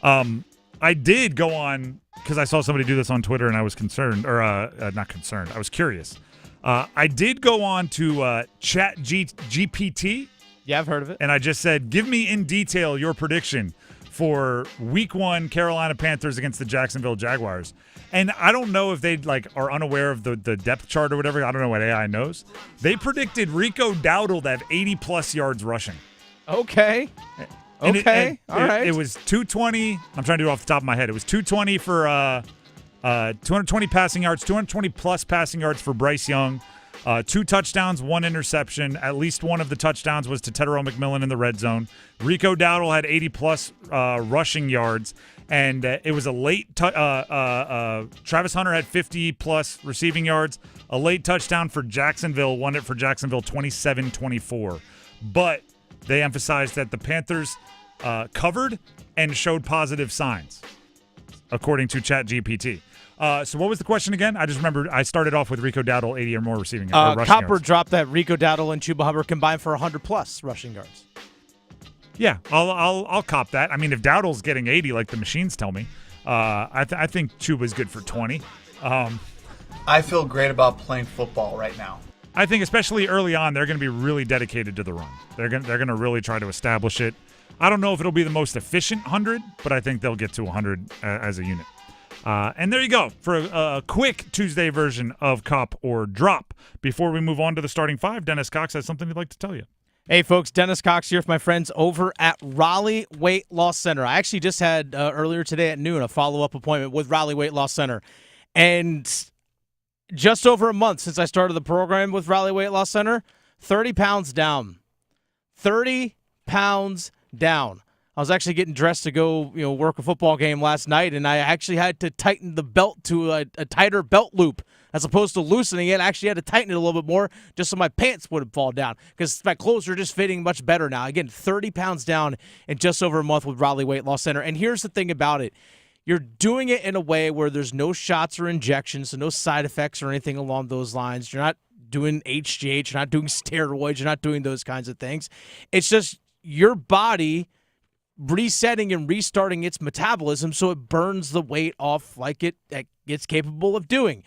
I did go on, because I saw somebody do this on Twitter and I was concerned, or not concerned, I was curious. I did go on to Chat GPT. Yeah, I've heard of it. And I just said, give me in detail your prediction for week 1 Carolina Panthers against the Jacksonville Jaguars. And I don't know if they are unaware of the depth chart or whatever. I don't know what AI knows. They predicted Rico Dowdle to have 80-plus yards rushing. Okay. Okay. All right. It was 220. I'm trying to do it off the top of my head. It was 220 for 220 passing yards, 220-plus passing yards for Bryce Young. 2 touchdowns, 1 interception. At least one of the touchdowns was to Tetero McMillan in the red zone. Rico Dowdle had 80-plus rushing yards, and it was a late Travis Hunter had 50-plus receiving yards. A late touchdown for Jacksonville, won it for Jacksonville 27-24. But they emphasized that the Panthers covered and showed positive signs, according to ChatGPT. So what was the question again? I just remember I started off with Rico Dowdle, 80 or more rushing yards. Copper dropped that Rico Dowdle and Chuba Hubbard combined for 100-plus rushing yards. Yeah, I'll cop that. I mean, if Dowdle's getting 80 like the machines tell me, I think Chuba's good for 20. I feel great about playing football right now. I think especially early on, they're going to be really dedicated to the run. They're going to really try to establish it. I don't know if it'll be the most efficient 100, but I think they'll get to 100 as a unit. And there you go for a quick Tuesday version of Cop or Drop. Before we move on to the starting 5, Dennis Cox has something he'd like to tell you. Hey, folks, Dennis Cox here with my friends over at Raleigh Weight Loss Center. I actually just had earlier today at noon a follow-up appointment with Raleigh Weight Loss Center. And just over a month since I started the program with Raleigh Weight Loss Center, 30 pounds down. 30 pounds down. I was actually getting dressed to go, work a football game last night, and I actually had to tighten the belt to a tighter belt loop as opposed to loosening it. I actually had to tighten it a little bit more just so my pants wouldn't fall down because my clothes are just fitting much better now. Again, 30 pounds down in just over a month with Raleigh Weight Loss Center. And here's the thing about it. You're doing it in a way where there's no shots or injections, so no side effects or anything along those lines. You're not doing HGH, you're not doing steroids, you're not doing those kinds of things. It's just your body resetting and restarting its metabolism so it burns the weight off like it's capable of doing.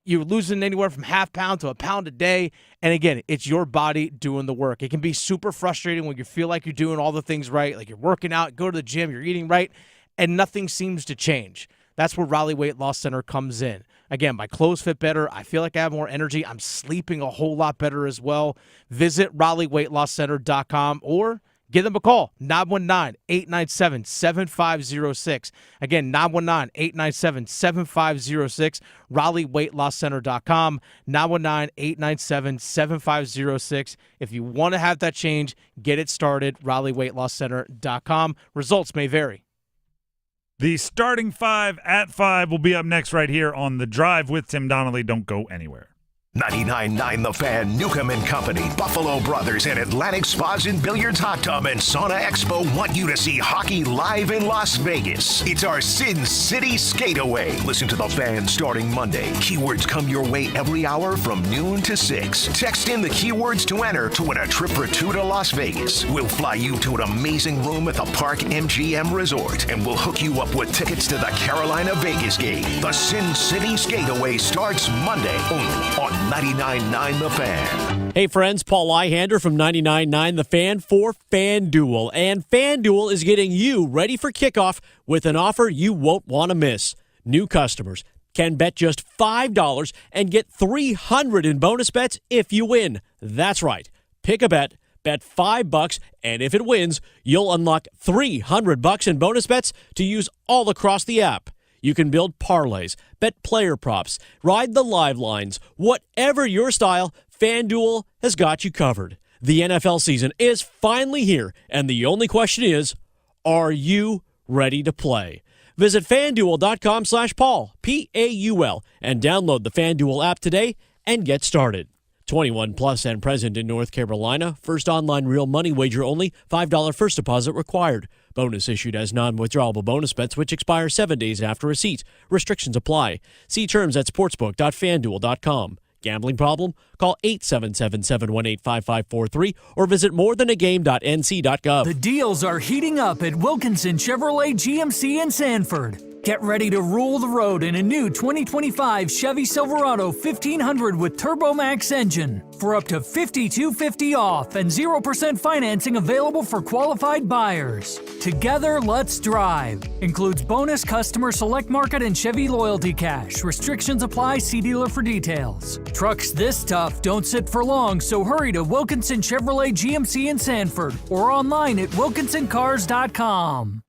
You're losing anywhere from half pound to a pound a day. And again, it's your body doing the work. It can be super frustrating when you feel like you're doing all the things right, like you're working out, go to the gym, you're eating right, and nothing seems to change. That's where Raleigh Weight Loss Center comes in. Again, my clothes fit better. I feel like I have more energy. I'm sleeping a whole lot better as well. Visit RaleighWeightLossCenter.com or give them a call, 919-897-7506. Again, 919-897-7506, RaleighWeightLossCenter.com, 919-897-7506. If you want to have that change, get it started, RaleighWeightLossCenter.com. Results may vary. The starting 5 at 5 will be up next right here on The Drive with Tim Donnelly. Don't go anywhere. 99.9 The Fan, Newcomb and Company, Buffalo Brothers, and Atlantic Spas and Billiards Hot Tub and Sauna Expo want you to see hockey live in Las Vegas. It's our Sin City Skateaway. Listen to The Fan starting Monday. Keywords come your way every hour from noon to 6. Text in the keywords to enter to win a trip for 2 to Las Vegas. We'll fly you to an amazing room at the Park MGM Resort, and we'll hook you up with tickets to the Carolina Vegas game. The Sin City Skateaway starts Monday only on 99.9 The Fan. Hey friends, Paul Leihander from 99.9 The Fan for FanDuel. And FanDuel is getting you ready for kickoff with an offer you won't want to miss. New customers can bet just $5 and get $300 in bonus bets if you win. That's right. Pick a bet $5, and if it wins, you'll unlock $300 in bonus bets to use all across the app. You can build parlays, bet player props, ride the live lines. Whatever your style, FanDuel has got you covered. The NFL season is finally here, and the only question is, are you ready to play. Visit FanDuel.com/Paul, P-A-U-L, and download the FanDuel app today and get started. 21 plus and present in North Carolina. First online real money wager only. $5 first deposit required. Bonus issued as non-withdrawable bonus bets which expire 7 days after receipt. Restrictions apply. See terms at sportsbook.fanduel.com. Gambling problem? Call 877-718-5543 or visit morethanagame.nc.gov. The deals are heating up at Wilkinson Chevrolet GMC in Sanford. Get ready to rule the road in a new 2025 Chevy Silverado 1500 with TurboMax engine for up to $5,250 off and 0% financing available for qualified buyers. Together, let's drive. Includes bonus customer select market and Chevy loyalty cash. Restrictions apply. See dealer for details. Trucks this tough don't sit for long, so hurry to Wilkinson Chevrolet GMC in Sanford or online at wilkinsoncars.com.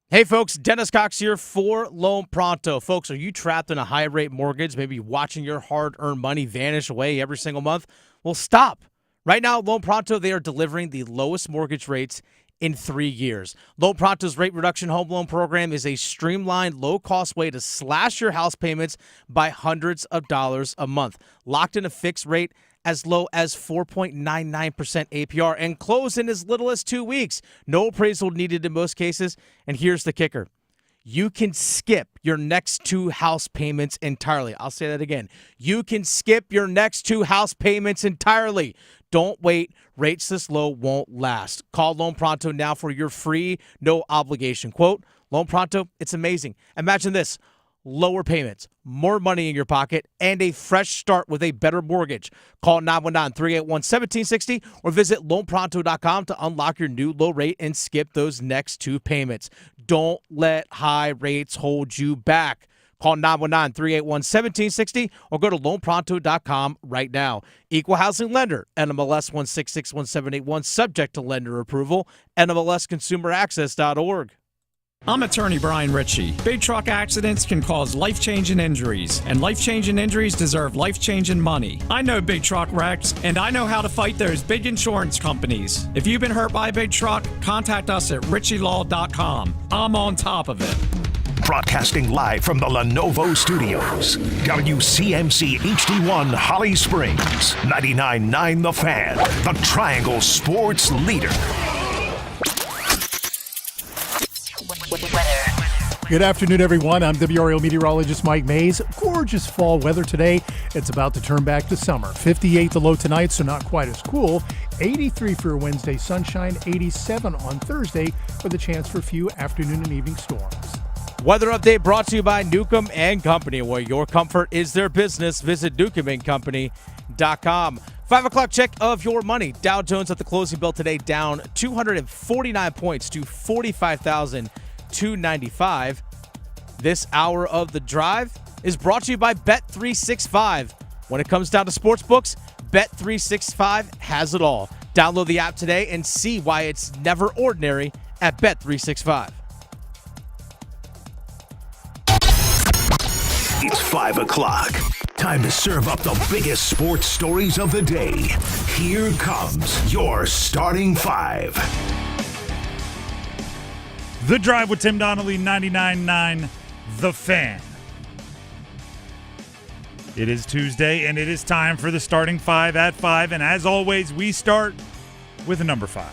Hey, folks, Dennis Cox here for Loan Pronto. Folks, are you trapped in a high-rate mortgage, maybe watching your hard-earned money vanish away every single month? Well, stop. Right now, Loan Pronto, they are delivering the lowest mortgage rates in 3 years. Loan Pronto's rate reduction home loan program is a streamlined, low-cost way to slash your house payments by hundreds of dollars a month. Locked in a fixed rate as low as 4.99% APR and close in as little as 2 weeks. No appraisal needed in most cases. And here's the kicker. You can skip your next 2 house payments entirely. I'll say that again. You can skip your next 2 house payments entirely. Don't wait. Rates this low won't last. Call Loan Pronto now for your free, no obligation quote. Loan Pronto, it's amazing. Imagine this. Lower payments, more money in your pocket, and a fresh start with a better mortgage. Call 919-381-1760 or visit loanpronto.com to unlock your new low rate and skip those next 2 payments. Don't let high rates hold you back. Call 919-381-1760 or go to loanpronto.com right now. Equal housing lender, NMLS 1661781, subject to lender approval, NMLSconsumeraccess.org. I'm attorney Brian Ritchie. Big truck accidents can cause life-changing injuries, and life-changing injuries deserve life-changing money. I know big truck wrecks, and I know how to fight those big insurance companies. If you've been hurt by a big truck, contact us at ritchielaw.com. I'm on top of it. Broadcasting live from the Lenovo Studios. WCMC HD1 Holly Springs. 99.9 The Fan. The Triangle Sports Leader. Good afternoon, everyone. I'm WRAL meteorologist Mike Mays. Gorgeous fall weather today. It's about to turn back to summer. 58 the low tonight, so not quite as cool. 83 for Wednesday, sunshine. 87 on Thursday with a chance for a few afternoon and evening storms. Weather update brought to you by Newcomb and Company, where your comfort is their business. Visit newcombandcompany.com. 5 o'clock check of your money. Dow Jones at the closing bell today down 249 points to 45,295. This hour of the drive is brought to you by Bet365. When it comes down to sports books, Bet365 has it all. Download the app today and see why it's never ordinary at Bet365. It's 5 o'clock. Time to serve up the biggest sports stories of the day. Here comes your starting 5. The Drive with Tim Donnelly, 99.9 The Fan. It is Tuesday, and it is time for the starting 5 at 5. And as always, we start with a number 5.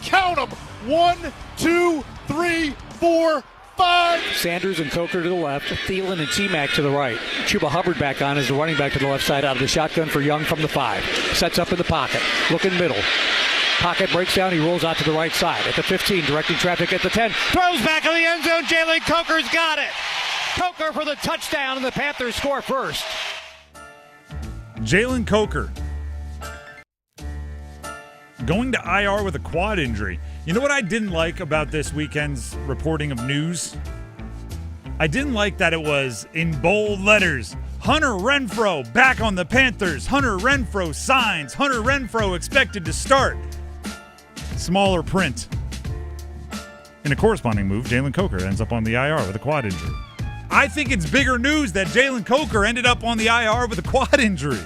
Count them. 1, 2, 3, 4, 5. Sanders and Coker to the left, Thielen and T-Mac to the right. Chuba Hubbard back on as the running back to the left side out of the shotgun for Young from the 5. Sets up in the pocket, looking middle. Pocket breaks down, he rolls out to the right side. At the 15, directing traffic at the 10. Throws back in the end zone, Jalen Coker's got it. Coker for the touchdown, and the Panthers score first. Jalen Coker going to IR with a quad injury. You know what I didn't like about this weekend's reporting of news? I didn't like that it was in bold letters. Hunter Renfrow back on the Panthers. Hunter Renfrow signs. Hunter Renfrow expected to start. Smaller print. In a corresponding move, Jalen Coker ends up on the IR with a quad injury. I think it's bigger news that Jalen Coker ended up on the IR with a quad injury.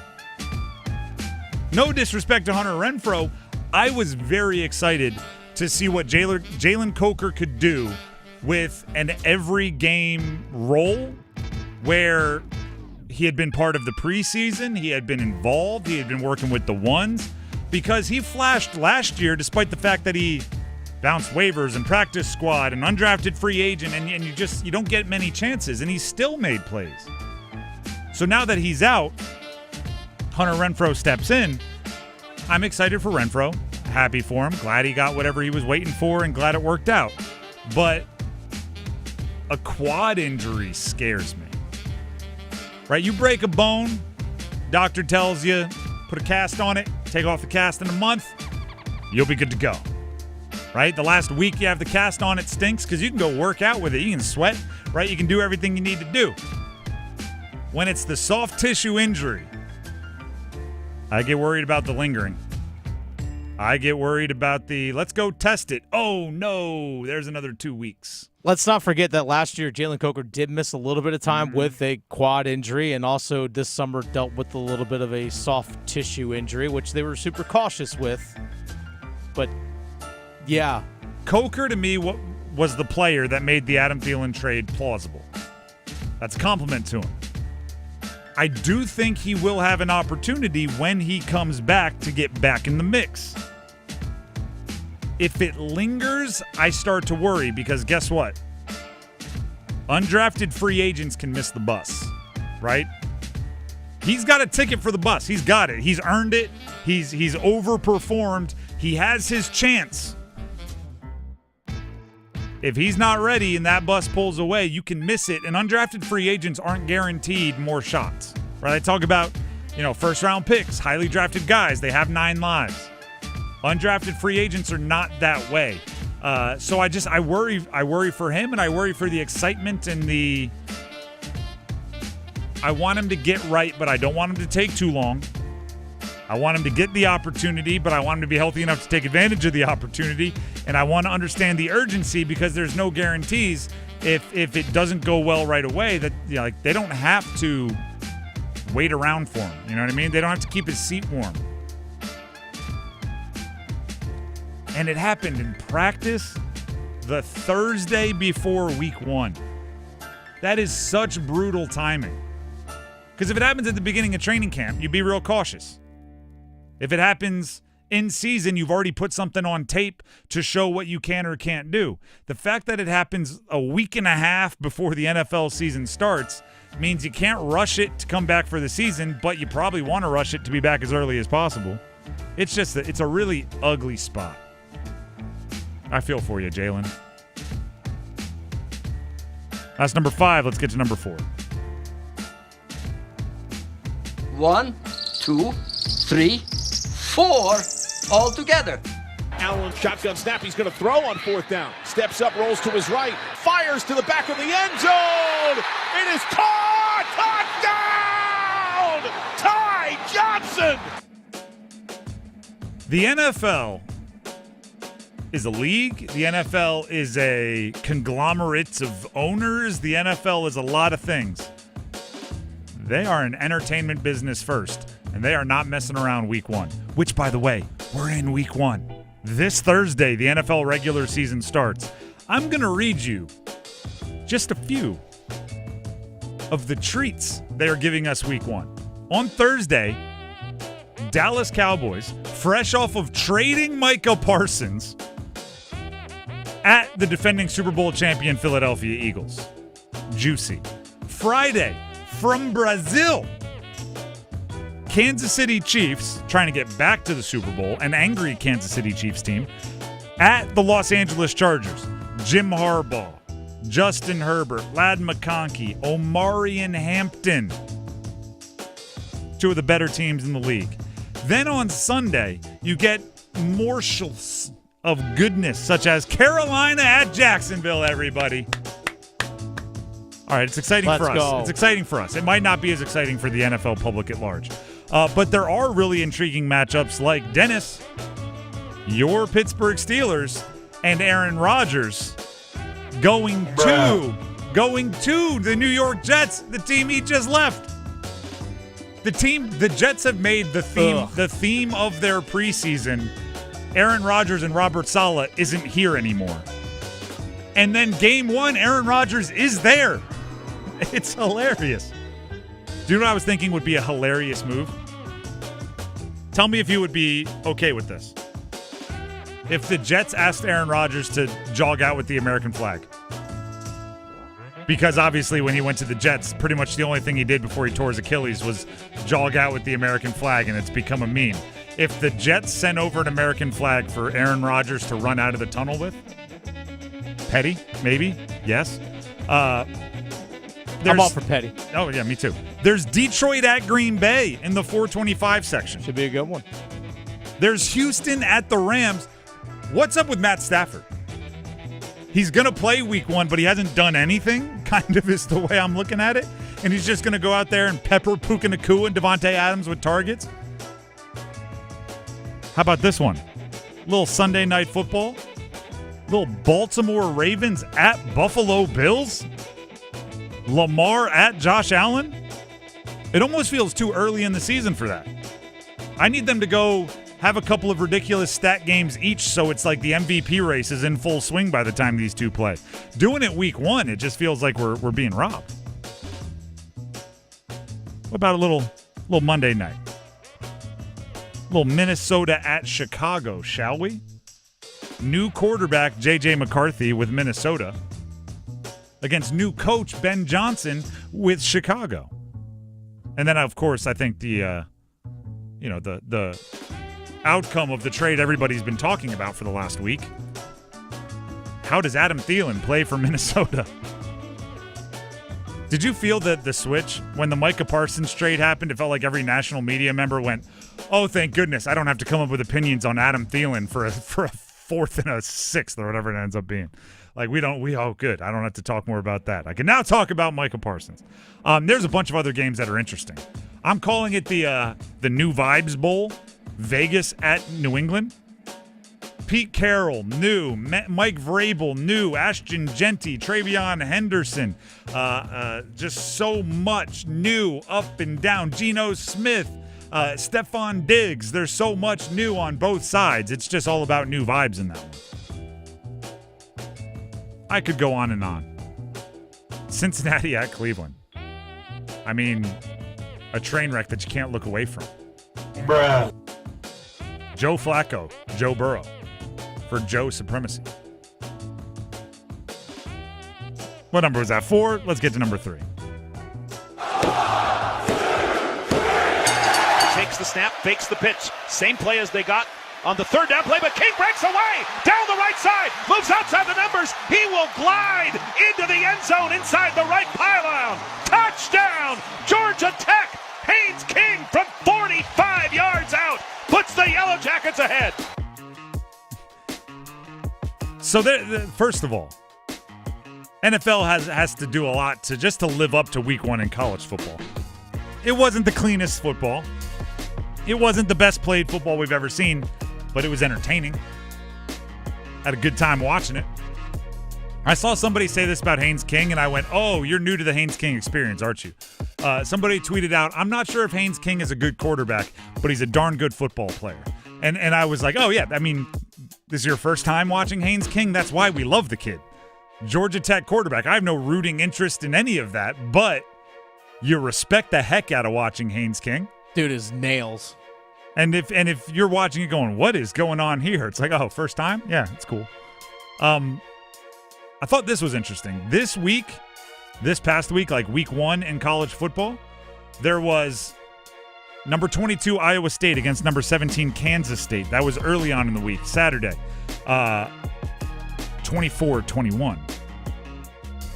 No disrespect to Hunter Renfrow. I was very excited to see what Jalen Coker could do with an every game role where he had been part of the preseason, he had been involved, he had been working with the ones, because he flashed last year despite the fact that he bounced waivers and practice squad and undrafted free agent, and you don't get many chances, and he still made plays. So now that he's out, Hunter Renfrow steps in. I'm excited for Renfrow. Happy for him. Glad he got whatever he was waiting for and glad it worked out. But a quad injury scares me. Right? You break a bone, doctor tells you, put a cast on it, take off the cast in a month, you'll be good to go. Right? The last week you have the cast on, it stinks because you can go work out with it. You can sweat, right? You can do everything you need to do. When it's the soft tissue injury, I get worried about the lingering. I get worried about the, let's go test it. Oh, no, there's another 2 weeks. Let's not forget that last year Jalen Coker did miss a little bit of time with a quad injury, and also this summer dealt with a little bit of a soft tissue injury, which they were super cautious with. But, yeah. Coker, to me, was the player that made the Adam Thielen trade plausible. That's a compliment to him. I do think he will have an opportunity when he comes back to get back in the mix. If it lingers, I start to worry because guess what? Undrafted free agents can miss the bus, right? He's got a ticket for the bus. He's got it. He's earned it. He's overperformed. He has his chance. If he's not ready and that bus pulls away, you can miss it. And undrafted free agents aren't guaranteed more shots, right? I talk about, first-round picks, highly drafted guys. They have 9 lives. Undrafted free agents are not that way. So I worry for him, and I worry for the excitement and the. I want him to get right, but I don't want him to take too long. I want him to get the opportunity, but I want him to be healthy enough to take advantage of the opportunity. And I want to understand the urgency because there's no guarantees if it doesn't go well right away that they don't have to wait around for him. You know what I mean? They don't have to keep his seat warm. And it happened in practice the Thursday before week 1. That is such brutal timing. Because if it happens at the beginning of training camp, you'd be real cautious. If it happens in season, you've already put something on tape to show what you can or can't do. The fact that it happens a week and a half before the NFL season starts means you can't rush it to come back for the season, but you probably want to rush it to be back as early as possible. It's just it's a really ugly spot. I feel for you, Jalen. That's number 5. Let's get to number 4. 1, 2, 3, 4 all together. Allen, shotgun snap. He's going to throw on 4th down. Steps up, rolls to his right, fires to the back of the end zone. It is caught! Touchdown! Ty Johnson! The NFL is a league. The NFL is a conglomerate of owners. The NFL is a lot of things. They are an entertainment business first, and they are not messing around week 1, which, by the way, we're in week 1. This Thursday, the NFL regular season starts. I'm going to read you just a few of the treats they are giving us week 1. On Thursday, Dallas Cowboys, fresh off of trading Micah Parsons, at the defending Super Bowl champion Philadelphia Eagles. Juicy. Friday, from Brazil, Kansas City Chiefs, trying to get back to the Super Bowl, an angry Kansas City Chiefs team, at the Los Angeles Chargers. Jim Harbaugh, Justin Herbert, Ladd McConkey, Omarion Hampton. 2 of the better teams in the league. Then on Sunday, you get morsels of goodness, such as Carolina at Jacksonville, everybody. All right, it's exciting for us. It's exciting for us. It might not be as exciting for the NFL public at large. But there are really intriguing matchups like Dennis, your Pittsburgh Steelers, and Aaron Rodgers going to the New York Jets, the team he just left. The Jets have made the theme of their preseason. Aaron Rodgers and Robert Saleh isn't here anymore. And then game one, Aaron Rodgers is there. It's hilarious. Do you know what I was thinking would be a hilarious move? Tell me if you would be okay with this. If the Jets asked Aaron Rodgers to jog out with the American flag. Because obviously when he went to the Jets, pretty much the only thing he did before he tore his Achilles was jog out with the American flag, and it's become a meme. If the Jets sent over an American flag for Aaron Rodgers to run out of the tunnel with, petty, maybe, yes. I'm all for petty. Oh, yeah, me too. There's Detroit at Green Bay in the 425 section. Should be a good one. There's Houston at the Rams. What's up with Matt Stafford? He's going to play week one, but he hasn't done anything, kind of is the way I'm looking at it. And he's just going to go out there and pepper Puka Nacua and Devontae Adams with targets. How about this one? Little Sunday night football. Little Baltimore Ravens at Buffalo Bills. Lamar at Josh Allen. It almost feels too early in the season for that. I need them to go have a couple of ridiculous stat games each so it's like the MVP race is in full swing by the time these two play. Doing it week one, it just feels like we're being robbed. What about a little Monday night? A little Minnesota at Chicago, shall we? New quarterback J.J. McCarthy with Minnesota against new coach Ben Johnson with Chicago. And then, of course, I think the outcome of the trade everybody's been talking about for the last week. How does Adam Thielen play for Minnesota? Did you feel that the switch when the Micah Parsons trade happened? It felt like every national media member went, "Oh, thank goodness, I don't have to come up with opinions on Adam Thielen for a fourth and a sixth or whatever it ends up being." Like oh good, I don't have to talk more about that. I can now talk about Micah Parsons. There's a bunch of other games that are interesting. I'm calling it the New Vibes Bowl. Vegas at New England. Pete Carroll, new. Mike Vrabel, new. Ashton Genty, Travion Henderson. Just so much new up and down. Geno Smith, Stephon Diggs. There's so much new on both sides. It's just all about new vibes in that one. I could go on and on. Cincinnati at Cleveland. I mean, a train wreck that you can't look away from. Bruh. Joe Flacco, Joe Burrow, for Joe supremacy. What number was that? 4? Let's get to number 3. Takes the snap, fakes the pitch. Same play as they got on the third down play, but King breaks away down the right side, moves outside the numbers. He will glide into the end zone inside the right pylon. Touchdown, Georgia Tech. Haynes King from 45 yards out puts the Yellow Jackets ahead. So, first of all, NFL has to do a lot to live up to week one in college football. It wasn't the cleanest football. It wasn't the best played football we've ever seen, but it was entertaining. Had a good time watching it. I saw somebody say this about Haynes King, and I went, "Oh, you're new to the Haynes King experience, aren't you?" Somebody tweeted out, "I'm not sure if Haynes King is a good quarterback, but he's a darn good football player." And I was like, "Oh, yeah, I mean, this is your first time watching Haynes King? That's why we love the kid. Georgia Tech quarterback. I have no rooting interest in any of that, but you respect the heck out of watching Haynes King." Dude is nails. And if you're watching it going, "What is going on here?" It's like, "Oh, first time? Yeah, it's cool." I thought this was interesting. This past week, like week one in college football, there was number 22 Iowa State against number 17 Kansas State. That was early on in the week, Saturday, 24-21.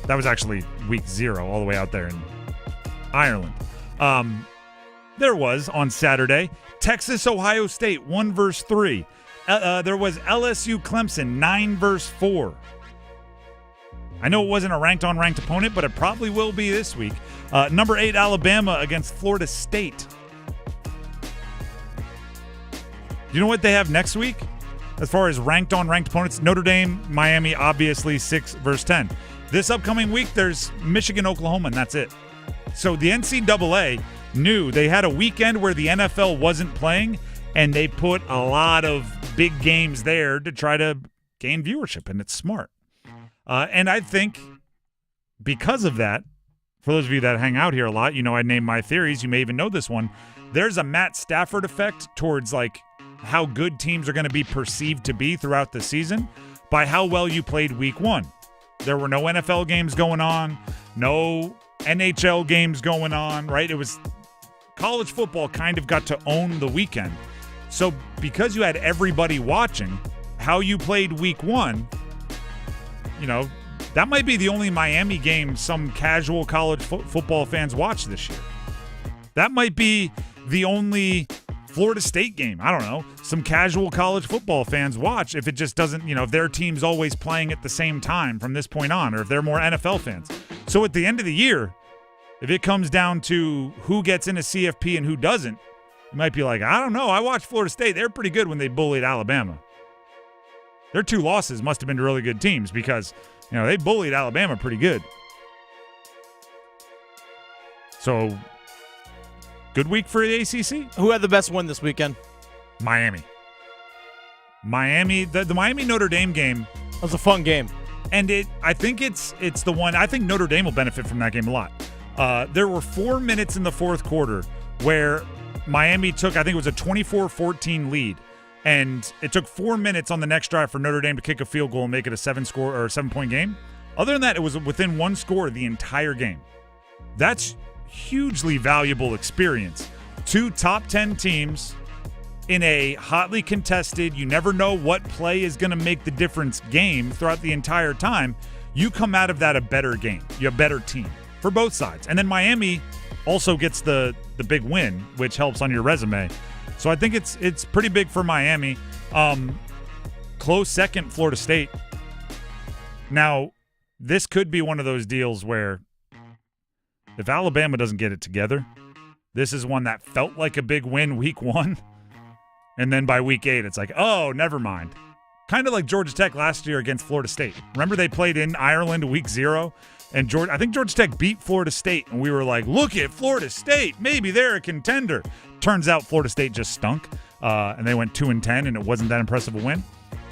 That was actually week 0 all the way out there in Ireland. There was, on Saturday, Texas-Ohio State 1-3. There was LSU-Clemson 9-4. I know it wasn't a ranked-on-ranked opponent, but it probably will be this week. Number 8, Alabama against Florida State. You know what they have next week? As far as ranked-on-ranked opponents, Notre Dame, Miami, obviously 6-10. This upcoming week, there's Michigan, Oklahoma, and that's it. So the NCAA knew they had a weekend where the NFL wasn't playing, and they put a lot of big games there to try to gain viewership, and it's smart. And I think because of that, for those of you that hang out here a lot, I name my theories. You may even know this one. There's a Matt Stafford effect towards like how good teams are going to be perceived to be throughout the season by how well you played week 1. There were no NFL games going on, no NHL games going on, right? It was college football kind of got to own the weekend. So because you had everybody watching how you played week 1, that might be the only Miami game some casual college football fans watch this year. That might be the only Florida State game, I don't know, some casual college football fans watch if it just doesn't, if their team's always playing at the same time from this point on, or if they're more NFL fans. So at the end of the year, if it comes down to who gets into CFP and who doesn't, you might be like, I don't know, I watched Florida State. They're pretty good when they bullied Alabama. Their 2 losses must have been to really good teams because, they bullied Alabama pretty good. So, good week for the ACC. Who had the best win this weekend? Miami. The Miami Notre Dame game was a fun game, and I think it's the one. I think Notre Dame will benefit from that game a lot. There were 4 minutes in the fourth quarter where Miami took, I think it was a 24-14 lead, and it took 4 minutes on the next drive for Notre Dame to kick a field goal and make it a 7-point game. Other than that, it was within 1 score the entire game. That's hugely valuable experience. 2 top 10 teams in a hotly contested, you never know what play is going to make the difference game throughout the entire time. You come out of that a better game. You're a better team for both sides. And then Miami also gets the big win, which helps on your resume. So I think it's pretty big for Miami. Close second, Florida State. Now, this could be one of those deals where if Alabama doesn't get it together, this is one that felt like a big win week 1. And then by week 8, it's like, oh, never mind. Kind of like Georgia Tech last year against Florida State. Remember they played in Ireland week 0? And I think Georgia Tech beat Florida State. And we were like, look at Florida State. Maybe they're a contender. Turns out Florida State just stunk. And they went 2-10, and it wasn't that impressive a win.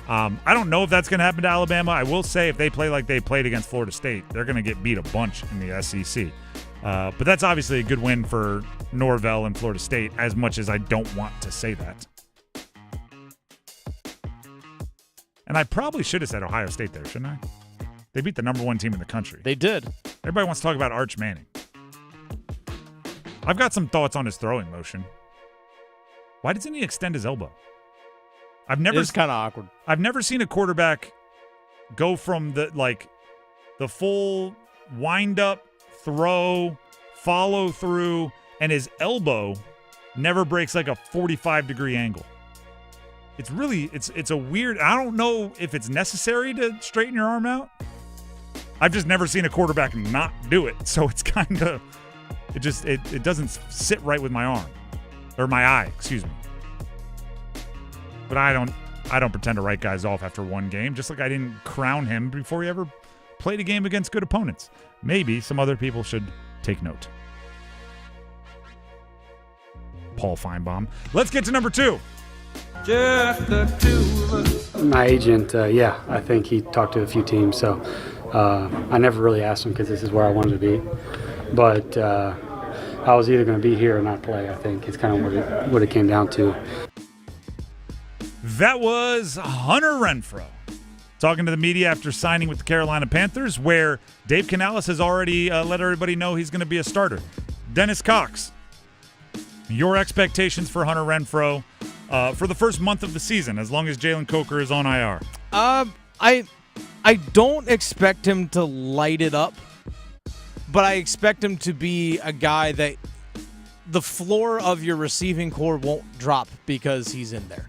I don't know if that's going to happen to Alabama. I will say if they play like they played against Florida State, they're going to get beat a bunch in the SEC. But that's obviously a good win for Norvell and Florida State, as much as I don't want to say that. And I probably should have said Ohio State there, shouldn't I? They beat the number 1 team in the country. They did. Everybody wants to talk about Arch Manning. I've got some thoughts on his throwing motion. Why doesn't he extend his elbow? It's kind of awkward. I've never seen a quarterback go from the full wind up, throw, follow through, and his elbow never breaks like a 45-degree angle. It's really, it's a weird, I don't know if it's necessary to straighten your arm out. I've just never seen a quarterback not do it. So it's kind of, it doesn't sit right with my arm, or my eye, excuse me. But I don't pretend to write guys off after one game, just like I didn't crown him before he ever played a game against good opponents. Maybe some other people should take note. Paul Feinbaum. Let's get to number 2. Just the 2 of us. My agent, I think he talked to a few teams, so I never really asked him because this is where I wanted to be. But I was either going to be here or not play, I think. It's kind of what it came down to. That was Hunter Renfrow talking to the media after signing with the Carolina Panthers, where Dave Canales has already let everybody know he's going to be a starter. Dennis Cox, your expectations for Hunter Renfrow for the first month of the season, as long as Jalen Coker is on IR? I don't expect him to light it up, but I expect him to be a guy that the floor of your receiving core won't drop because he's in there.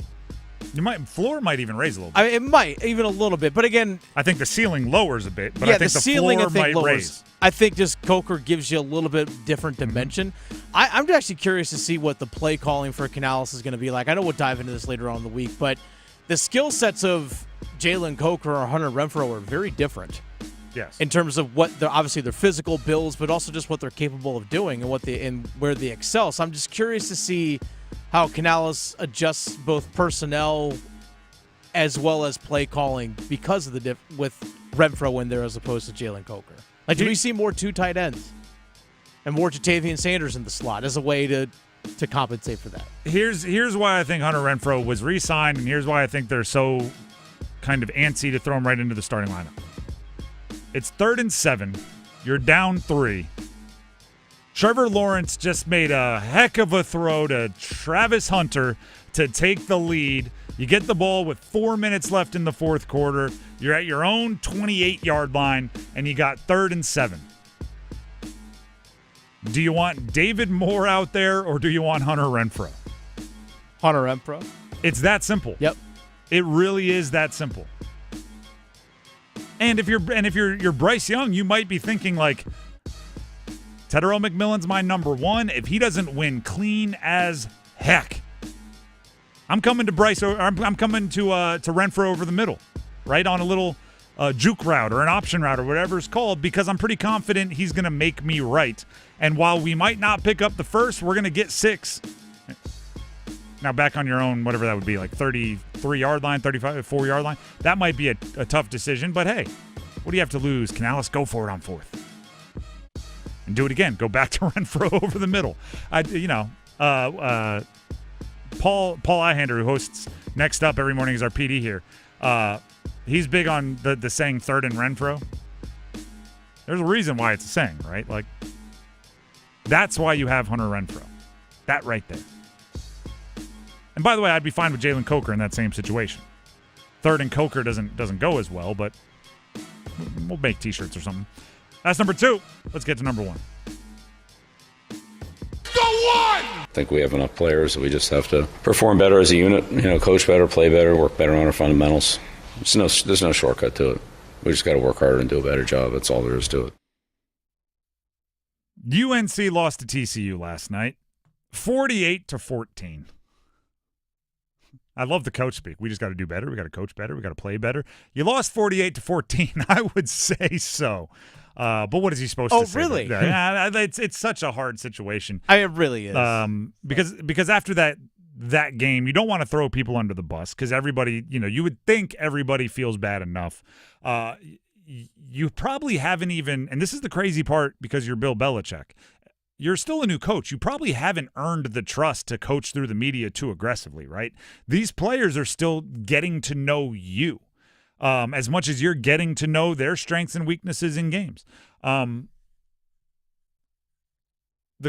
Floor might even raise a little bit. I mean, it might, even a little bit. But again, I think the ceiling lowers a bit, but yeah, I think the ceiling, floor I think, might lowers. raise. I think just Coker gives you a little bit different dimension. I'm actually curious to see what the play calling for Canales is going to be like. I know we'll dive into this later on in the week, but the skill sets of Jalen Coker or Hunter Renfrow are very different. Yes. In terms of what obviously their physical builds, but also just what they're capable of doing and where they excel. So I'm just curious to see how Canales adjusts both personnel as well as play calling because of with Renfrow in there as opposed to Jalen Coker? Like, do we see more two tight ends and more Jatavian Sanders in the slot as a way to compensate for that? Here's why I think Hunter Renfrow was re-signed, and here's why I think they're so kind of antsy to throw him right into the starting lineup. It's 3rd and 7. You're down 3. Trevor Lawrence just made a heck of a throw to Travis Hunter to take the lead. You get the ball with 4 minutes left in the fourth quarter. You're at your own 28-yard line, and you got 3rd and 7. Do you want David Moore out there, or do you want Hunter Renfrow? Hunter Renfrow. It's that simple. Yep. It really is that simple. And if you're Bryce Young, you might be thinking like, Tedero McMillan's my number 1. If he doesn't win clean as heck, I'm coming to Bryce. I'm coming to Renfrow over the middle, right on a little juke route or an option route or whatever it's called, because I'm pretty confident he's going to make me right. And while we might not pick up the first, we're going to get 6. Now back on your own, whatever that would be, like 33-yard line, 34-yard line. That might be a tough decision, but hey, what do you have to lose? Canales, go for it on 4th. And do it again. Go back to Renfrow over the middle. Paul Ihander, who hosts Next Up every morning, is our PD here. He's big on the saying 3rd and Renfrow. There's a reason why it's a saying, right? Like, that's why you have Hunter Renfrow. That right there. And by the way, I'd be fine with Jalen Coker in that same situation. 3rd and Coker doesn't go as well, but we'll make T-shirts or something. That's number 2. Let's get to number 1. I think we have enough players that we just have to perform better as a unit, coach better, play better, work better on our fundamentals. There's no shortcut to it. We just got to work harder and do a better job. That's all there is to it. UNC lost to TCU last night, 48-14. I love the coach speak. We just got to do better. We got to coach better. We got to play better. You lost 48-14. I would say so. But what is he supposed to say? Oh, really? Yeah, it's such a hard situation. It really is. Because after that game, you don't want to throw people under the bus because everybody, you would think everybody feels bad enough. You probably haven't even, and this is the crazy part because you're Bill Belichick. You're still a new coach. You probably haven't earned the trust to coach through the media too aggressively, right? These players are still getting to know you. As much as you're getting to know their strengths and weaknesses in games. The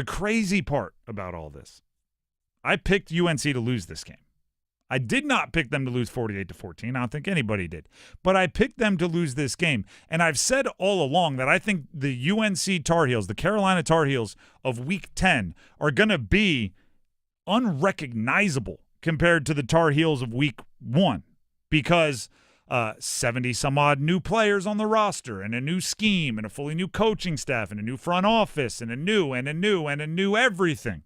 crazy part about all this, I picked UNC to lose this game. I did not pick them to lose 48-14. I don't think anybody did. But I picked them to lose this game. And I've said all along that I think the UNC Tar Heels, the Carolina Tar Heels of Week 10, are going to be unrecognizable compared to the Tar Heels of Week 1 because 70-some-odd new players on the roster and a new scheme and a fully new coaching staff and a new front office and a new everything.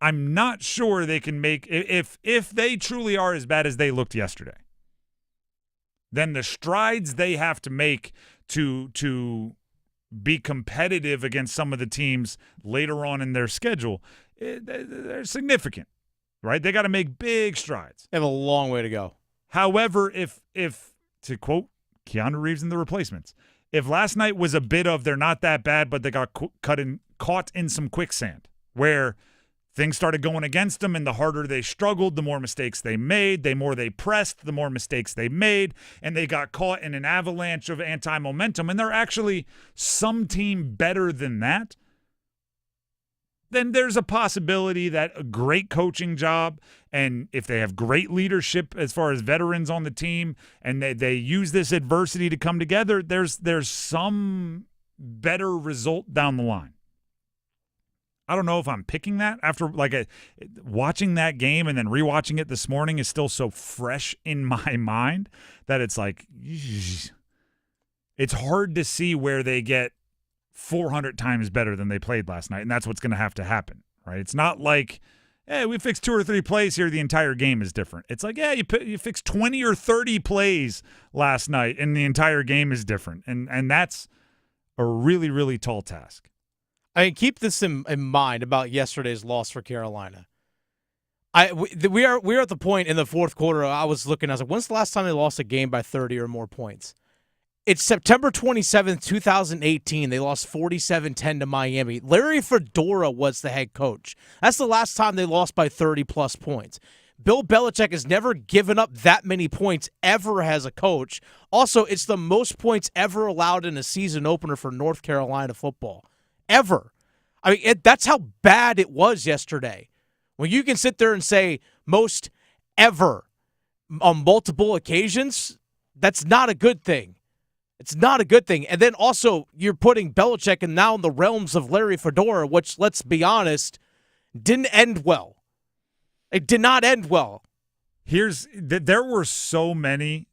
I'm not sure they can make – if they truly are as bad as they looked yesterday, then the strides they have to make to be competitive against some of the teams later on in their schedule, they're significant. Right? They got to make big strides. They have a long way to go. However, if to quote Keanu Reeves in The Replacements, if last night was a bit of they're not that bad, but they got caught in some quicksand where things started going against them and the harder they struggled, the more mistakes they made, the more they pressed, the more mistakes they made, and they got caught in an avalanche of anti-momentum, and they're actually some team better than that, then there's a possibility that a great coaching job, and if they have great leadership as far as veterans on the team, and they use this adversity to come together, there's some better result down the line. I don't know if I'm picking that after watching that game and then rewatching it this morning is still so fresh in my mind that it's like, it's hard to see where they get 400 times better than they played last night, and that's what's going to have to happen, right? It's not like, hey, we fixed 2 or 3 plays here, the entire game is different. It's like, yeah, you fixed 20 or 30 plays last night, and the entire game is different, and that's a really, really tall task. I mean, keep this in mind about yesterday's loss for Carolina. We are at the point in the fourth quarter. I was looking. I was like, when's the last time they lost a game by 30 or more points? It's September 27th, 2018. They lost 47-10 to Miami. Larry Fedora was the head coach. That's the last time they lost by 30-plus points. Bill Belichick has never given up that many points ever as a coach. Also, it's the most points ever allowed in a season opener for North Carolina football. Ever. I mean, that's how bad it was yesterday. When you can sit there and say most ever on multiple occasions, that's not a good thing. It's not a good thing. And then also, you're putting Belichick in now in the realms of Larry Fedora, which, let's be honest, didn't end well. It did not end well. There were so many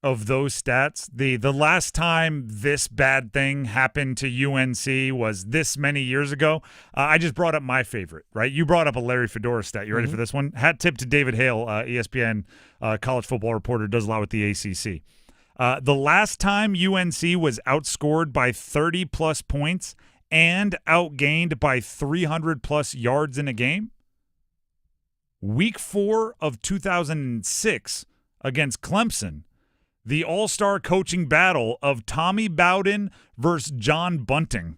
of those stats. The last time this bad thing happened to UNC was this many years ago. I just brought up my favorite, right? You brought up a Larry Fedora stat. You ready for this one? Hat tip to David Hale, ESPN college football reporter, does a lot with the ACC. The last time UNC was outscored by 30-plus points and outgained by 300-plus yards in a game, Week 4 of 2006 against Clemson, the all-star coaching battle of Tommy Bowden versus John Bunting.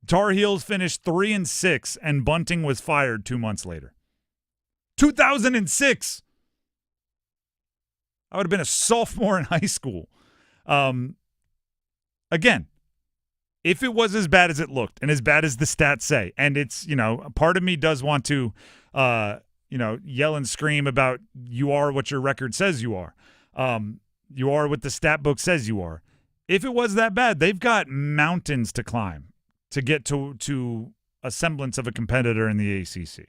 Tar Heels finished 3-6, and Bunting was fired 2 months later. 2006! I would have been a sophomore in high school. Again, if it was as bad as it looked and as bad as the stats say, and it's, part of me does want to, yell and scream about you are what your record says you are. You are what the stat book says you are. If it was that bad, they've got mountains to climb to get to a semblance of a competitor in the ACC.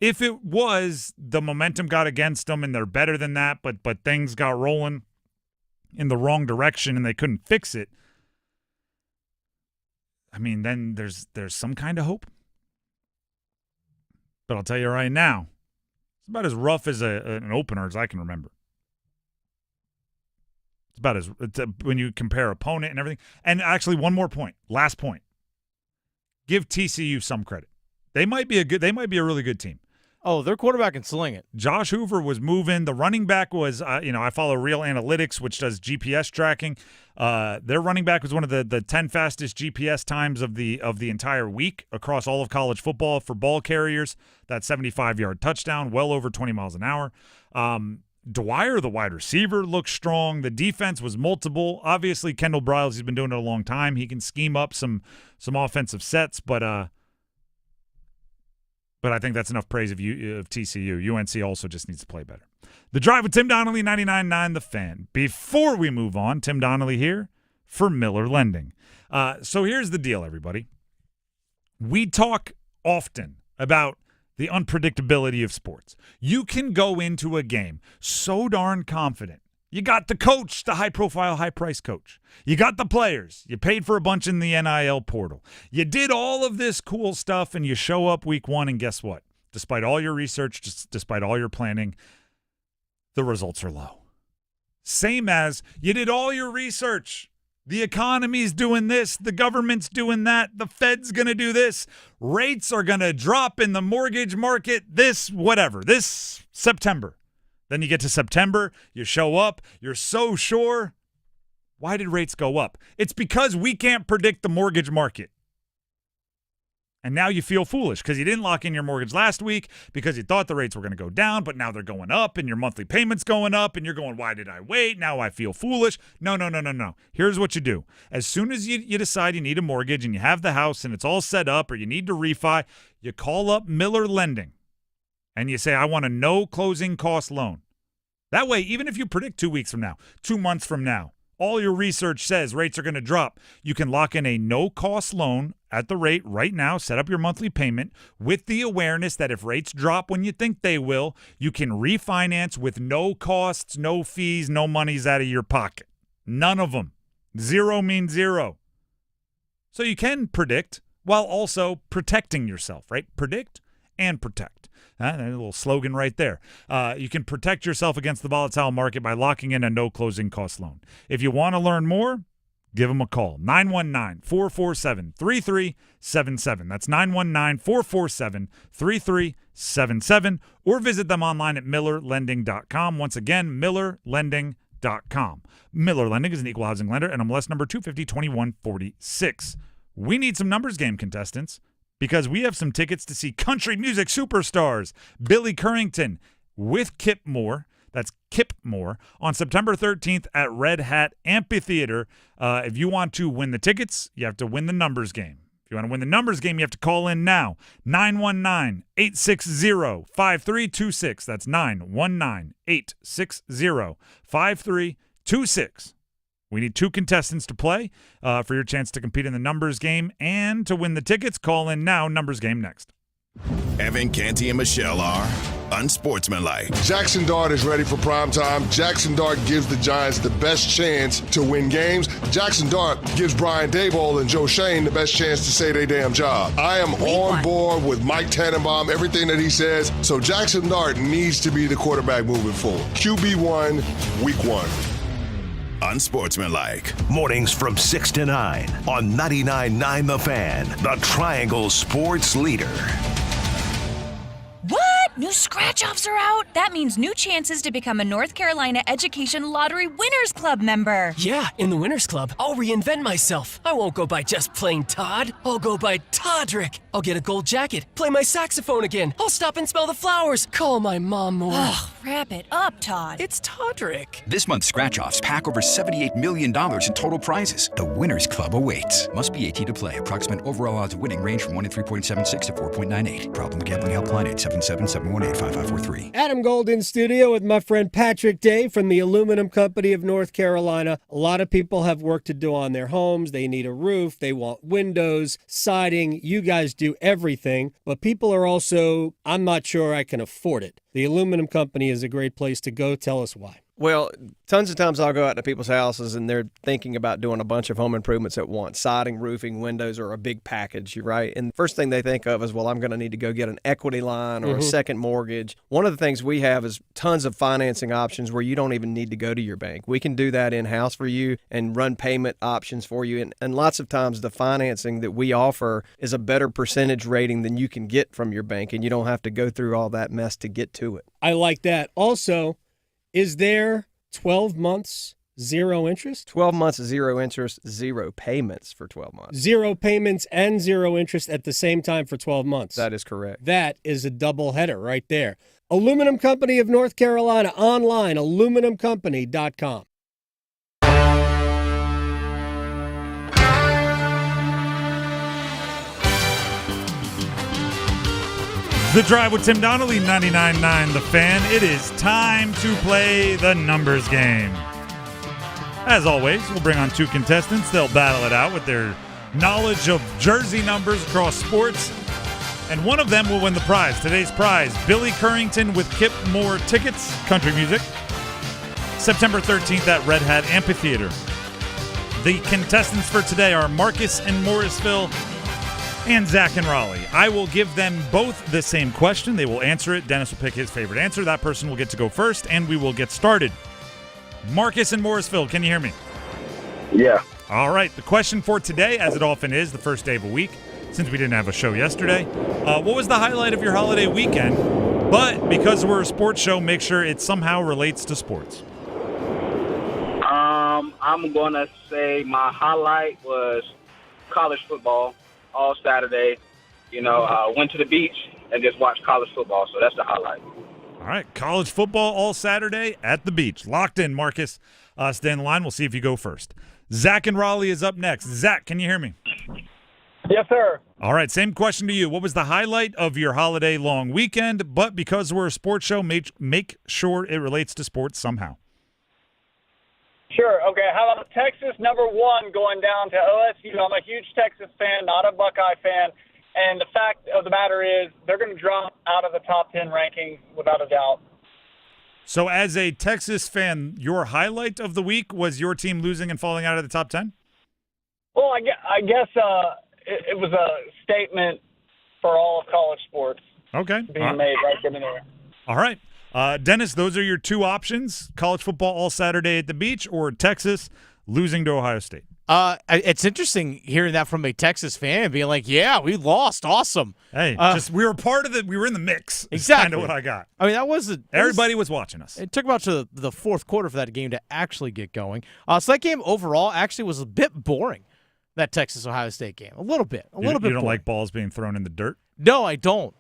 If it was the momentum got against them and they're better than that, but things got rolling in the wrong direction and they couldn't fix it, I mean, then there's some kind of hope. But I'll tell you right now, it's about as rough as an opener as I can remember. It's about as when you compare opponent and everything. And actually, one more point, last point. Give TCU some credit. They might be a really good team. Oh, their quarterback can sling it. Josh Hoover was moving. The running back was, I follow Real Analytics, which does GPS tracking. Their running back was one of the 10 fastest GPS times of the entire week across all of college football for ball carriers. That 75-yard touchdown, well over 20 miles an hour. Dwyer, the wide receiver, looked strong. The defense was multiple. Obviously, Kendall Briles, he's been doing it a long time. He can scheme up some offensive sets, but I think that's enough praise of TCU. UNC also just needs to play better. The Drive with Tim Donnelly, 99.9 The Fan. Before we move on, Tim Donnelly here for Miller Lending. So here's the deal, everybody. We talk often about the unpredictability of sports. You can go into a game so darn confident. You got the coach, the high-profile, high-price coach. You got the players. You paid for a bunch in the NIL portal. You did all of this cool stuff, and you show up week 1, and guess what? Despite all your research, despite all your planning, the results are low. Same as you did all your research. The economy's doing this. The government's doing that. The Fed's going to do this. Rates are going to drop in the mortgage market this September. Then you get to September, you show up, you're so sure. Why did rates go up? It's because we can't predict the mortgage market. And now you feel foolish because you didn't lock in your mortgage last week because you thought the rates were going to go down, but now they're going up and your monthly payment's going up and you're going, why did I wait? Now I feel foolish. No. Here's what you do. As soon as you decide you need a mortgage and you have the house and it's all set up or you need to refi, you call up Miller Lending. And you say, I want a no closing cost loan. That way, even if you predict 2 weeks from now, 2 months from now, all your research says rates are going to drop, you can lock in a no-cost loan at the rate right now, set up your monthly payment with the awareness that if rates drop when you think they will, you can refinance with no costs, no fees, no monies out of your pocket. None of them. Zero means zero. So you can predict while also protecting yourself, right? Predict and protect. A little slogan right there. You can protect yourself against the volatile market by locking in a no closing cost loan. If you want to learn more, give them a call. 919-447-3377. That's 919-447-3377. Or visit them online at millerlending.com. Once again, millerlending.com. Miller Lending is an equal housing lender, NMLS number 250-2146. We need some numbers game contestants because we have some tickets to see country music superstars Billy Currington with Kip Moore. That's Kip Moore on September 13th at Red Hat Amphitheater. If you want to win the tickets, you have to win the numbers game. If you want to win the numbers game, you have to call in now. 919-860-5326. That's 919-860-5326. We need 2 contestants to play for your chance to compete in the numbers game and to win the tickets. Call in now. Numbers game next. Evan, Canty, and Michelle are unsportsmanlike. Jackson Dart is ready for prime time. Jackson Dart gives the Giants the best chance to win games. Jackson Dart gives Brian Daboll and Joe Shane the best chance to say their damn job. I am on board with Mike Tannenbaum, everything that he says. So Jackson Dart needs to be the quarterback moving forward. QB1, week 1. Unsportsmanlike. Mornings from 6 to 9 on 99.9 The Fan, the Triangle Sports Leader. What? New scratch-offs are out? That means new chances to become a North Carolina Education Lottery Winners Club member. Yeah, in the Winners Club, I'll reinvent myself. I won't go by just plain Todd. I'll go by Toddrick. I'll get a gold jacket, play my saxophone again. I'll stop and smell the flowers, call my mom more. Ugh, wrap it up, Todd. It's Toddrick. This month's scratch-offs pack over $78 million in total prizes. The Winners Club awaits. Must be 18 to play. Approximate overall odds of winning range from 1 in 3.76 to 4.98. Problem gambling helpline 877-718-5543. Adam Gold in studio with my friend Patrick Day from the Aluminum Company of North Carolina. A lot of people have work to do on their homes. They need a roof. They want windows, siding. You guys do everything. But people are also, I'm not sure I can afford it. The Aluminum Company is a great place to go. Tell us why. Well, tons of times I'll go out to people's houses and they're thinking about doing a bunch of home improvements at once. Siding, roofing, windows are a big package, right? And the first thing they think of is, well, I'm going to need to go get an equity line or a second mortgage. One of the things we have is tons of financing options where you don't even need to go to your bank. We can do that in-house for you and run payment options for you. And lots of times the financing that we offer is a better percentage rating than you can get from your bank, and you don't have to go through all that mess to get to it. I like that. Also, is there 12 months, 0 interest? 12 months, 0 interest, 0 payments for 12 months. 0 payments and 0 interest at the same time for 12 months. That is correct. That is a double header right there. Aluminum Company of North Carolina, online, aluminumcompany.com. The Drive with Tim Donnelly, 99.9 The Fan. It is time to play the numbers game. As always, we'll bring on 2 contestants. They'll battle it out with their knowledge of jersey numbers across sports, and one of them will win the prize. Today's prize, Billy Currington with Kip Moore tickets, country music, September 13th at Red Hat Amphitheater. The contestants for today are Marcus in Morrisville and Zach in Raleigh. I will give them both the same question. They will answer it. Dennis will pick his favorite answer. That person will get to go first, and we will get started. Marcus in Morrisville, can you hear me? Yeah. All right. The question for today, as it often is, the first day of a week, since we didn't have a show yesterday, what was the highlight of your holiday weekend? But because we're a sports show, make sure it somehow relates to sports. I'm going to say my highlight was college football. All Saturday, went to the beach and just watched college football. So that's the highlight. All right, college football all Saturday at the beach. Locked in, Marcus. Stay in the line. We'll see if you go first. Zach in Raleigh is up next. Zach, can you hear me? Yes, sir. All right, same question to you. What was the highlight of your holiday long weekend? But because we're a sports show, make sure it relates to sports somehow. Sure. Okay. How about Texas #1 going down to OSU? I'm a huge Texas fan, not a Buckeye fan. And the fact of the matter is they're going to drop out of the top 10 ranking without a doubt. So as a Texas fan, your highlight of the week was your team losing and falling out of the top 10? Well, I guess it was a statement for all of college sports. Okay. Being made right then and there. All right. Dennis, those are your 2 options, college football all Saturday at the beach or Texas losing to Ohio State. It's interesting hearing that from a Texas fan, being like, "Yeah, we lost. Awesome." Hey, we were part of it. We were in the mix. Exactly. Kind of what I got. I mean, that was everybody was watching us. It took about to the fourth quarter for that game to actually get going. So that game overall actually was a bit boring. That Texas-Ohio State game, a little bit. You don't boring. Like balls being thrown in the dirt? No, I don't.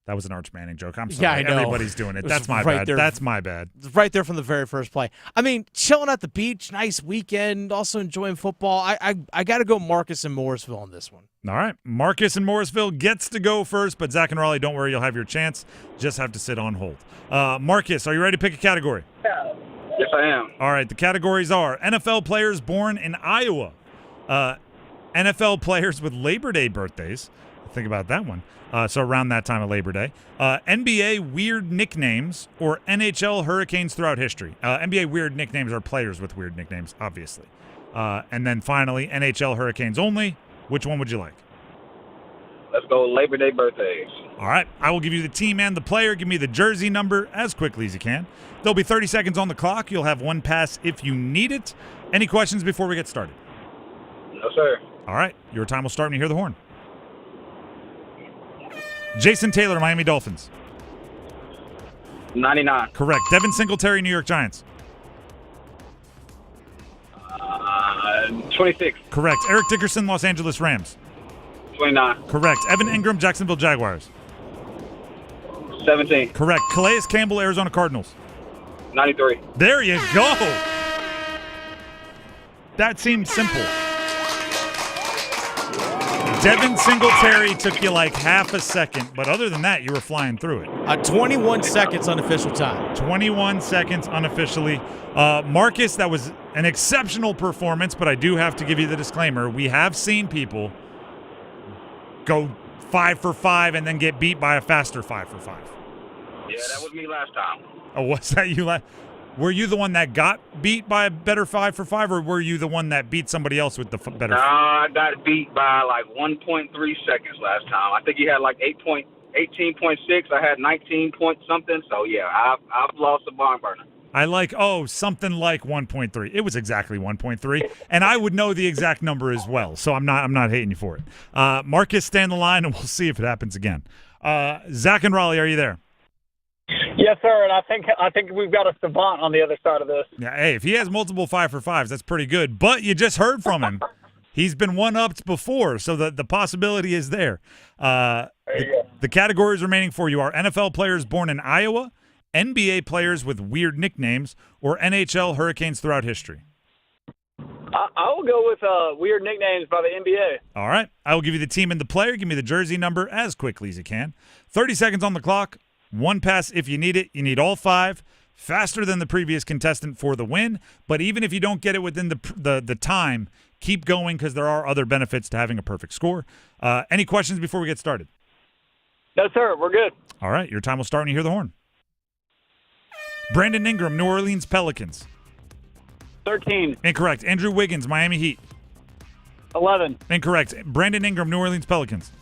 That was an Arch Manning joke. I'm sorry. Yeah, I know. Everybody's doing it. That's my bad. That's my bad. Right there from the very first play. I mean, chilling at the beach, nice weekend, also enjoying football. I got to go Marcus and Morrisville on this one. All right. Marcus and Morrisville gets to go first, but Zach and Raleigh, don't worry. You'll have your chance. Just have to sit on hold. Marcus, are you ready to pick a category? Yeah. Yes, I am. All right. The categories are NFL players born in Iowa, NFL players with Labor Day birthdays. Think about that one. So around that time of Labor Day. NBA weird nicknames or NHL hurricanes throughout history. NBA weird nicknames are players with weird nicknames, obviously. And then finally, NHL hurricanes only. Which one would you like? Let's go Labor Day birthdays. All right. I will give you the team and the player. Give me the jersey number as quickly as you can. There'll be 30 seconds on the clock. You'll have one pass if you need it. Any questions before we get started? No, sir. All right. Your time will start when you hear the horn. Jason Taylor, Miami Dolphins. 99. Correct. Devin Singletary, New York Giants. 26. Correct. Eric Dickerson, Los Angeles Rams. 29. Correct. Evan Ingram, Jacksonville Jaguars. 17. Correct. Calais Campbell, Arizona Cardinals. 93. There you go. That seemed simple. Devin Singletary took you like half a second, but other than that, you were flying through it. 21 seconds unofficial time. 21 seconds unofficially. Marcus, that was an exceptional performance, but I do have to give you the disclaimer. We have seen people go 5 for 5 and then get beat by a faster 5 for 5. Yeah, that was me last time. Oh, was that you? Were you the one that got beat by a better 5 for 5, or were you the one that beat somebody else with the better? No, I got beat by like 1.3 seconds last time. I think he had like 18.6. I had 19 point something. So yeah, I've lost a barn burner. I like something like 1.3. It was exactly 1.3, and I would know the exact number as well. So I'm not hating you for it. Marcus, stay on the line, and we'll see if it happens again. Zach and Raleigh, are you there? Yes, sir, and I think we've got a savant on the other side of this. Yeah, hey, if he has multiple 5 for 5s, that's pretty good. But you just heard from him. He's been one-upped before, so the possibility is there. The categories remaining for you are NFL players born in Iowa, NBA players with weird nicknames, or NHL hurricanes throughout history. I will go with weird nicknames by the NBA. All right. I will give you the team and the player. Give me the jersey number as quickly as you can. 30 seconds on the clock. One pass if you need it. You need all 5. Faster than the previous contestant for the win. But even if you don't get it within the time, keep going because there are other benefits to having a perfect score. Any questions before we get started? No, sir. We're good. All right. Your time will start when you hear the horn. Brandon Ingram, New Orleans Pelicans. 13. Incorrect. Andrew Wiggins, Miami Heat. 11. Incorrect. Brandon Ingram, New Orleans Pelicans.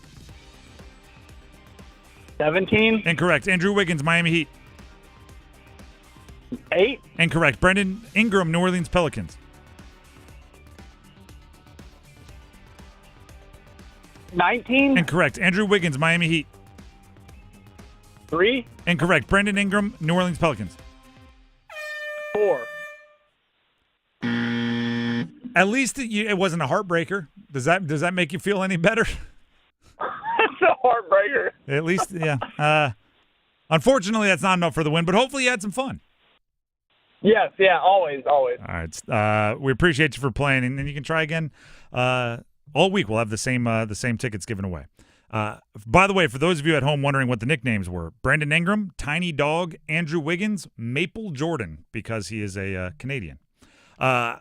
17. Incorrect. Andrew Wiggins, Miami Heat. 8. Incorrect. Brandon Ingram, New Orleans Pelicans. 19. Incorrect. Andrew Wiggins, Miami Heat. 3. Incorrect. Brandon Ingram, New Orleans Pelicans. 4. At least it wasn't a heartbreaker. Does that make you feel any better? It's a heartbreaker. At least, yeah. Unfortunately, that's not enough for the win, but hopefully you had some fun. Yes, yeah, always. All right. We appreciate you for playing, and then you can try again all week. We'll have the same tickets given away. By the way, for those of you at home wondering what the nicknames were, Brandon Ingram, Tiny Dog, Andrew Wiggins, Maple Jordan, because he is a Canadian.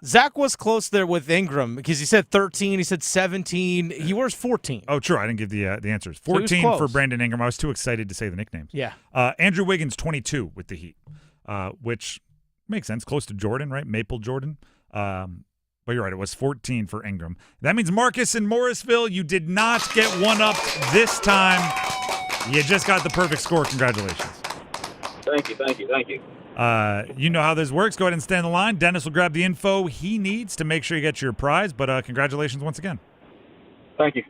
Zach was close there with Ingram because he said 13, he said 17, he wears 14. Oh, true. I didn't give the answers. 14 for Brandon Ingram. I was too excited to say the nicknames. Yeah. Andrew Wiggins, 22 with the Heat, which makes sense. Close to Jordan, right? Maple Jordan. But you're right. It was 14 for Ingram. That means Marcus in Morrisville, you did not get one-upped this time. You just got the perfect score. Congratulations. Thank you. You know how this works. Go ahead and stand in the line. Dennis will grab the info he needs to make sure you get your prize. But congratulations once again. Thank you.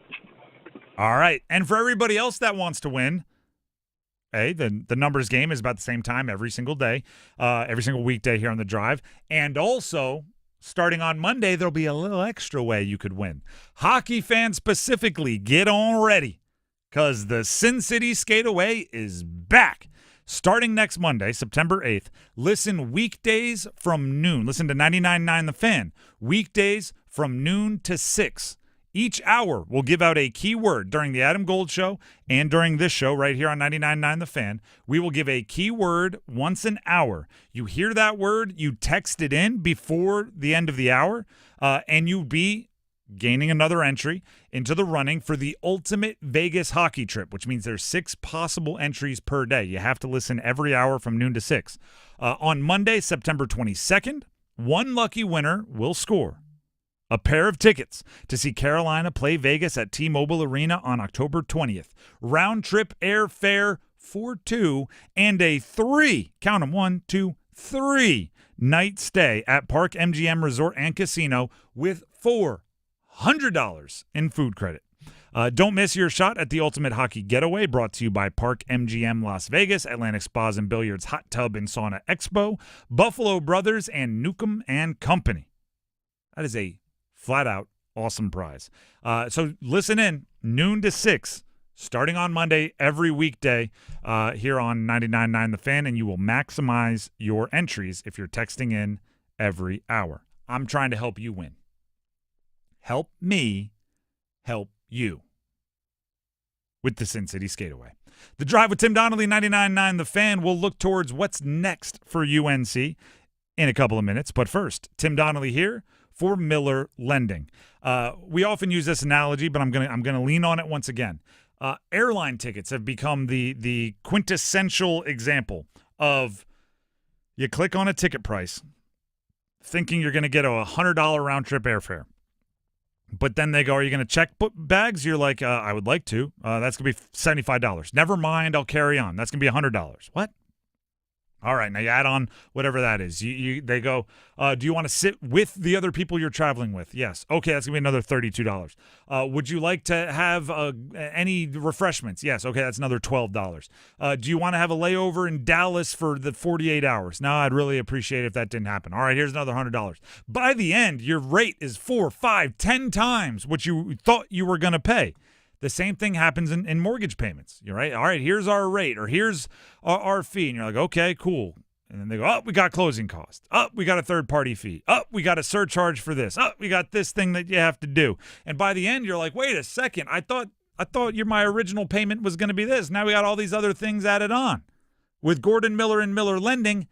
All right. And for everybody else that wants to win, hey, the numbers game is about the same time every single day, every single weekday here on The Drive. And also, starting on Monday, there'll be a little extra way you could win. Hockey fans specifically, get on ready because the Sin City Skateaway is back. Starting next Monday, September 8th, listen weekdays from noon. Listen to 99.9 The Fan. Weekdays from noon to 6. Each hour, we'll give out a keyword during the Adam Gold Show and during this show right here on 99.9 The Fan. We will give a keyword once an hour. You hear that word, you text it in before the end of the hour, and you'll be gaining another entry into the running for the ultimate Vegas hockey trip, which means there's 6 possible entries per day. You have to listen every hour from noon to 6. On Monday, September 22nd, one lucky winner will score a pair of tickets to see Carolina play Vegas at T-Mobile Arena on October 20th. Round-trip airfare for 2 and a 3, count them, 1, 2, 3, night stay at Park MGM Resort and Casino with $400 in food credit. Don't miss your shot at the Ultimate Hockey Getaway, brought to you by Park MGM Las Vegas, Atlantic Spas and Billiards Hot Tub and Sauna Expo, Buffalo Brothers, and Newcomb and Company. That is a flat-out awesome prize. So listen in, noon to 6, starting on Monday, every weekday here on 99.9 The Fan, and you will maximize your entries if you're texting in every hour. I'm trying to help you win. Help me help you with the Sin City Skateaway. The Drive with Tim Donnelly, 99.9 The Fan. We'll look towards what's next for UNC in a couple of minutes. But first, Tim Donnelly here for Miller Lending. We often use this analogy, but I'm gonna lean on it once again. Airline tickets have become the quintessential example of you click on a ticket price thinking you're going to get a $100 round-trip airfare. But then they go, are you going to check bags? You're like, I would like to. That's going to be $75. Never mind, I'll carry on. That's going to be $100. What? All right, now you add on whatever that is. They go, do you want to sit with the other people you're traveling with? Yes. Okay, that's going to be another $32. Would you like to have any refreshments? Yes. Okay, that's another $12. Do you want to have a layover in Dallas for the 48 hours? No, I'd really appreciate it if that didn't happen. All right, here's another $100. By the end, your rate is 4, 5, 10 times what you thought you were going to pay. The same thing happens in mortgage payments. You're right. All right, here's our rate, or here's our fee. And you're like, okay, cool. And then they go, oh, we got closing costs. Oh, we got a third-party fee. Oh, we got a surcharge for this. Oh, we got this thing that you have to do. And by the end, you're like, wait a second. I thought my original payment was going to be this. Now we got all these other things added on. With Gordon Miller and Miller Lending,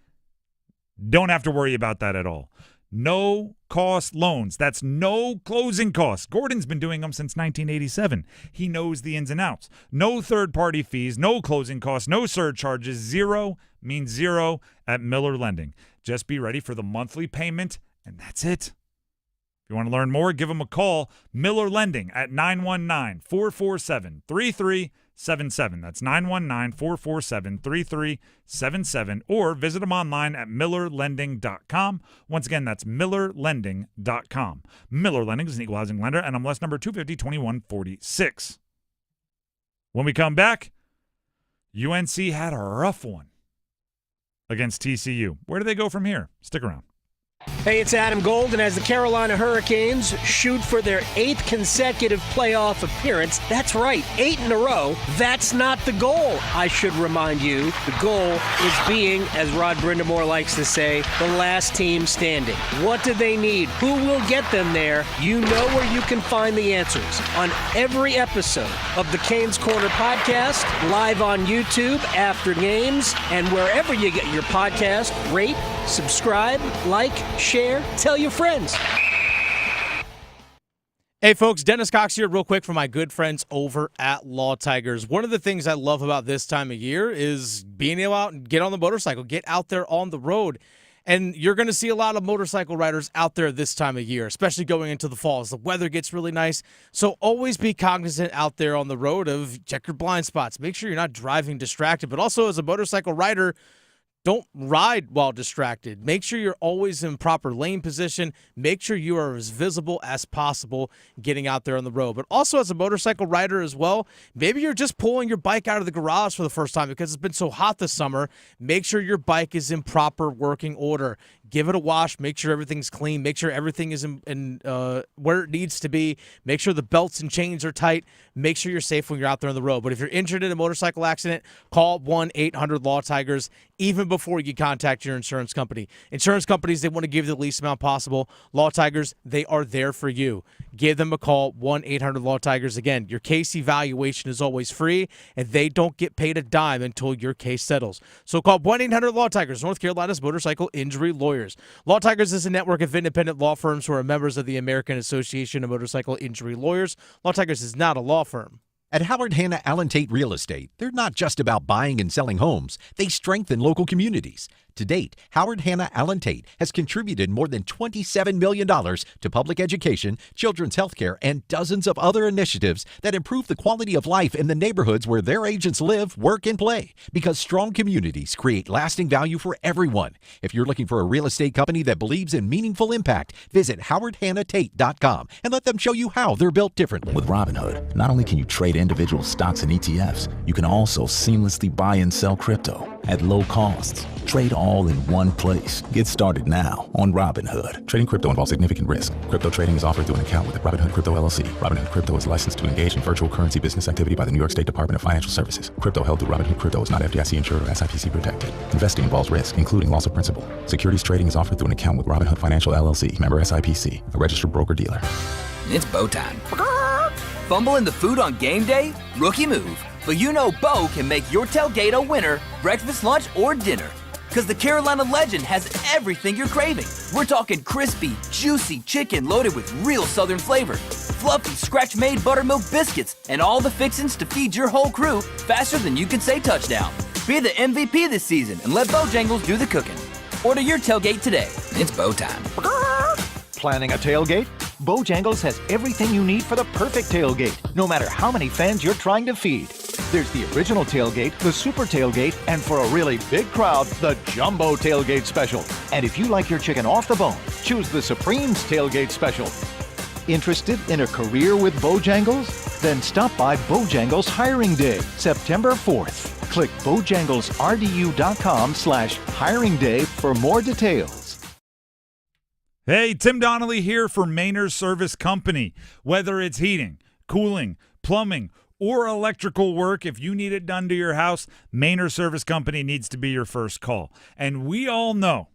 don't have to worry about that at all. No-cost loans. That's no closing costs. Gordon's been doing them since 1987. He knows the ins and outs. No third-party fees, no closing costs, no surcharges. Zero means zero at Miller Lending. Just be ready for the monthly payment, and that's it. If you want to learn more, give them a call. Miller Lending at 919-447-3377. That's 919-447-3377. Or visit them online at millerlending.com. Once again, that's millerlending.com. Miller Lending is an equal housing lender, and MLS number 250-2146. When we come back, UNC had a rough one against TCU. Where do they go from here? Stick around. Hey, it's Adam Gold, and as the Carolina Hurricanes shoot for their 8th consecutive playoff appearance, that's right, 8 in a row, that's not the goal, I should remind you. The goal is being, as Rod Brindamore likes to say, the last team standing. What do they need? Who will get them there? You know where you can find the answers on every episode of the Canes Corner podcast, live on YouTube after games, and wherever you get your podcast. Rate, subscribe, like, share, tell your friends. Hey folks, Dennis Cox here real quick for my good friends over at Law Tigers. One of the things I love about this time of year is being able out and get on the motorcycle, get out there on the road. And you're going to see a lot of motorcycle riders out there this time of year, especially going into the fall as the weather gets really nice. So always be cognizant out there on the road of check your blind spots. Make sure you're not driving distracted, but also as a motorcycle rider, Don't ride while distracted. Make sure you're always in proper lane position. Make sure you are as visible as possible getting out there on the road. But also as a motorcycle rider as well, maybe you're just pulling your bike out of the garage for the first time because it's been so hot this summer. Make sure your bike is in proper working order. Give it a wash. Make sure everything's clean. Make sure everything is in where it needs to be. Make sure the belts and chains are tight. Make sure you're safe when you're out there on the road. But if you're injured in a motorcycle accident, call 1-800-LAW-TIGERS even before you contact your insurance company. Insurance companies, they want to give you the least amount possible. Law Tigers, they are there for you. Give them a call, 1-800-LAW-TIGERS. Again, your case evaluation is always free, and they don't get paid a dime until your case settles. So call 1-800-LAW-TIGERS, North Carolina's motorcycle injury lawyers. Law Tigers is a network of independent law firms who are members of the American Association of Motorcycle Injury Lawyers. Law Tigers is not a law firm. At Howard Hanna Allen Tate Real Estate, they're not just about buying and selling homes. They strengthen local communities. To date, Howard Hanna Allen Tate has contributed more than $27 million to public education, children's health care, and dozens of other initiatives that improve the quality of life in the neighborhoods where their agents live, work, and play. Because strong communities create lasting value for everyone. If you're looking for a real estate company that believes in meaningful impact, visit howardhannatate.com and let them show you how they're built differently. With Robinhood, not only can you trade individual stocks and ETFs, you can also seamlessly buy and sell crypto at low costs. Trade all in one place. Get started now on Robinhood. Trading crypto involves significant risk. Crypto trading is offered through an account with Robinhood Crypto LLC. Robinhood Crypto is licensed to engage in virtual currency business activity by the New York State Department of Financial Services. Crypto held through Robinhood Crypto is not FDIC insured or SIPC protected. Investing involves risk, including loss of principal. Securities trading is offered through an account with Robinhood Financial LLC, member SIPC, a registered broker-dealer. It's Bo time. Fumble in the food on game day? Rookie move. But you know Bo can make your tailgate a winner, breakfast, lunch, or dinner. Because the Carolina Legend has everything you're craving. We're talking crispy, juicy chicken loaded with real Southern flavor, fluffy, scratch-made buttermilk biscuits, and all the fixins to feed your whole crew faster than you can say touchdown. Be the MVP this season and let Bojangles do the cooking. Order your tailgate today. It's Bo time. Planning a tailgate? Bojangles has everything you need for the perfect tailgate, no matter how many fans you're trying to feed. There's the original tailgate, the super tailgate, and for a really big crowd, the jumbo tailgate special. And if you like your chicken off the bone, choose the Supreme's tailgate special. Interested in a career with Bojangles? Then stop by Bojangles Hiring Day, September 4th. Click bojanglesrdu.com/hiring day for more details. Hey, Tim Donnelly here for Mainer's Service Company. Whether it's heating, cooling, plumbing, or electrical work, if you need it done to your house, Mainer's Service Company needs to be your first call. And we all know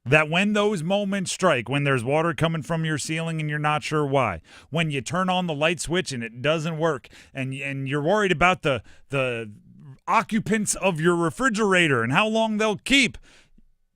that when those moments strike, when there's water coming from your ceiling and you're not sure why, when you turn on the light switch and it doesn't work, and you're worried about the occupants of your refrigerator and how long they'll keep,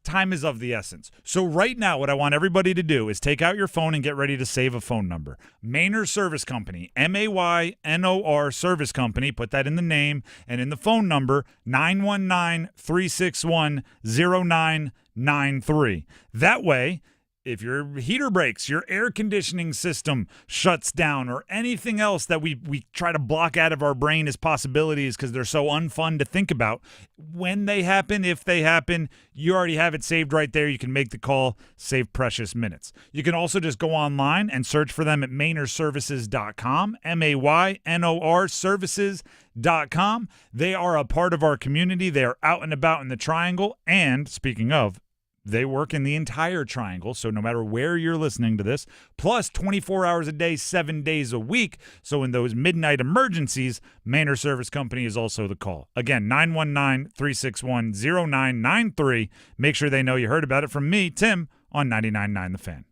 time is of the essence. So right now, what I want everybody to do is take out your phone and get ready to save a phone number. Maynor Service Company, MAYNOR Service Company. Put that in the name and in the phone number, 919-361-0993. That way, if your heater breaks, your air conditioning system shuts down, or anything else that we try to block out of our brain as possibilities because they're so unfun to think about, when they happen, if they happen, you already have it saved right there. You can make the call, save precious minutes. You can also just go online and search for them at MainorServices.com, MAYNOR Services.com. They are a part of our community. They are out and about in the Triangle. And speaking of, they work in the entire Triangle, so no matter where you're listening to this, plus 24 hours a day, 7 days a week. So in those midnight emergencies, Mainor Service Company is also the call. Again, 919-361-0993. Make sure they know you heard about it from me, Tim, on 99.9 The Fan.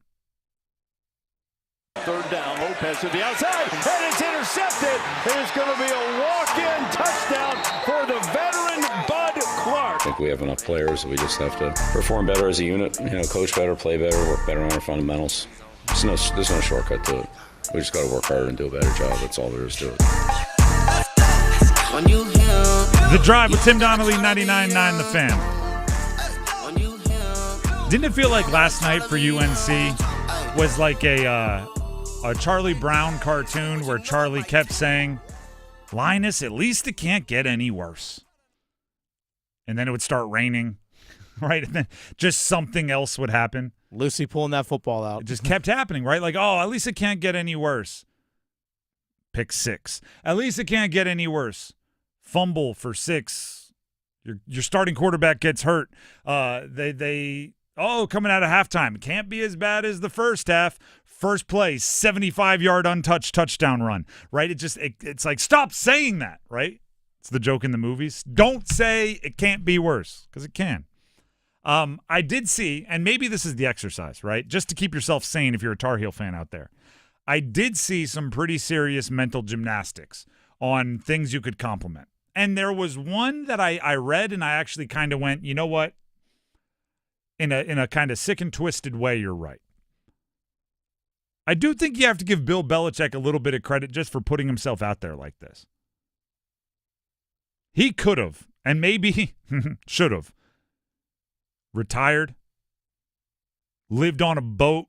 Third down, Lopez to the outside, and it's intercepted. It is going to be a walk-in touchdown for the veteran Bud Clark. I think we have enough players. We just have to perform better as a unit, coach better, play better, work better on our fundamentals. There's no shortcut to it. We just got to work harder and do a better job. That's all there is to it. The Drive with Tim Donnelly, 99.9 The Fan. Didn't it feel like last night for UNC was like a Charlie Brown cartoon where Charlie kept saying, Linus, at least it can't get any worse. And then it would start raining. right? And then just something else would happen. Lucy pulling that football out. It just kept happening, right? Like, oh, at least it can't get any worse. Pick 6. At least it can't get any worse. Fumble for 6. Your starting quarterback gets hurt. Coming out of halftime, can't be as bad as the first half. First play, 75-yard untouched touchdown run, right? It's like, stop saying that, right? It's the joke in the movies. Don't say it can't be worse, because it can. I did see, and maybe this is the exercise, right? Just to keep yourself sane if you're a Tar Heel fan out there. I did see some pretty serious mental gymnastics on things you could compliment. And there was one that I read, and I actually kind of went, you know what? In a kind of sick and twisted way, you're right. I do think you have to give Bill Belichick a little bit of credit just for putting himself out there like this. He could have, and maybe should have, retired, lived on a boat.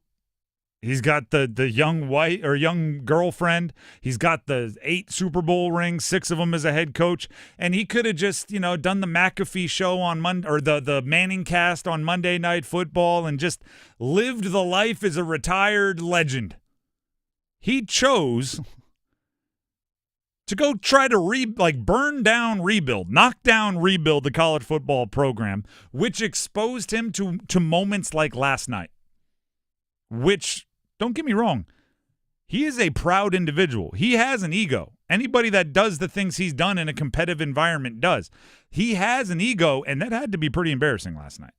He's got the young girlfriend. He's got the 8 Super Bowl rings, 6 of them as a head coach. And he could have just, done the McAfee show on Monday, or the Manning cast on Monday Night Football, and just lived the life as a retired legend. He chose to go try to burn down, knock down, rebuild the college football program, which exposed him to moments like last night. Which, don't get me wrong, he is a proud individual. He has an ego. Anybody that does the things he's done in a competitive environment does. He has an ego, and that had to be pretty embarrassing last night.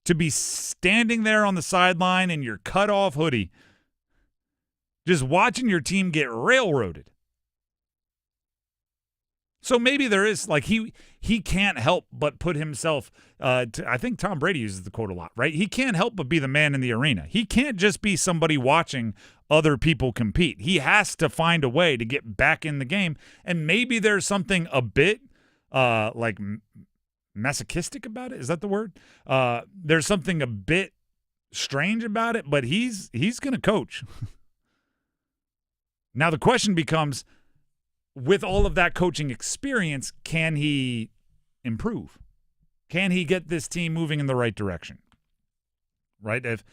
To be standing there on the sideline in your cut-off hoodie, just watching your team get railroaded. So maybe there is, he can't help but put himself, I think Tom Brady uses the quote a lot, right? He can't help but be the man in the arena. He can't just be somebody watching other people compete. He has to find a way to get back in the game. And maybe there's something a bit, masochistic about it. Is that the word? There's something a bit strange about it, but he's going to coach. Now the question becomes, with all of that coaching experience, can he improve? Can he get this team moving in the right direction? Right? If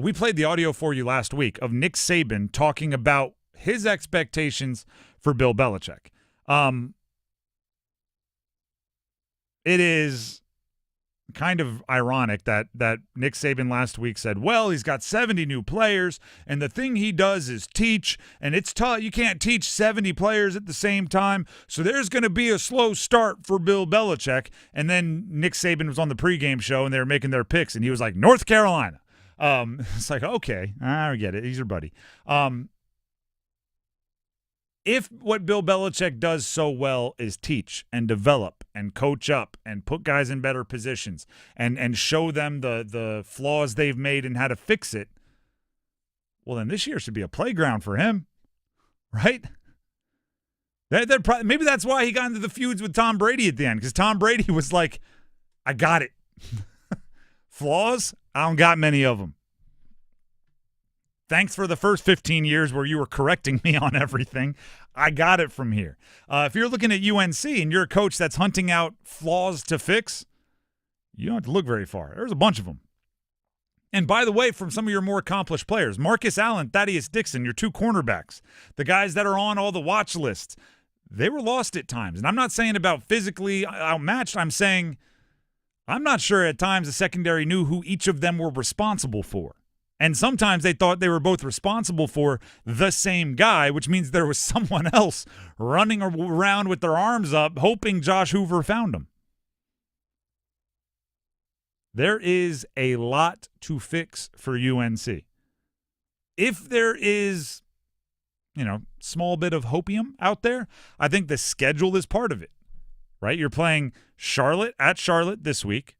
we played the audio for you last week of Nick Saban talking about his expectations for Bill Belichick. It is kind of ironic that Nick Saban last week said, well, he's got 70 new players, and the thing he does is teach, and it's tough. You can't teach 70 players at the same time, so there's going to be a slow start for Bill Belichick. And then Nick Saban was on the pregame show, and they were making their picks, and he was like, North Carolina. It's like, okay, I get it. He's your buddy. If what Bill Belichick does so well is teach and develop and coach up and put guys in better positions and show them the flaws they've made and how to fix it, well, then this year should be a playground for him, right? Maybe that's why he got into the feuds with Tom Brady at the end, because Tom Brady was like, I got it. Flaws? I don't got many of them. Thanks for the first 15 years where you were correcting me on everything. I got it from here. If you're looking at UNC and you're a coach that's hunting out flaws to fix, you don't have to look very far. There's a bunch of them. And by the way, from some of your more accomplished players, Marcus Allen, Thaddeus Dixon, your 2 cornerbacks, the guys that are on all the watch lists, they were lost at times. And I'm not saying about physically outmatched. I'm saying I'm not sure at times the secondary knew who each of them were responsible for. And sometimes they thought they were both responsible for the same guy, which means there was someone else running around with their arms up, hoping Josh Hoover found them. There is a lot to fix for UNC. If there is, small bit of hopium out there, I think the schedule is part of it, right? You're playing Charlotte at Charlotte this week.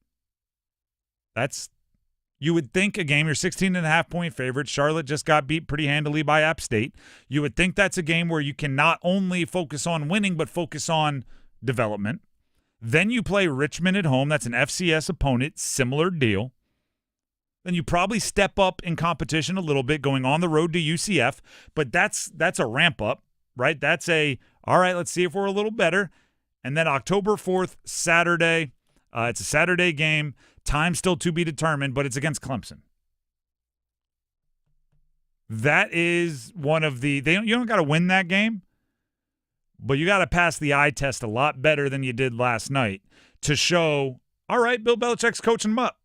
You would think a game, you're 16.5-point favorite. Charlotte just got beat pretty handily by App State. You would think that's a game where you can not only focus on winning, but focus on development. Then you play Richmond at home. That's an FCS opponent, similar deal. Then you probably step up in competition a little bit going on the road to UCF, but that's a ramp up, right? That's all right, let's see if we're a little better. And then October 4th, Saturday, It's a Saturday game. Time still to be determined, but it's against Clemson. That is one of the you don't got to win that game, but you got to pass the eye test a lot better than you did last night to show, all right, Bill Belichick's coaching them up.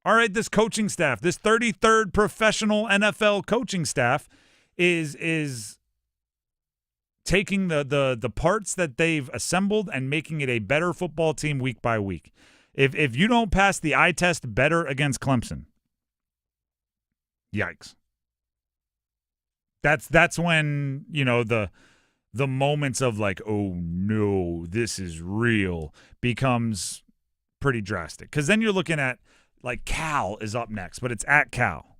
All right, this coaching staff, this 33rd professional NFL coaching staff is taking the parts that they've assembled and making it a better football team week by week. If you don't pass the eye test better against Clemson, yikes. That's when, the moments of like, oh no, this is real becomes pretty drastic. Because then you're looking at like Cal is up next, but it's at Cal.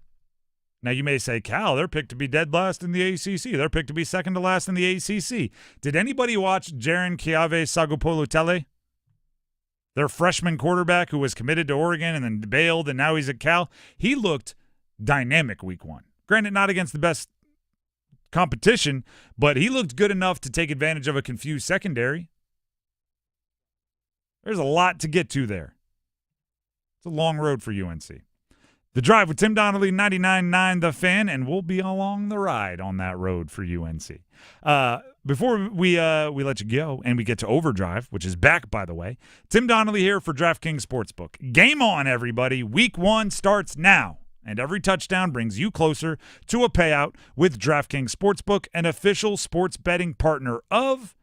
Now you may say, Cal, they're picked to be dead last in the ACC. They're picked to be second to last in the ACC. Did anybody watch Jaren Kiave-Sagopolu-Tele? Their freshman quarterback who was committed to Oregon and then bailed, and now he's at Cal. He looked dynamic week one. Granted, not against the best competition, but he looked good enough to take advantage of a confused secondary. There's a lot to get to there. It's a long road for UNC. The Drive with Tim Donnelly, 99.9 The Fan, and we'll be along the ride on that road for UNC. Before we let you go and we get to Overdrive, which is back, by the way, Tim Donnelly here for DraftKings Sportsbook. Game on, everybody. Week 1 starts now. And every touchdown brings you closer to a payout with DraftKings Sportsbook, an official sports betting partner of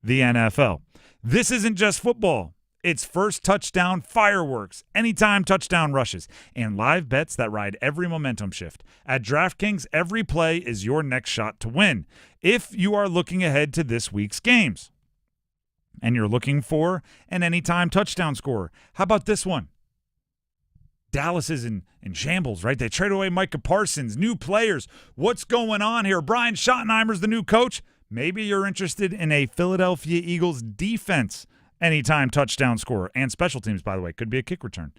the NFL. This isn't just football. It's first touchdown fireworks, anytime touchdown rushes, and live bets that ride every momentum shift. At DraftKings, every play is your next shot to win. If you are looking ahead to this week's games and you're looking for an anytime touchdown scorer, how about this one? Dallas is in shambles, right? They trade away Micah Parsons, new players. What's going on here? Brian Schottenheimer's the new coach. Maybe you're interested in a Philadelphia Eagles defense anytime touchdown scorer. And special teams, by the way, could be a kick return.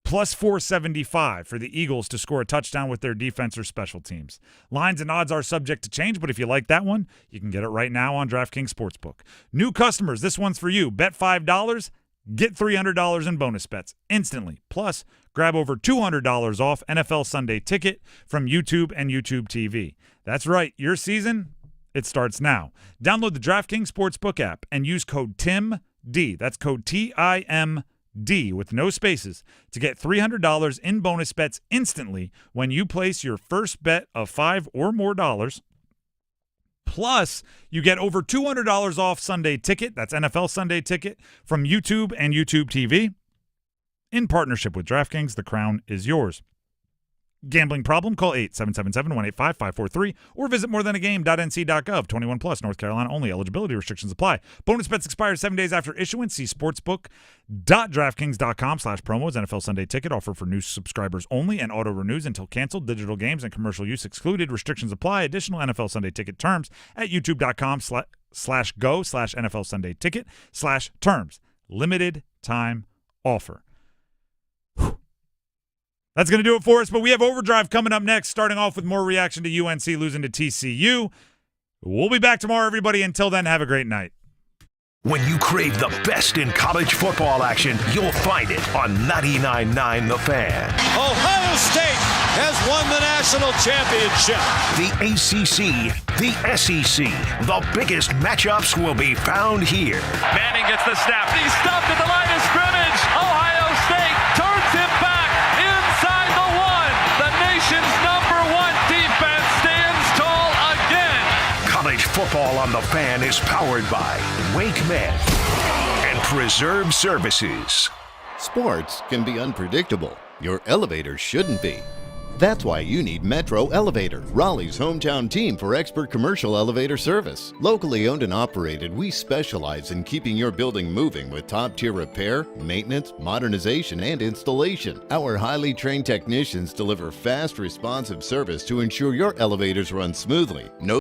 Plus 475 for the Eagles to score a touchdown with their defense or special teams. Lines and odds are subject to change, but if you like that one, you can get it right now on DraftKings Sportsbook. New customers, this one's for you. Bet $5. Get $300 in bonus bets instantly. Plus, grab over $200 off NFL Sunday Ticket from YouTube and YouTube TV. That's right, your season, it starts now. Download the DraftKings Sportsbook app and use code TIMD. That's code TIMD with no spaces to get $300 in bonus bets instantly when you place your first bet of $5 or more. Plus, you get over $200 off Sunday Ticket, that's NFL Sunday Ticket, from YouTube and YouTube TV. In partnership with DraftKings, the crown is yours. Gambling problem? Call 877-185-543 or visit morethanagame.nc.gov. 21 plus, North Carolina only. Eligibility restrictions apply. Bonus bets expire 7 days after issuance. See sportsbook.draftkings.com/promos. NFL Sunday Ticket offer for new subscribers only and auto renews until canceled. Digital games and commercial use excluded. Restrictions apply. Additional NFL Sunday Ticket terms at youtube.com/go/NFL Sunday Ticket/terms. Limited time offer. That's going to do it for us, but we have Overdrive coming up next, starting off with more reaction to UNC losing to TCU. We'll be back tomorrow, everybody. Until then, have a great night. When you crave the best in college football action, you'll find it on 99.9 The Fan. Ohio State has won the national championship. The ACC, the SEC, the biggest matchups will be found here. Manning gets the snap. He's stopped at the line of scrimmage. Ohio State turns him back inside the one. The nation's #1 defense stands tall again. College football on The Fan is powered by Wake Med and Preserve Services. Sports can be unpredictable. Your elevator shouldn't be. That's why you need Metro Elevator, Raleigh's hometown team for expert commercial elevator service. Locally owned and operated, we specialize in keeping your building moving with top-tier repair, maintenance, modernization, and installation. Our highly trained technicians deliver fast, responsive service to ensure your elevators run smoothly. No